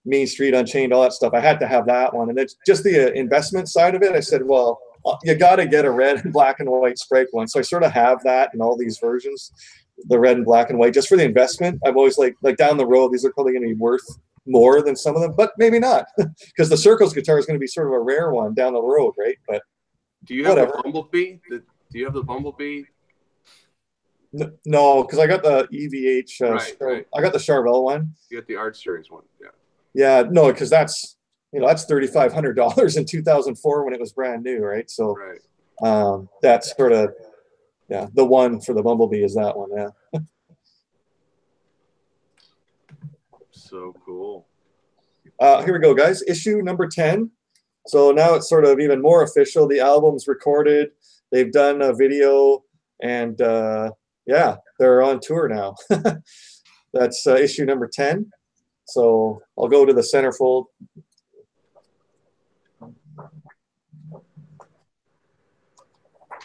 Mean Street Unchained, all that stuff. I had to have that one. And it's just the investment side of it. I said, well, you got to get a red and black and white striped one. So I sort of have that in all these versions, the red and black and white, just for the investment. I've always like down the road, these are probably going to be worth more than some of them, but maybe not, because the Circles guitar is going to be sort of a rare one down the road, right? But do you have the Bumblebee? Do you have the Bumblebee? No, because I got the EVH. Right. I got the Charvel one. You got the Art Series one, yeah. Yeah, no, because that's $3,500 in 2004 when it was brand new, right? So that's sort of the one for the Bumblebee is that one, yeah. So cool. Here we go, guys. Issue number 10. So now it's sort of even more official. The album's recorded. They've done a video, and yeah, they're on tour now. That's issue number 10. So I'll go to the centerfold.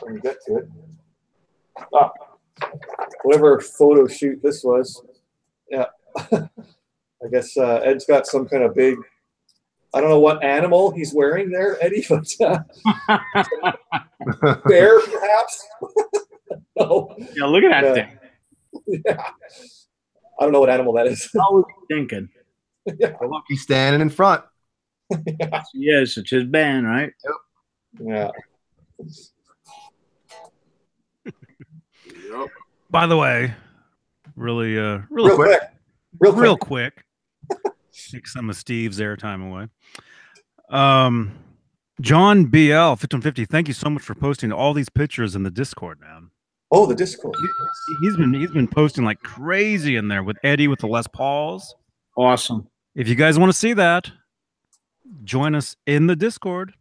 Let me get to it. Whatever photo shoot this was. Yeah. I guess Ed's got some kind of big, I don't know what animal he's wearing there, Eddie, but bear, perhaps? No. Yeah, look at that thing. Yeah. I don't know what animal that is. I was thinking. Yeah. Well, look, he's standing in front. Yeah. Yes, it's his band, right? Yep. Yep. By the way, really real quick. Take some of Steve's airtime away. John BL 5150, thank you so much for posting all these pictures in the Discord, man. Oh, the Discord. He's been posting like crazy in there with Eddie with the Les Pauls. Awesome. If you guys want to see that, join us in the Discord.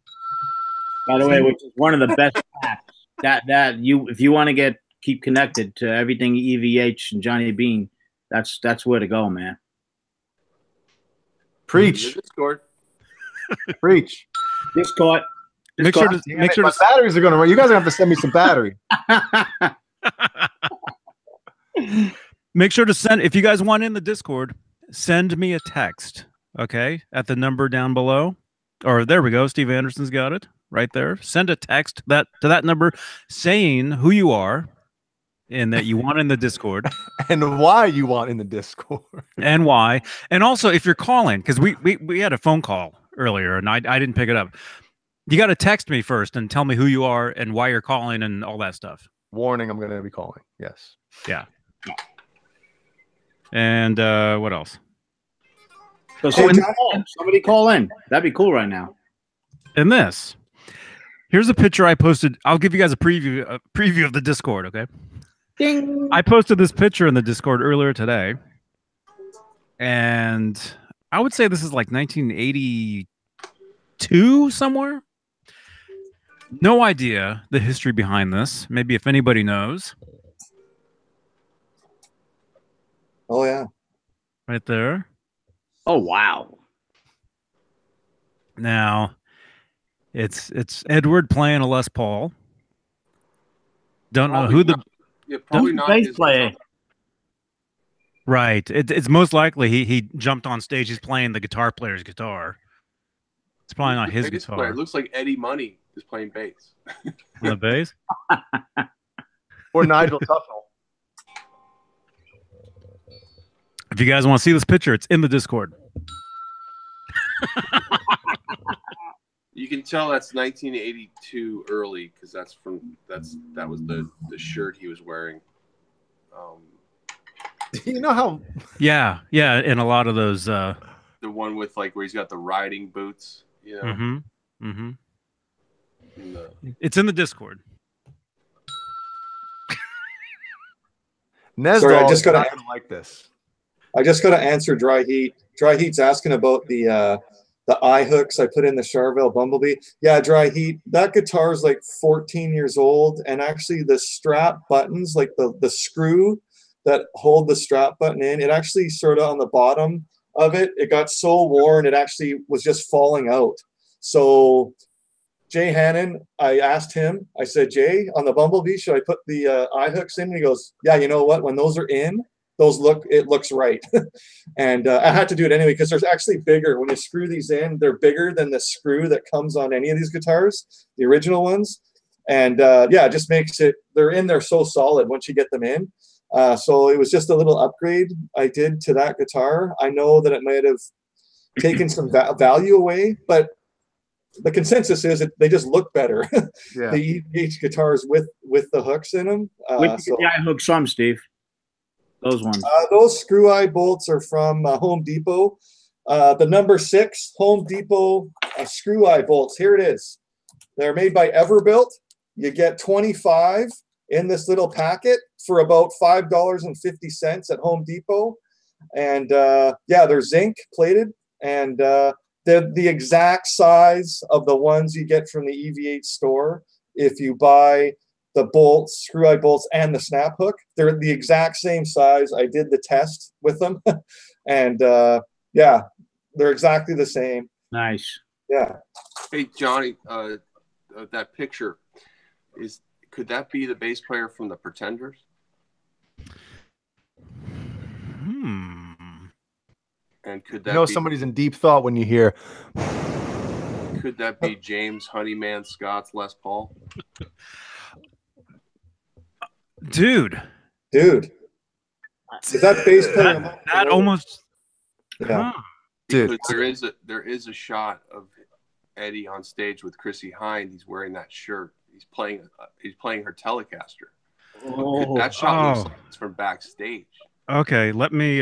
By the way, which is one of the best packs if you want to keep connected to everything EVH and Johnny Beane, that's where to go, man. Preach. Discord. Preach. Discord. Make sure my batteries are going to run. You guys are going to have to send me some battery. Make sure to send, if you guys want in the Discord, send me a text, okay, at the number down below. Or there we go. Steve Anderson's got it right there. Send a text to that number saying who you are and that you want in the Discord. And why you want in the Discord. And why. And also, if you're calling, because we had a phone call earlier and I didn't pick it up. You got to text me first and tell me who you are and why you're calling and all that stuff. Warning, I'm going to be calling. Yes. Yeah. And what else? So somebody call in. That'd be cool right now. And this. Here's a picture I posted. I'll give you guys a preview of the Discord, okay? Ding. I posted this picture in the Discord earlier today. And I would say this is like 1982 somewhere. No idea the history behind this. Maybe if anybody knows. Oh, yeah. Right there. Oh, wow. Now, it's Edward playing a Les Paul. Don't know who the... Yeah, probably not bass his player. guitar. Right. It's most likely he jumped on stage. He's playing the guitar player's guitar. It's probably not his Bass guitar. player. It looks like Eddie Money is playing bass. On the bass? Or Nigel Tufnell. If you guys want to see this picture, it's in the Discord. You can tell that's 1982 early because that was the shirt he was wearing. You know how? Yeah, and a lot of those. The one with like where he's got the riding boots. You know. It's in the Discord. Sorry, I just got to like this. I just got to answer Dry Heat. Dry Heat's asking about the eye hooks I put in the Charvel Bumblebee. Yeah, Dry Heat. That guitar is like 14 years old, and actually the strap buttons, like the screw that hold the strap button in, it actually sort of on the bottom of it, it got so worn it actually was just falling out. So Jay Hannon, I asked him, I said, Jay, on the Bumblebee, should I put the eye hooks in? And he goes, yeah, you know what? When those are in, it looks right. And I had to do it anyway because there's actually bigger. When you screw these in, they're bigger than the screw that comes on any of these guitars, the original ones. And yeah, it just makes it, they're in there so solid once you get them in. So it was just a little upgrade I did to that guitar. I know that it might have taken some value away, but the consensus is that they just look better. Yeah. The EVH guitars with the hooks in them. Which eye hooks from, Steve? Those ones. Those screw eye bolts are from Home Depot. The number 6 Home Depot screw eye bolts. Here it is. They're made by Everbuilt. You get 25 in this little packet for about $5.50 at Home Depot. And yeah, they're zinc plated, and they're the exact size of the ones you get from the EVH store. If you buy the bolts, screw eye bolts, and the snap hook, they're the exact same size. I did the test with them, and yeah, they're exactly the same. Nice. Yeah. Hey, Johnny, that picture could that be the bass player from the Pretenders? And could that somebody's in deep thought when you hear. Could that be James Honeyman Scott's Les Paul? Dude. Is that bass player? That almost. Yeah. Dude. Because there is a shot of Eddie on stage with Chrissy Hynde. He's wearing that shirt. He's playing her Telecaster. Oh. That shot looks like it's from backstage. Okay, let me.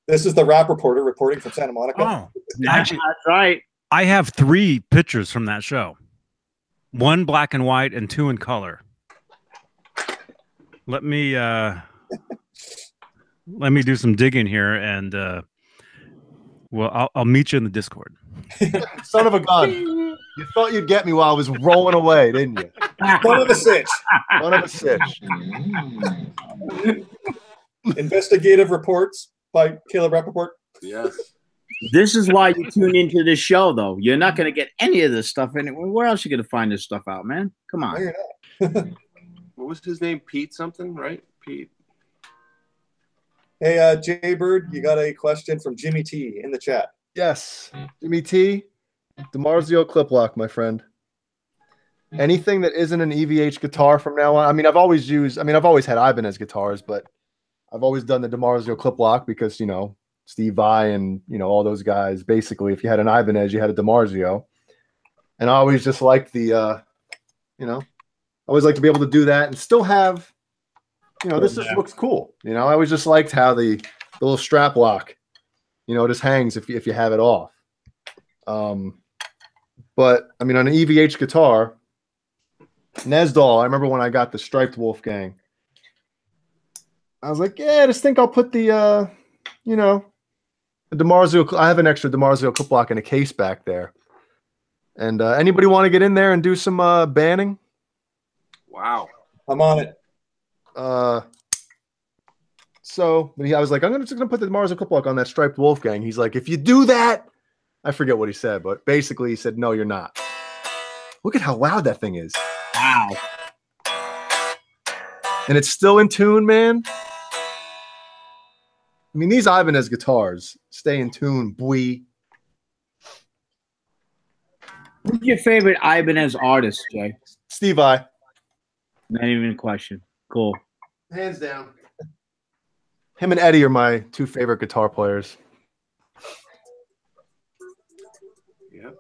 This is the Rapoport reporting from Santa Monica. Oh, actually, that's right. I have 3 pictures from that show. 1 black and white and 2 in color. Let me do some digging here, and well, I'll meet you in the Discord. Son of a gun! You thought you'd get me while I was rolling away, didn't you? Son of a sitch. Son of a sitch. Investigative reports by Caleb Rapoport. Yes. This is why you tune into this show, though. You're not going to get any of this stuff anywhere. Where else are you going to find this stuff out, man? Come on. No, you're not. What was his name? Pete something, right? Pete. Hey, Jay Bird, you got a question from Jimmy T in the chat. Yes, Jimmy T, DiMarzio clip lock, my friend. Anything that isn't an EVH guitar from now on. I mean, I've always had Ibanez guitars, but I've always done the DiMarzio clip lock because, you know, Steve Vai and, you know, all those guys. Basically, if you had an Ibanez, you had a DiMarzio. And I always just liked the, you know, I always like to be able to do that and still have, you know, this just looks cool. You know, I always just liked how the little strap lock, you know, just hangs if you have it off. But I mean, on an EVH guitar, Nesdal, I remember when I got the striped Wolfgang, I was like, yeah, I just think I'll put the, you know, the DiMarzio. I have an extra DiMarzio clip lock in a case back there. And anybody want to get in there and do some banning? Wow. I'm on it. So I was like, I'm just going to put the DiMarzio clip lock on that striped Wolfgang. He's like, if you do that, I forget what he said, but basically he said, no, you're not. Look at how loud that thing is. Wow. And it's still in tune, man. I mean, these Ibanez guitars stay in tune, boy. Who's your favorite Ibanez artist, Jay? Steve Vai. Not even a question. Cool. Hands down. Him and Eddie are my two favorite guitar players. Yep.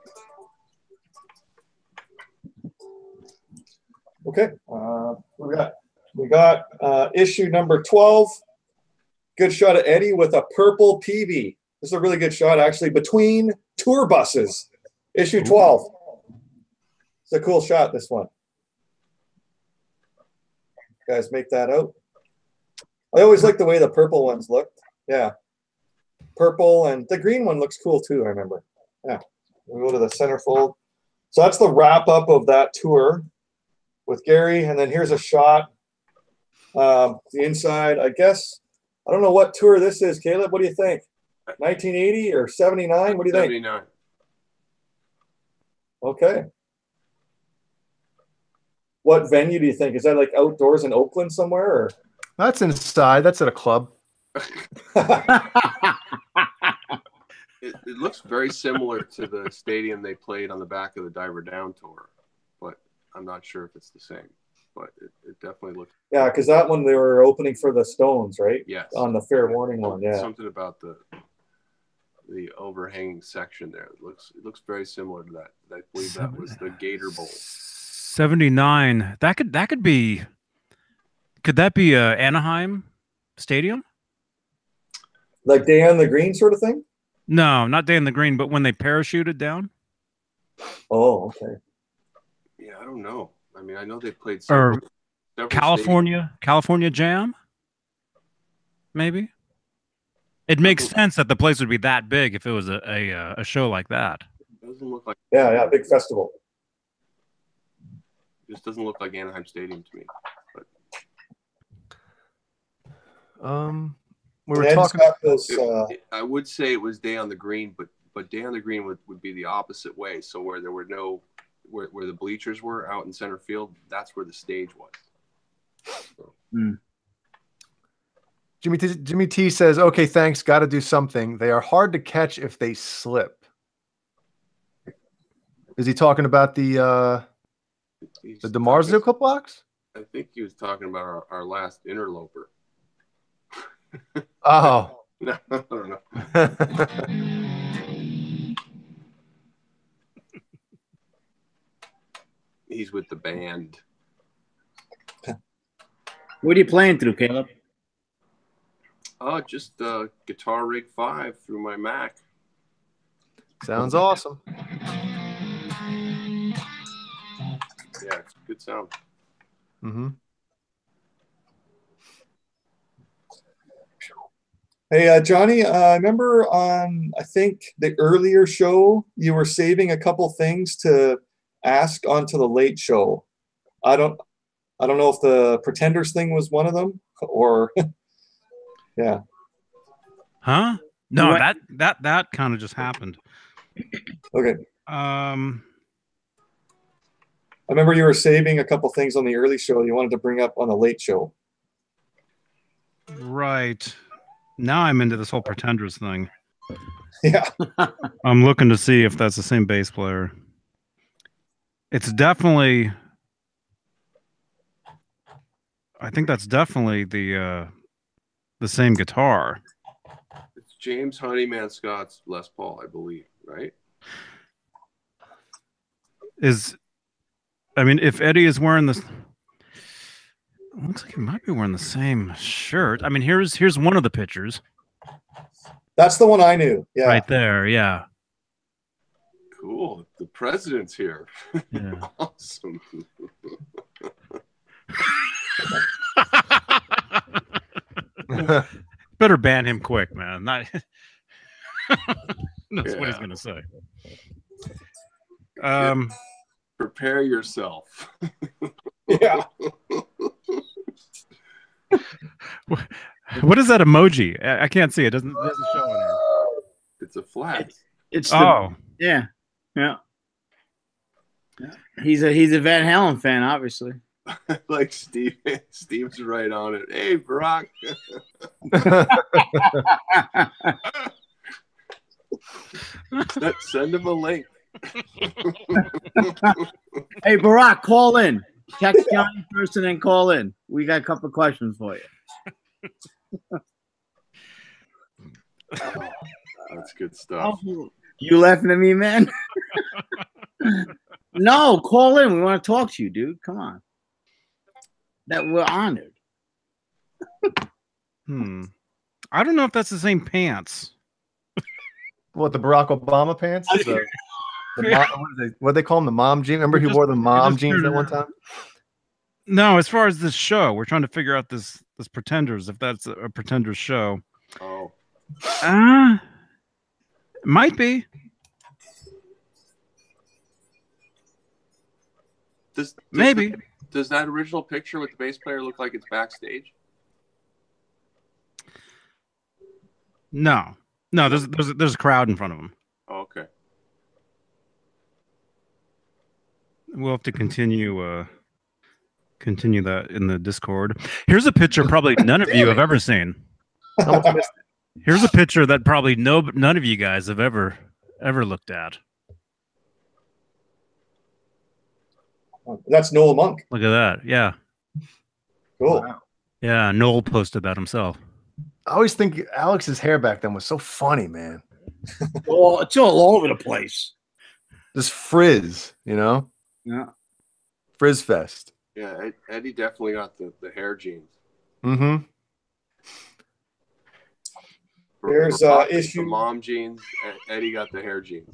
Okay. We got issue number 12. Good shot of Eddie with a purple PV. This is a really good shot, actually, between tour buses. Issue 12. It's a cool shot, this one. You guys make that out. I always like the way the purple ones look. Yeah. Purple, and the green one looks cool too, I remember. Yeah. We go to the centerfold. So that's the wrap up of that tour with Gary. And then here's a shot. The inside, I guess. I don't know what tour this is, Caleb. What do you think? 1980 or 79? What do you think? 79. Okay. What venue do you think? Is that like outdoors in Oakland somewhere? Or? That's inside. That's at a club. It looks very similar to the stadium they played on the back of the Diver Down tour, but I'm not sure if it's the same. But it definitely looks. Yeah, because that one they were opening for the Stones, right? Yes. On the Fair Warning one, yeah. Something about the overhanging section there. It looks very similar to that. I believe that was the Gator Bowl. 79. Could that be Anaheim Stadium? Like Day on the Green sort of thing? No, not Day in the Green, but when they parachuted down. Oh, okay. Yeah, I don't know. I mean, I know they played Or several California Jam. Maybe. It makes sense that the place would be that big if it was a show like that. Doesn't look like. Yeah, big festival. Just doesn't look like Anaheim Stadium to me. But we were talking about those. I would say it was Day on the Green, but Day on the Green would be the opposite way. So where there were no, where the bleachers were out in center field, that's where the stage was. So. Jimmy T says, "Okay, thanks. Got to do something. They are hard to catch if they slip." Is he talking about the DiMarzio clip locks? I think he was talking about our last interloper. Oh. No, I don't know. He's with the band. What are you playing through, Caleb? Oh, just Guitar Rig 5 through my Mac. Sounds awesome. Yeah, it's good sound. Mm-hmm. Hey, Johnny, I remember on, I think, the earlier show, you were saving a couple things to ask onto the late show. I don't know if the Pretenders thing was one of them or, yeah. Huh? No, that kind of just happened. Okay. I remember you were saving a couple things on the early show you wanted to bring up on the late show. Right. Now I'm into this whole Pretenders thing. Yeah. I'm looking to see if that's the same bass player. It's definitely. I think that's definitely the same guitar. It's James Honeyman Scott's Les Paul, I believe, right? I mean, if Eddie is wearing this, looks like he might be wearing the same shirt. I mean, here's one of the pictures. That's the one I knew. Yeah. Right there. Yeah. Cool. The president's here. Yeah. Awesome. Better ban him quick, man. That's what he's gonna say. Prepare yourself. Yeah. What is that emoji? I can't see it. Doesn't show on here. It's a flag. It's yeah. He's a Van Halen fan, obviously. Like Steve's right on it. Hey, Barack. Send him a link. Hey, Barack, call in. Text Johnny first and then call in. We got a couple of questions for you. That's good stuff. Oh, you laughing at me, man? No, call in. We want to talk to you, dude. Come on. That we're honored. I don't know if that's the same pants. What, the Barack Obama pants? What they call them? The mom jeans? Remember he wore the mom jeans at one time? No, as far as this show, we're trying to figure out this Pretenders, if that's a Pretenders show. Oh. Might be. Maybe. Does that original picture with the bass player look like it's backstage? No, there's a crowd in front of him. Oh, okay. We'll have to continue that in the Discord. Here's a picture probably none of you have ever seen. Here's a picture that probably none of you guys have ever looked at. That's Noel Monk. Look at that. Yeah. Cool. Wow. Yeah, Noel posted that himself. I always think Alex's hair back then was so funny, man. Oh, it's all over the place. This frizz, you know? Yeah. Frizz fest. Yeah, Eddie definitely got the hair genes. Mm-hmm. There's the issue. Mom jeans. Eddie got the hair jeans.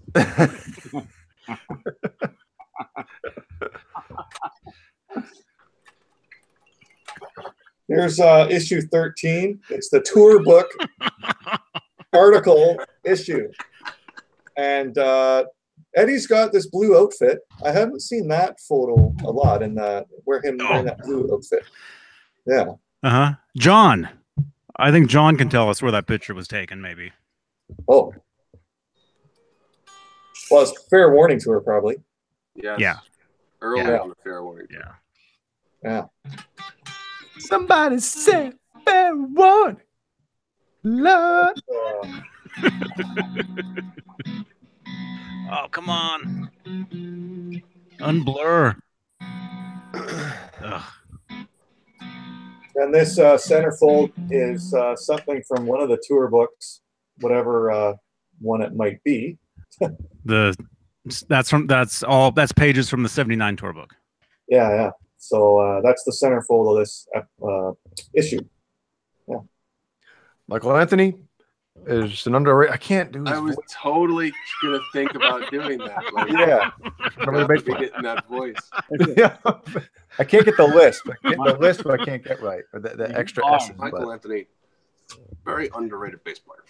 Here's issue 13. It's the tour book article issue. And Eddie's got this blue outfit. I haven't seen that photo a lot in wearing that blue outfit. Yeah. Uh-huh. John. I think John can tell us where that picture was taken, maybe. Oh. Well, it's fair warning tour, probably. Yes. Yeah. Early on the fair warning. Yeah. Yeah. Somebody said fair warning. Lord. Oh, come on. Unblur. Ugh. And this centerfold is something from one of the tour books, whatever one it might be. That's pages from the 79 tour book. Yeah. So that's the centerfold of this issue. Yeah. Michael Anthony is an underrated. I can't do his I was voice. totally gonna think about doing that. Like, Yeah. Remember getting that voice. Yeah. I can't get the lisp. I get the lisp, but I can't get right. Or the extra S. Michael Anthony, very underrated bass player.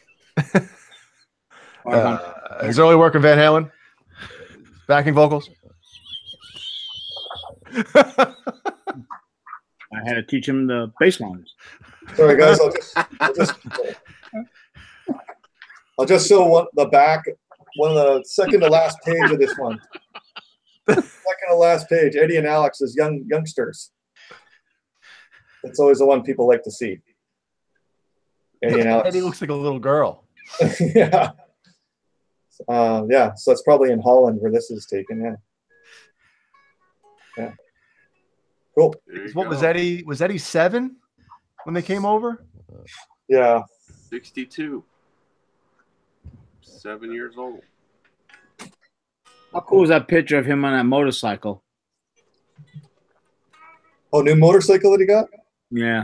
His early work in Van Halen, backing vocals. I had to teach him the bass lines. Sorry, guys. I'll just show the back, one of the second to last page of this one. Second to last page, Eddie and Alex as youngsters. That's always the one people like to see. Eddie and Alex. Eddie looks like a little girl. Yeah. Yeah. So that's probably in Holland where this is taken. Yeah. Yeah. Cool. What was Eddie? Was Eddie 7 when they came over? Yeah. 62. 7 years old. How cool is that picture of him on that motorcycle? Oh, new motorcycle that he got? Yeah.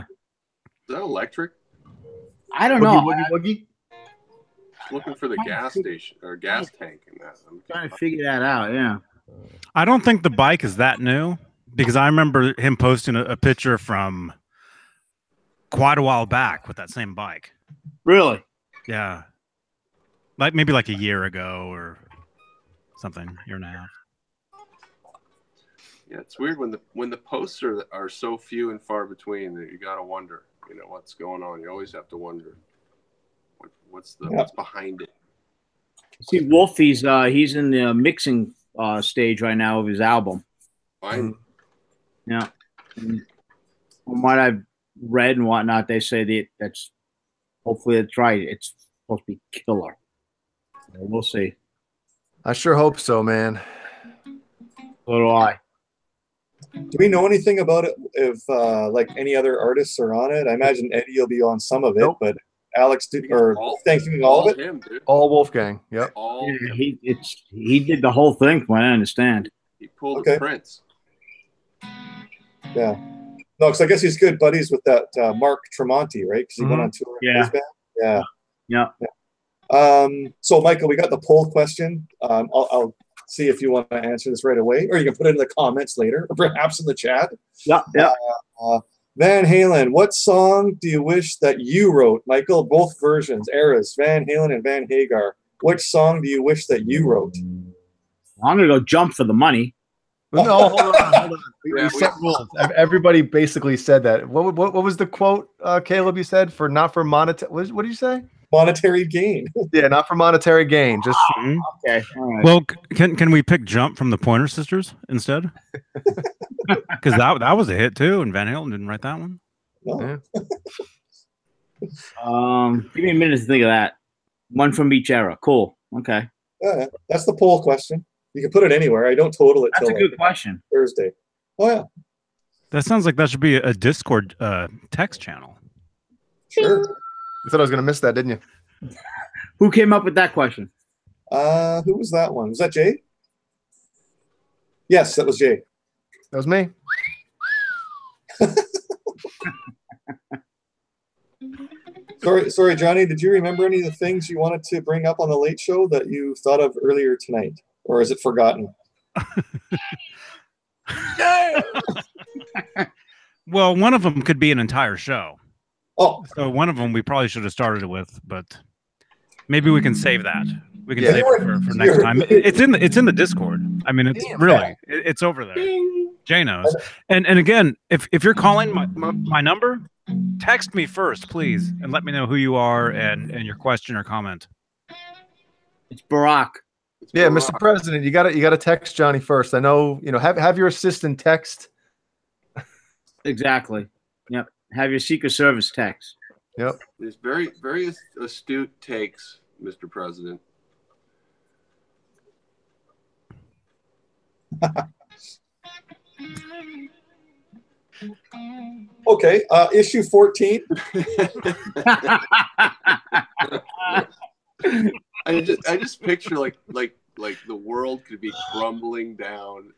Is that electric? I don't know. Woogie? Looking for the gas station or gas tank in that. I'm Trying to figure that out. Yeah. I don't think the bike is that new because I remember him posting a picture from quite a while back with that same bike. Really? Yeah. Like maybe like a year ago or something, year and a half. Yeah, it's weird when the posts are so few and far between that you gotta wonder, what's going on. You always have to wonder what's behind it. See, Wolf, he's in the mixing stage right now of his album. Fine. Yeah. And from what I've read and whatnot, they say that's hopefully that's right. It's supposed to be killer. We'll see. I sure hope so, man. So do I. Do we know anything about it? If like any other artists are on it? I imagine Eddie will be on some of it, Nope. but Alex did, or thanks doing all of it. Him, dude. All Wolfgang. Yep. All Yeah, him. he did the whole thing, from what I understand. He pulled Okay. the Prince. Yeah. No, because I guess he's good buddies with that Mark Tremonti, right? Because he went on tour with Yeah. his band. Yeah. Yeah. So Michael, we got the poll question. I'll see if you want to answer this right away, or you can put it in the comments later, or perhaps in the chat. Yeah. Yeah. Van Halen, what song do you wish that you wrote? Michael, both versions, eras, Van Halen and Van Hagar. Which song do you wish that you wrote? I'm gonna go jump for the money. No, hold on. Yeah, We set rules. Everybody basically said that. What was the quote, Caleb? You said not for monetary. What did you say? Monetary gain. Yeah, not for monetary gain. Just Okay. All right. Well, can we pick "Jump" from the Pointer Sisters instead? Because that was a hit too, and Van Halen didn't write that one. No. Give me a minute to think of that. One from each era. Cool. Okay. Yeah, that's the poll question. You can put it anywhere. I don't total it That's till a good question. Thursday. Oh yeah, That sounds like that should be a Discord text channel. sure. you thought I was gonna miss that, didn't you? Who came up with that question? Who was that one? Was that Jay? Yes, that was Jay. That was me. Sorry, Johnny. Did you remember any of the things you wanted to bring up on the Late Show that you thought of earlier tonight, or is it forgotten? Well, one of them could be an entire show. Oh, So one of them we probably should have started with, but maybe we can save that. We can Yeah. save it for next time. It's in the Discord. I mean, it's really it's over there. Jay knows. And again, if you're calling my number, text me first, please, and let me know who you are and your question or comment. It's Barack. Yeah, Mr. President, you gotta text Johnny first. I know, have your assistant text. Exactly. Yep. Have your Secret Service text. Yep. There's very, very astute takes, Mr. President. okay. Issue 14. I just picture like the world could be crumbling down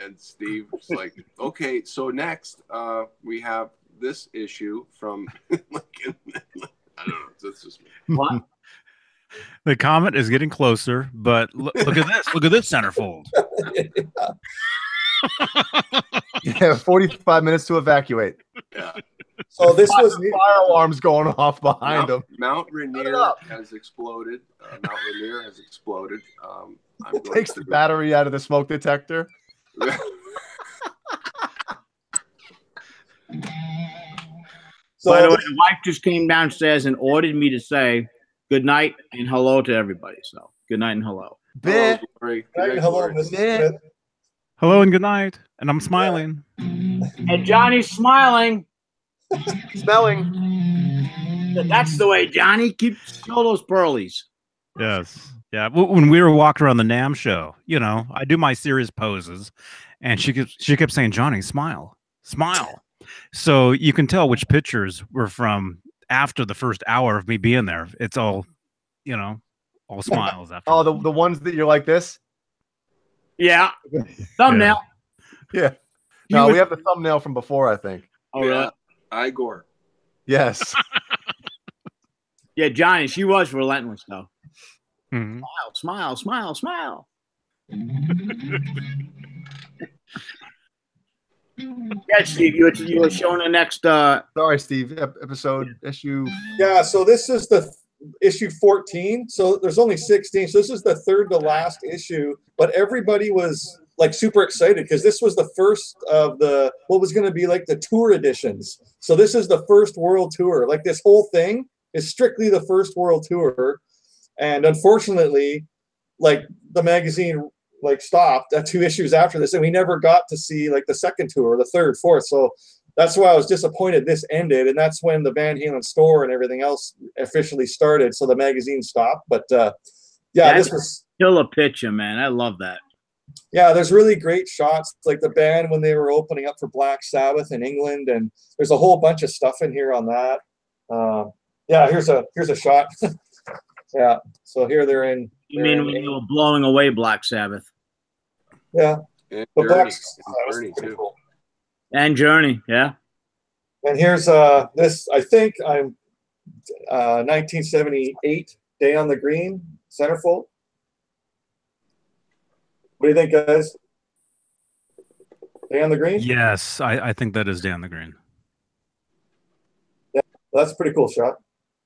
and Steve's like, okay, so next we have this issue from like I don't know, that's just me. What? The comment is getting closer, but look at this. Look at this centerfold. Yeah, 45 minutes to evacuate. Yeah. So this was Fire alarms going off behind him. Mount Rainier has exploded. Mount Rainier has exploded. I'm going Takes the battery out of the smoke detector. so By the way, the wife just came downstairs and ordered me to say good night and hello to everybody. So good night and hello. Bit. hello, Mrs. Smith. Hello and good night. And I'm smiling. And Johnny's smiling. Smelling. That's the way, Johnny. Show those pearlies. Yes. Yeah. When we were walking around the NAMM show, you know, I do my serious poses, and she kept saying, "Johnny, smile, smile." So you can tell which pictures were from after the first hour of me being there. It's all, you know, all smiles after. Oh, the ones that you're like this? Yeah. Thumbnail. Yeah. No, we have the thumbnail from before, I think. Oh, really? Igor. Yes. Yeah, Johnny, she was relentless, though. Mm-hmm. Smile, smile, smile, smile. Yeah, Steve, you were showing the next. Sorry, Steve. Episode issue. Yeah, so this is the issue 14. So there's only 16. So this is the third to last issue. But everybody was like super excited because this was the first of what was going to be like the tour editions. So this is the first world tour. Like this whole thing is strictly the first world tour. And unfortunately, like the magazine like stopped at 2 issues after this, and we never got to see like the second tour, the third, fourth. So that's why I was disappointed this ended, and that's when the Van Halen store and everything else officially started. So the magazine stopped. But yeah, this was still a picture, man. I love that. Yeah, there's really great shots, like the band when they were opening up for Black Sabbath in England, and there's a whole bunch of stuff in here on that. Yeah, here's a shot. Yeah, so here they're in. You mean when you were blowing away Black Sabbath? Yeah, And but Journey, Journey, too. cool. And Journey, yeah. And here's this. I think I'm 1978 Day on the Green centerfold. What do you think, guys? Day on the Green? Yes, I think that is Day on the Green. Yeah, that's a pretty cool shot.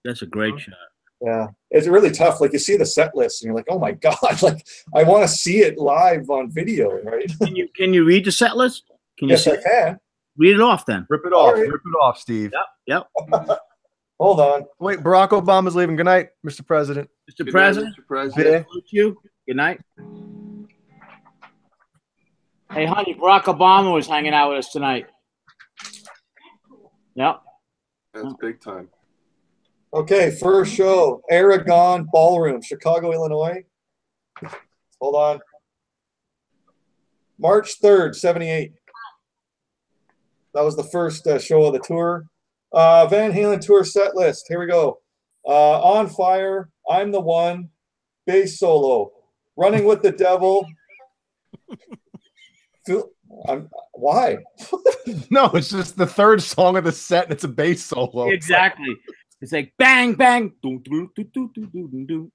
That's a great shot. Yeah, it's really tough. Like you see the set list, and you're like, "Oh my god!" Like I want to see it live on video, right? Can you read the set list? Can you? Yes, I can. Read it off then. Rip it off. Right. Rip it off, Steve. Yep. Hold on. Wait, Barack Obama's leaving. Good night, Mr. President. Mr. Good President. night, Mr. President. Salute you. Good night. Hey, honey, Barack Obama was hanging out with us tonight. Yep. That's big time. Okay, first show, Aragon Ballroom, Chicago, Illinois. Hold on. March 3rd, 78. That was the first show of the tour. Van Halen tour set list. Here we go. On Fire, I'm the One, bass solo. Running with the Devil. Why? No, it's just the third song of the set, and it's a bass solo. Exactly. It's like bang, bang. Doo, doo, doo, doo, doo, doo, doo.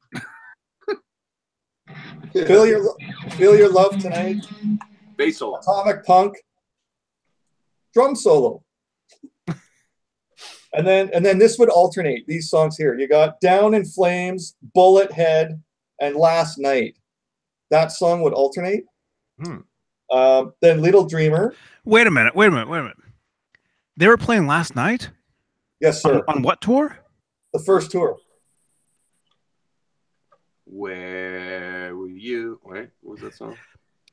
Feel your Love Tonight. Bass solo. Atomic Punk. Drum solo. And then this would alternate these songs here. You got Down in Flames, Bullet Head, and Last Night. That song would alternate. Then Little Dreamer. Wait a minute. They were playing last night? Yes, sir. On what tour? The first tour. Where were you? Wait, what was that song?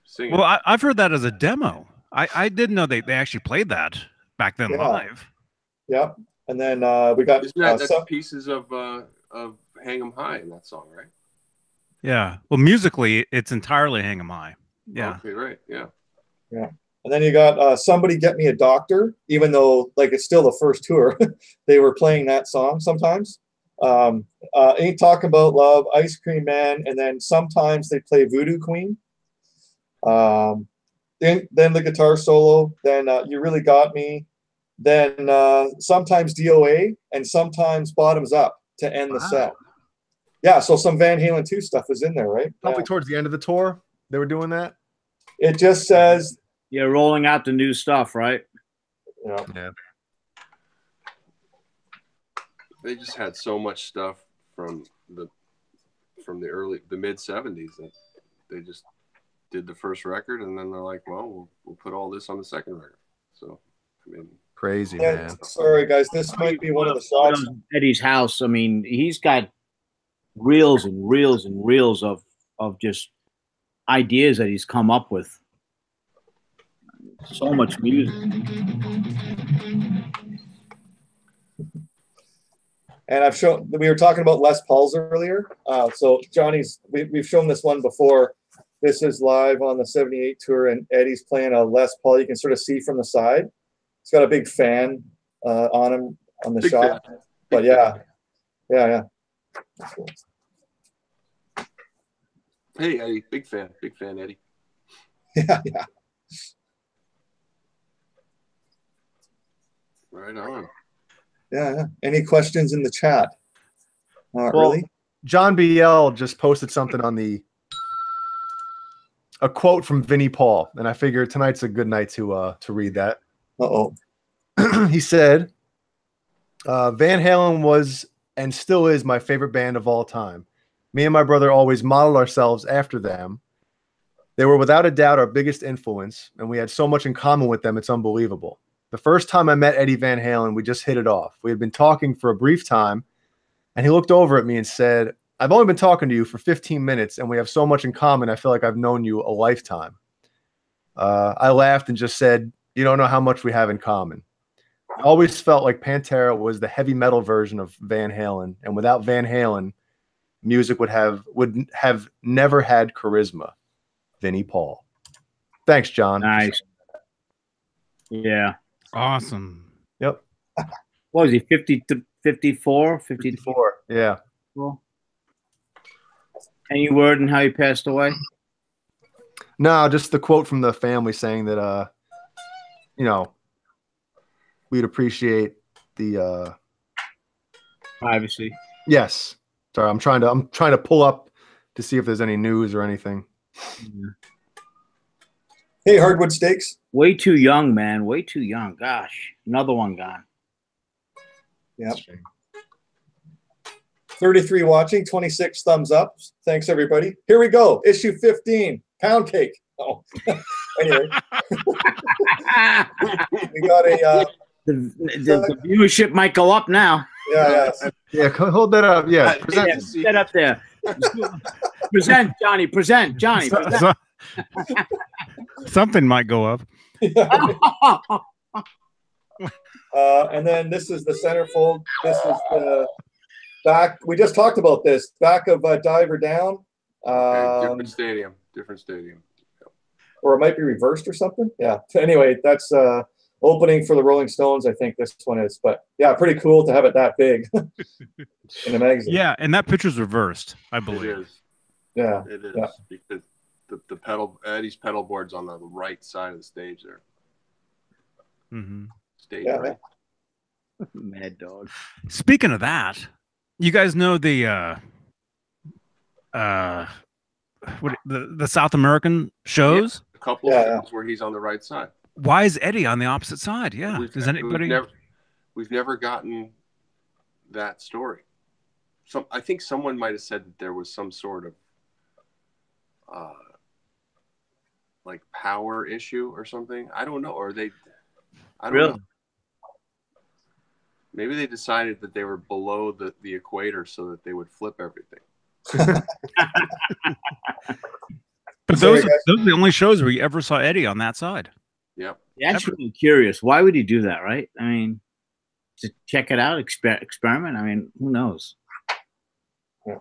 Sing it. Well, I've heard that as a demo. I didn't know they actually played that back then live. Yep. And then we got Isn't that's pieces of Hang 'em High in that song, right? Yeah. Well, musically, it's entirely Hang 'em High. Yeah. Okay, right. Yeah. Yeah. And then you got Somebody Get Me a Doctor, even though like it's still the first tour. They were playing that song sometimes. Ain't Talking About Love, Ice Cream Man, and then sometimes they play Voodoo Queen. Then the guitar solo, then You Really Got Me, then sometimes DOA, and sometimes Bottoms Up to end the set. Yeah, so some Van Halen 2 stuff is in there, right? Probably towards the end of the tour, they were doing that. It just says... Yeah, rolling out the new stuff, right? Yeah. They just had so much stuff from the mid 70s that they just did the first record, and then they're like, well, we'll put all this on the second record. So, I mean, crazy, man. Sorry, guys, this might be one of the shots. Eddie's house. I mean, he's got reels and reels and reels of just ideas that he's come up with. So much music. And I've shown, we were talking about Les Pauls earlier. So Johnny's, we've shown this one before. This is live on the 78 tour, and Eddie's playing a Les Paul. You can sort of see from the side. It's got a big fan on him on the shot. But yeah. Cool. Hey, Eddie, big fan, Eddie. Yeah. Right on. Yeah. Any questions in the chat? Not well, really. John BL just posted something on a quote from Vinnie Paul, and I figured tonight's a good night to read that. He said, Van Halen was and still is my favorite band of all time. Me and my brother always modeled ourselves after them. They were without a doubt our biggest influence, and we had so much in common with them, it's unbelievable. The first time I met Eddie Van Halen, we just hit it off. We had been talking for a brief time, and he looked over at me and said, I've only been talking to you for 15 minutes, and we have so much in common, I feel like I've known you a lifetime. I laughed and just said, you don't know how much we have in common. I always felt like Pantera was the heavy metal version of Van Halen, and without Van Halen, music would have never had charisma. Vinnie Paul. Thanks, John. Nice. Yeah. Awesome. Yep. What was he, 50 to 54? 54. Yeah. Cool. Any word on how he passed away? No, just the quote from the family saying that, you know, we'd appreciate the privacy. Yes. Sorry, I'm trying to pull up to see if there's any news or anything. Yeah. Hey, Hardwood Steaks. Way too young, man. Way too young. Gosh, another one gone. Yep. 33 watching, 26 thumbs up. Thanks, everybody. Here we go. Issue 15, Pound Cake. Oh, anyway. We got a... the viewership might go up now. Yeah. Hold that up. Yeah, present. Get up there. Present, Johnny. Present, Johnny. Present. Something might go up. And then this is the centerfold. This is the back. We just talked about this. Back of Diver Down. Different stadium. Or it might be reversed or something. Yeah. Anyway, that's opening for the Rolling Stones, I think this one is. But yeah, pretty cool to have it that big in a magazine. Yeah, and that picture's reversed, I believe. It is. Yeah. It is. Yeah. Because the pedal, Eddie's pedal board's on the right side of the stage there. Mm-hmm. Stage right. Mad Dog. Speaking of that, you guys know the South American shows? Yeah, a couple of shows where he's on the right side. Why is Eddie on the opposite side? Yeah. Does anybody? We've never gotten that story. I think someone might have said that there was some sort of like power issue or something. I don't know. Or I don't know. Maybe they decided that they were below the equator so that they would flip everything. But those are the only shows where you ever saw Eddie on that side. Yep. That's really curious. Why would he do that, right? I mean, to check it out, experiment. I mean, who knows? Yeah.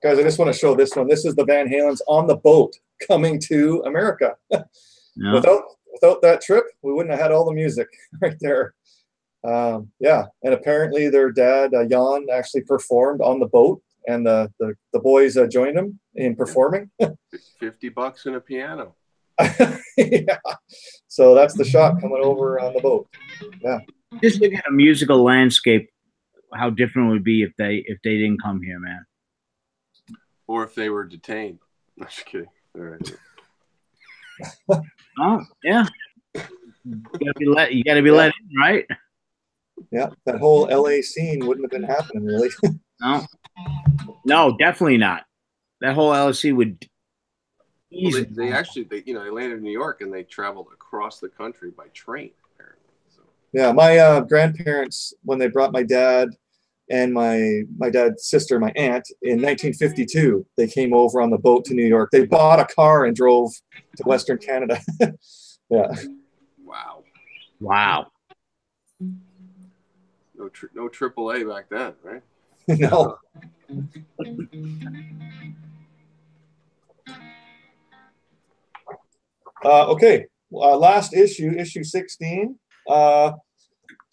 Guys, I just want to show this one. This is the Van Halens on the boat coming to America. Yeah. Without that trip, we wouldn't have had all the music right there. Yeah, and apparently their dad, Jan, actually performed on the boat, and the boys joined him in performing. $50 and a piano. Yeah. So that's the shot coming over on the boat. Yeah. Just look at a musical landscape, how different it would be if they didn't come here, man. Or if they were detained. I'm just kidding. All right. Oh, yeah. You gotta be let in, right? Yeah, that whole LA scene wouldn't have been happening, really. No, definitely not. That whole LSC would easily. Well, they actually landed in New York and they traveled across the country by train, apparently. So. Yeah, my grandparents, when they brought my dad and my dad's sister, my aunt, in 1952, they came over on the boat to New York. They bought a car and drove to Western Canada. Yeah. Wow. No AAA back then, right? No. Okay, last issue, issue 16.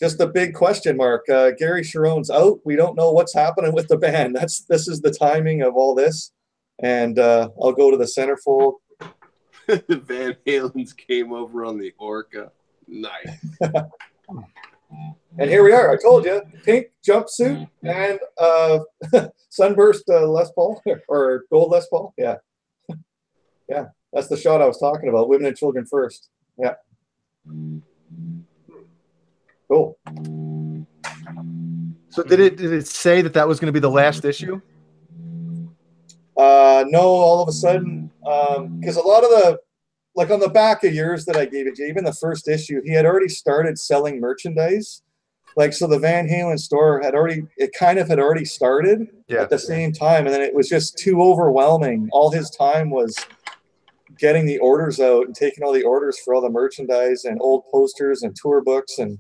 Just a big question mark. Gary Sharon's out. We don't know what's happening with the band. This is the timing of all this. And I'll go to the centerfold. The Van Halens came over on the Orca. Nice. And here we are. I told you, pink jumpsuit and sunburst Les Paul or gold Les Paul. Yeah, yeah, that's the shot I was talking about. Women and children first. Yeah. Cool. So did it say that was going to be the last issue? No, all of a sudden, because a lot of the, like on the back of yours that I gave it to, even the first issue, he had already started selling merchandise. Like, so the Van Halen store had already started at the same time. And then it was just too overwhelming. All his time was getting the orders out and taking all the orders for all the merchandise and old posters and tour books. And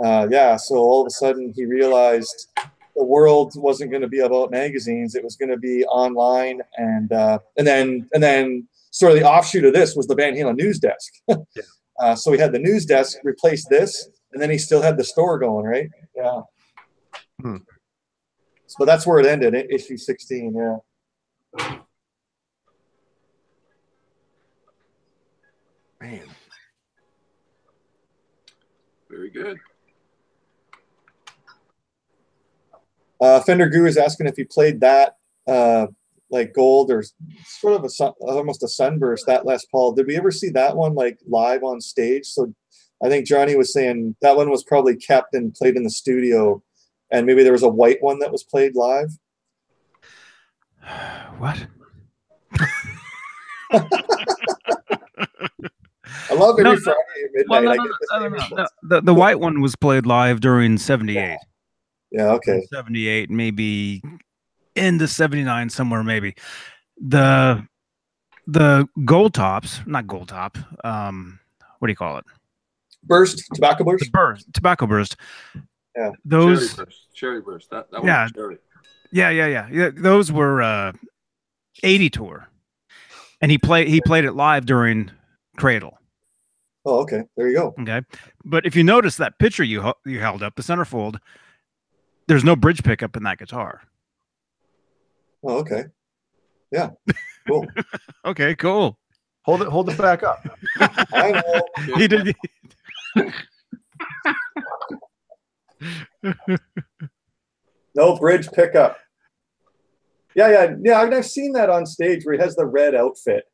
so all of a sudden he realized the world wasn't going to be about magazines. It was going to be online. And then sort of the offshoot of this was the Van Halen news desk. So we had the news desk replace this, and then he still had the store going, right? Yeah. So that's where it ended, issue 16. Yeah. Man. Very good. Fender Guru is asking if you played that like gold or sort of almost a sunburst, that Les Paul. Did we ever see that one like live on stage? So I think Johnny was saying that one was probably kept and played in the studio, and maybe there was a white one that was played live. What? I love every Friday at midnight. The white one was played live during 78. Yeah, okay. 78, maybe into 79 somewhere, maybe. The gold tops, not gold top. What do you call it? Burst, tobacco burst. The burst, tobacco burst. Yeah. Those cherry burst. That one was cherry. Yeah. Those were 80 tour, and he played it live during Cradle. Oh, okay. There you go. Okay, but if you notice that picture you held up, the centerfold, there's no bridge pickup in that guitar. Oh, okay. Yeah. Cool. Okay, cool. Hold it back up. I know. He did. No bridge pickup. Yeah. I've seen that on stage where he has the red outfit.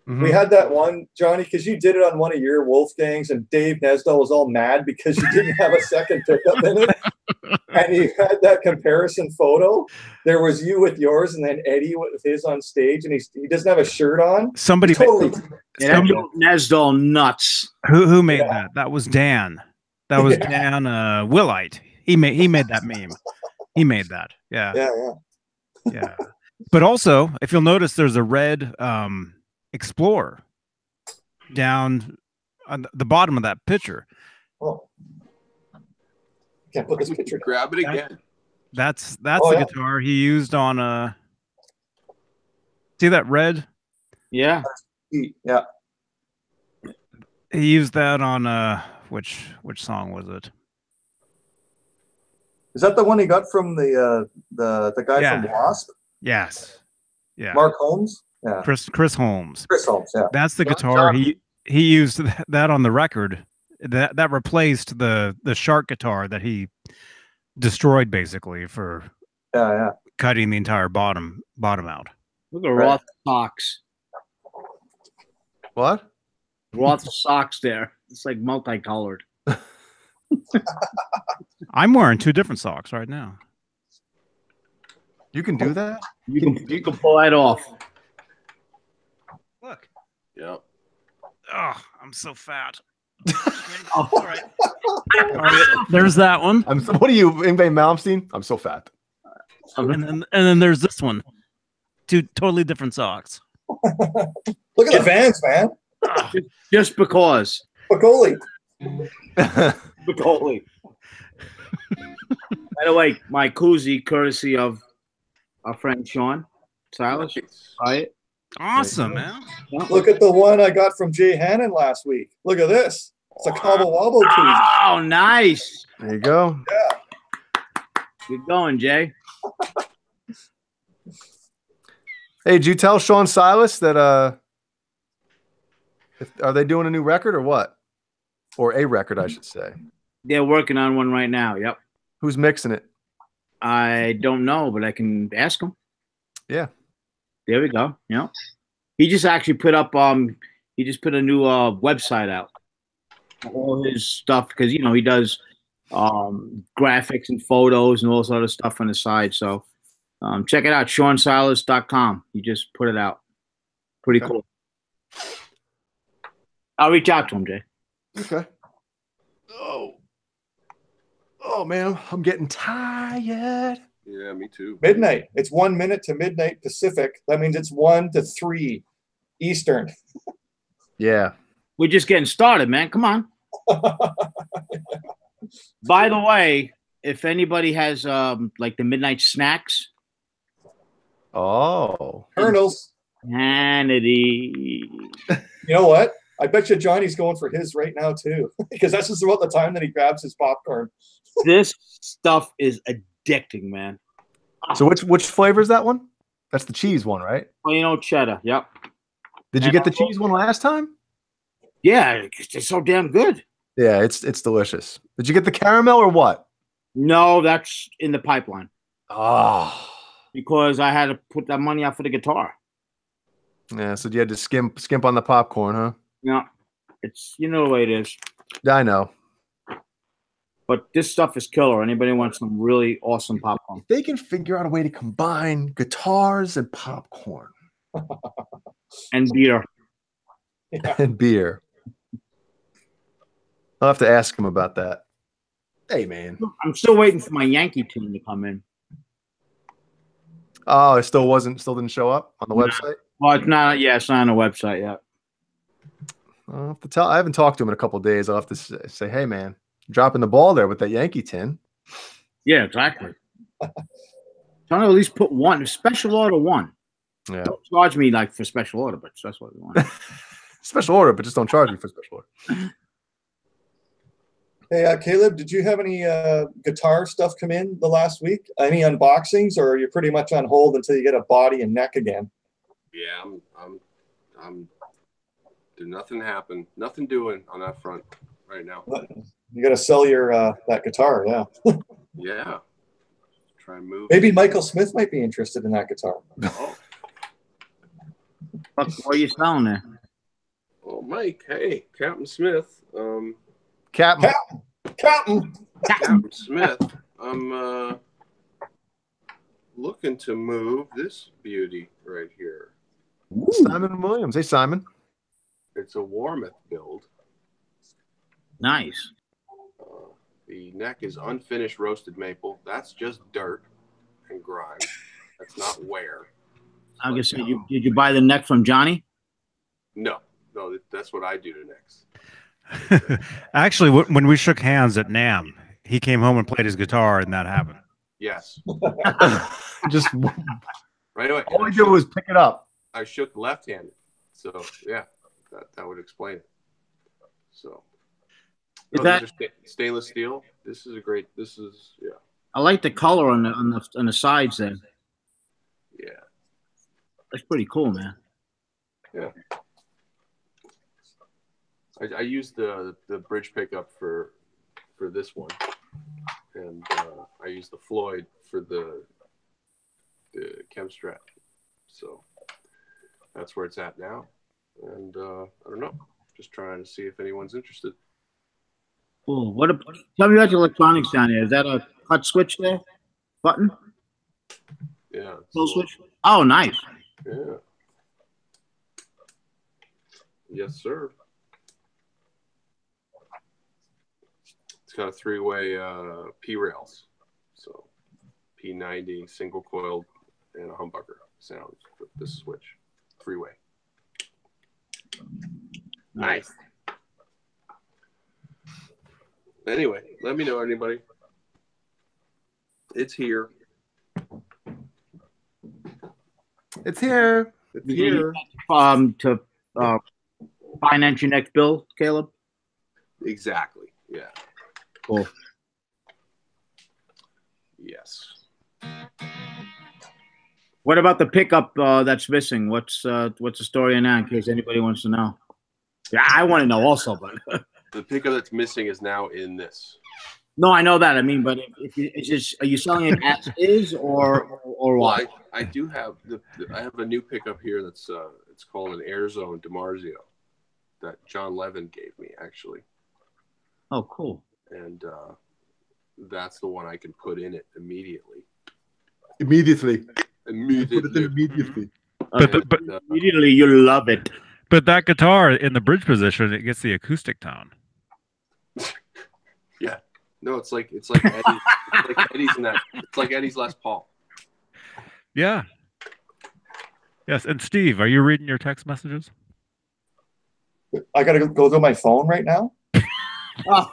Mm-hmm. We had that one, Johnny, because you did it on one of your Wolfgangs, and Dave Nesdell was all mad because you didn't have a second pickup in it. And you had that comparison photo. There was you with yours, and then Eddie with his on stage, and he doesn't have a shirt on. Somebody Nesdell nuts. Who made that? That was Dan. That was Dan Willite. He made that meme. He made that. Yeah. But also, if you'll notice, there's a red Explorer down on the bottom of that picture. Oh. Can't put this picture. Grab it again. That's the guitar he used on see that red? Yeah. Yeah. He used that on which song was it? Is that the one he got from the guy from Wasp? Yes. Yeah. Mark Holmes? Yeah. Chris Holmes. Chris Holmes, yeah. That's the guitar he used that on the record. That replaced the Shark guitar that he destroyed basically for cutting the entire bottom out. Look at Roth socks. What? Roth socks there. It's like multicolored. I'm wearing two different socks right now. You can do that? You can pull that off. Look. Yep. Oh, I'm so fat. All right. There's that one. What are you, Ingve Malmsteen? I'm so fat. And then there's this one. Two totally different socks. Look at the Vans, man. Just because. Bacoli. Bacoli. By the way, my koozie, courtesy of our friend Sean Silas. Nice. Right? Awesome, man. Look at the one I got from Jay Hannon last week. Look at this. It's a Cobble Wobble koozie. Oh, nice. There you go. Good going, Jay. Hey, did you tell Sean Silas that are they doing a new record or what? Or a record, I should say. They're working on one right now. Yep. Who's mixing it? I don't know, but I can ask him. Yeah. There we go. Yeah. He just actually put up he just put a new website out. All his stuff, because you know he does graphics and photos and all this other stuff on the side. So check it out, SeanSilas.com. He just put it out. Pretty cool. I'll reach out to him, Jay. Okay. Oh man, I'm getting tired. Yeah, me too. Midnight. It's 1 minute to midnight Pacific. That means it's 1 to 3 Eastern. Yeah. We're just getting started, man. Come on. By the way, if anybody has like the midnight snacks, Colonels. Hannity. You know what? I bet you Johnny's going for his right now too, because that's just about the time that he grabs his popcorn. This stuff is addicting, man. So which flavor is that one? That's the cheese one, right? Plain old cheddar. Yep. Did you get the cheese one last time? Yeah, it's so damn good. Yeah, it's delicious. Did you get the caramel or what? No, that's in the pipeline. Oh. Because I had to put that money out for the guitar. Yeah, so you had to skimp on the popcorn, huh? Yeah. It's, you know the way it is. I know. But this stuff is killer. Anybody wants some really awesome popcorn? They can figure out a way to combine guitars and popcorn. And beer. Yeah. And beer. I'll have to ask him about that. Hey, man. I'm still waiting for my Yankee tune to come in. Oh, it still didn't show up on the website? Well, it's not. Yeah, it's not on the website yet. I'll have to tell. I haven't talked to him in a couple of days. I'll have to say, hey, man, dropping the ball there with that Yankee tin. Yeah, exactly. Trying to at least put one special order one. Yeah. Don't charge me like for special order, but that's what we want. Special order, but just don't charge me for special order. Hey, Caleb, did you have any guitar stuff come in the last week? Any unboxings, or are you pretty much on hold until you get a body and neck again? Yeah, I'm did nothing happen. Nothing doing on that front right now. You got to sell your that guitar, yeah. Yeah. Try and move. Maybe Michael Smith might be interested in that guitar. Oh. What are you selling there? Well, Mike, hey, Captain Smith. Captain. Captain Smith. I'm looking to move this beauty right here. Simon Williams. Hey, Simon. It's a Warmouth build. Nice. The neck is unfinished roasted maple. That's just dirt and grime. That's not wear. I guess did you buy the neck from Johnny? No, that's what I do to necks. Actually, when we shook hands at NAMM, he came home and played his guitar, and that happened. Yes. Just Right away. all we did was pick it up. I shook left-handed. So, yeah, that would explain it. So, Is that these are stainless steel? This is yeah. I like the color on the sides there. Yeah. That's pretty cool, man. Yeah. I used the bridge pickup for this one, and I used the Floyd for the Chemstrat. So that's where it's at now, and I don't know. Just trying to see if anyone's interested. Cool. Tell me about your electronics down there. Is that a cut switch there? Button? Yeah. Full switch? Oh, nice. Yeah. Yes, sir. It's got a 3-way P rails, so P90 single coiled and a humbucker sound with this switch, 3-way. Nice. Anyway, let me know, anybody. It's here. It's here. It's here. To finance your next bill, Caleb? Exactly. Yeah. Cool. Yes. What about the pickup that's missing? What's the story in that, in case anybody wants to know? Yeah, I want to know also, but The pickup that's missing is now in this. no, I know that. I mean, but are you selling it as is or what? Well, I do have I have a new pickup here that's it's called an Air Zone DiMarzio that John Levin gave me actually. Oh, cool. And that's the one I can put in it immediately. Immediately. Immediately. But Immediately you love it. But that guitar in the bridge position, it gets the acoustic tone. Yeah. No, it's like Eddie's, it's like Eddie's in that. It's like Eddie's Les Paul. Yeah. Yes, and Steve, are you reading your text messages? I gotta go through my phone right now. Oh,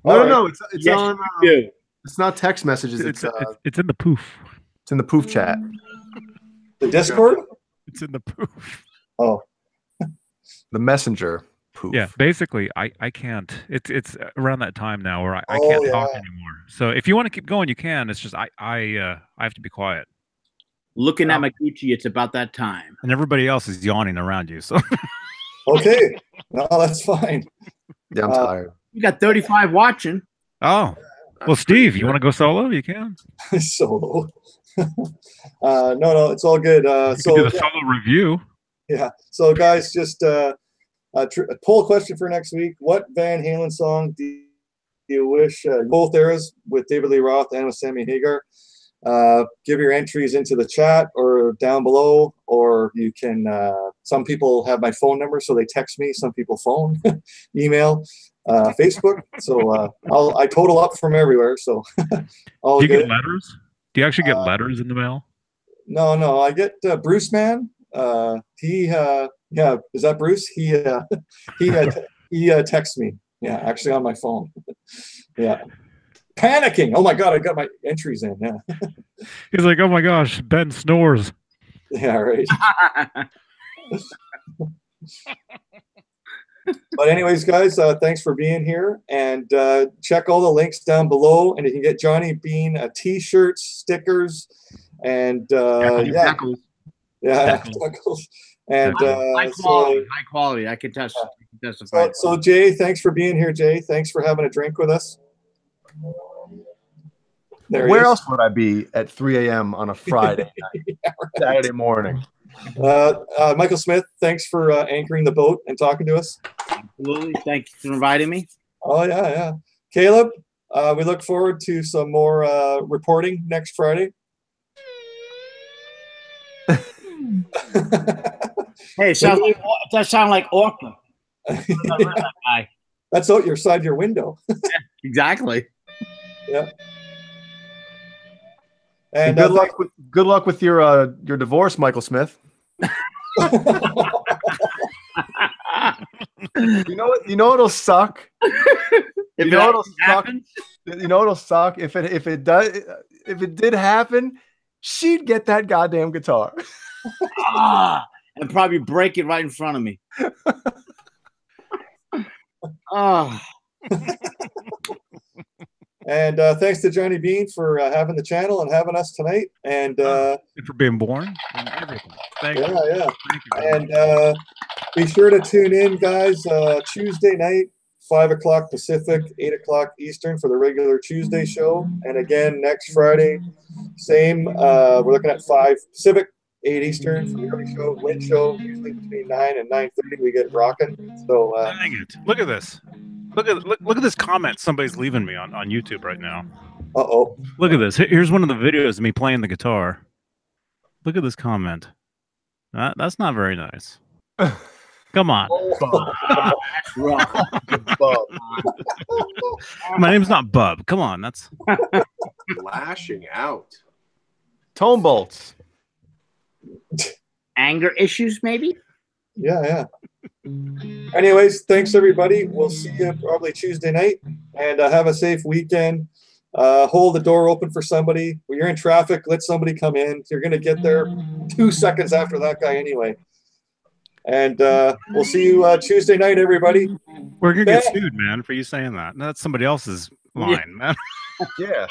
No. It's yes, on. you do. It's not text messages. It's in the poof. It's in the poof chat. The Discord? It's in the poof. Oh, The messenger poof. Yeah, basically, I can't. It's around that time now where I Oh, can't talk yeah. anymore. So if you want to keep going, you can. It's just I have to be quiet, Looking at my Gucci, it's about that time. and everybody else is yawning around you. So okay. No, that's fine. Yeah, I'm tired. You got 35 watching. oh well, Steve, you want to go solo? You can. Solo. No, it's all good. You can So do the solo review. yeah. So guys, just a poll question for next week. What Van Halen song do you wish both eras with David Lee Roth and with Sammy Hagar? Give your entries into the chat or down below, or you can. Some people have my phone number, so they text me. Some people phone, email, Facebook. So I total up from everywhere. So all Do you good. get letters? Do you actually get letters in the mail? No, I get Bruce Man. Yeah, is that Bruce? He texts me. Yeah, actually on my phone. Yeah. Panicking. Oh my God, I got my entries in. Yeah. He's like, oh my gosh, Ben snores. Yeah, right. But anyways, guys, thanks for being here, and check all the links down below, and you can get Johnny Beane t-shirts, stickers, and Tackles. tackles. And High quality. I can testify. so Jay, thanks for being here. Jay, thanks for having a drink with us. There Where else would I be at 3 a.m. on a Friday night, Yeah, right. Saturday morning? Michael Smith, thanks for anchoring the boat and talking to us. Absolutely. Thanks for inviting me. Oh yeah. Caleb, we look forward to some more reporting next Friday. Hey, it does sound like Orca. Guy. That's out your side your window. Exactly. Yeah. And And good luck with your divorce, Michael Smith. You know what'll suck. If It'll suck. happens, It'll suck if it did happen. She'd get that goddamn guitar. and probably break it right in front of me. And thanks to Johnny Beane for having the channel and having us tonight. And And for being born and everything. Thank you. yeah. Thank you very much. And be sure to tune in, guys, Tuesday night, 5 o'clock Pacific, 8 o'clock Eastern for the regular Tuesday show. And again, next Friday, same. We're looking at 5 Pacific, 8 Eastern for the early show, late show, usually between 9 and 9:30. We get rocking. So Dang it. Look at this. Look at this comment somebody's leaving me on YouTube right now. uh-oh. Look at this. Here's one of the videos of me playing the guitar. Look at this comment. That's not very nice. Come on. That's rough. My name's not Bub. Come on. That's Lashing out. Tone bolts. Anger issues, maybe? Yeah. Anyways, thanks everybody. We'll see you probably Tuesday night, and have a safe weekend. hold the door open for somebody. When you're in traffic, let somebody come in. You're going to get there 2 seconds after that guy anyway. And we'll see you Tuesday night, everybody. We're going to get sued, man, for you saying that. That's somebody else's line, man. Yeah.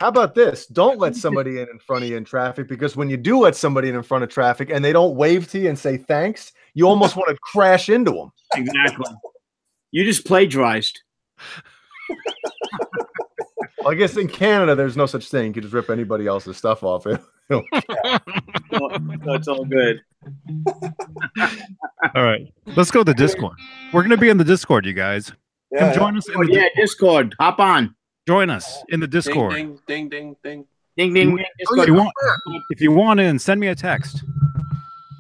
How about this? Don't let somebody in front of you in traffic, because when you do let somebody in front of traffic and they don't wave to you and say thanks, you almost want to crash into them. Exactly. You just plagiarized. Well, I guess in Canada, there's no such thing. You can just rip anybody else's stuff off it. So it's all good. All right. Let's go to the Discord. We're going to be in the Discord, you guys. Come join us in the Discord. Discord. Hop on. Join us in the Discord. Ding, ding, ding, ding. Ding, ding, ding. If you want in, send me a text.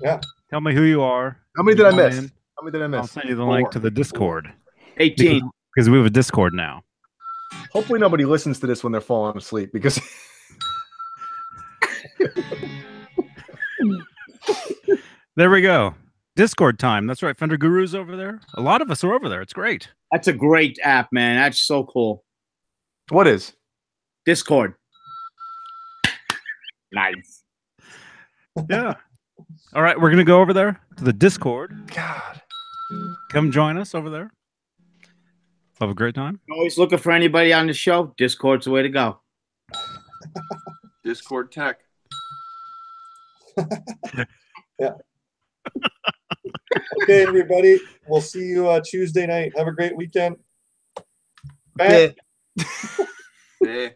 Yeah. Tell me who you are. How many did I miss? How many did I miss? I'll send you the link to the Discord. 18. Because we have a Discord now. Hopefully nobody listens to this when they're falling asleep, because there we go. Discord time. That's right. Fender Guru's over there. A lot of us are over there. It's great. That's a great app, man. That's so cool. What is? Discord. Nice. Yeah. All right. We're going to go over there to the Discord. God. Come join us over there. Have a great time. Always looking for anybody on the show. Discord's the way to go. Discord tech. Yeah. Okay, everybody. We'll see you Tuesday night. Have a great weekend. Bye. Yeah. Yeah.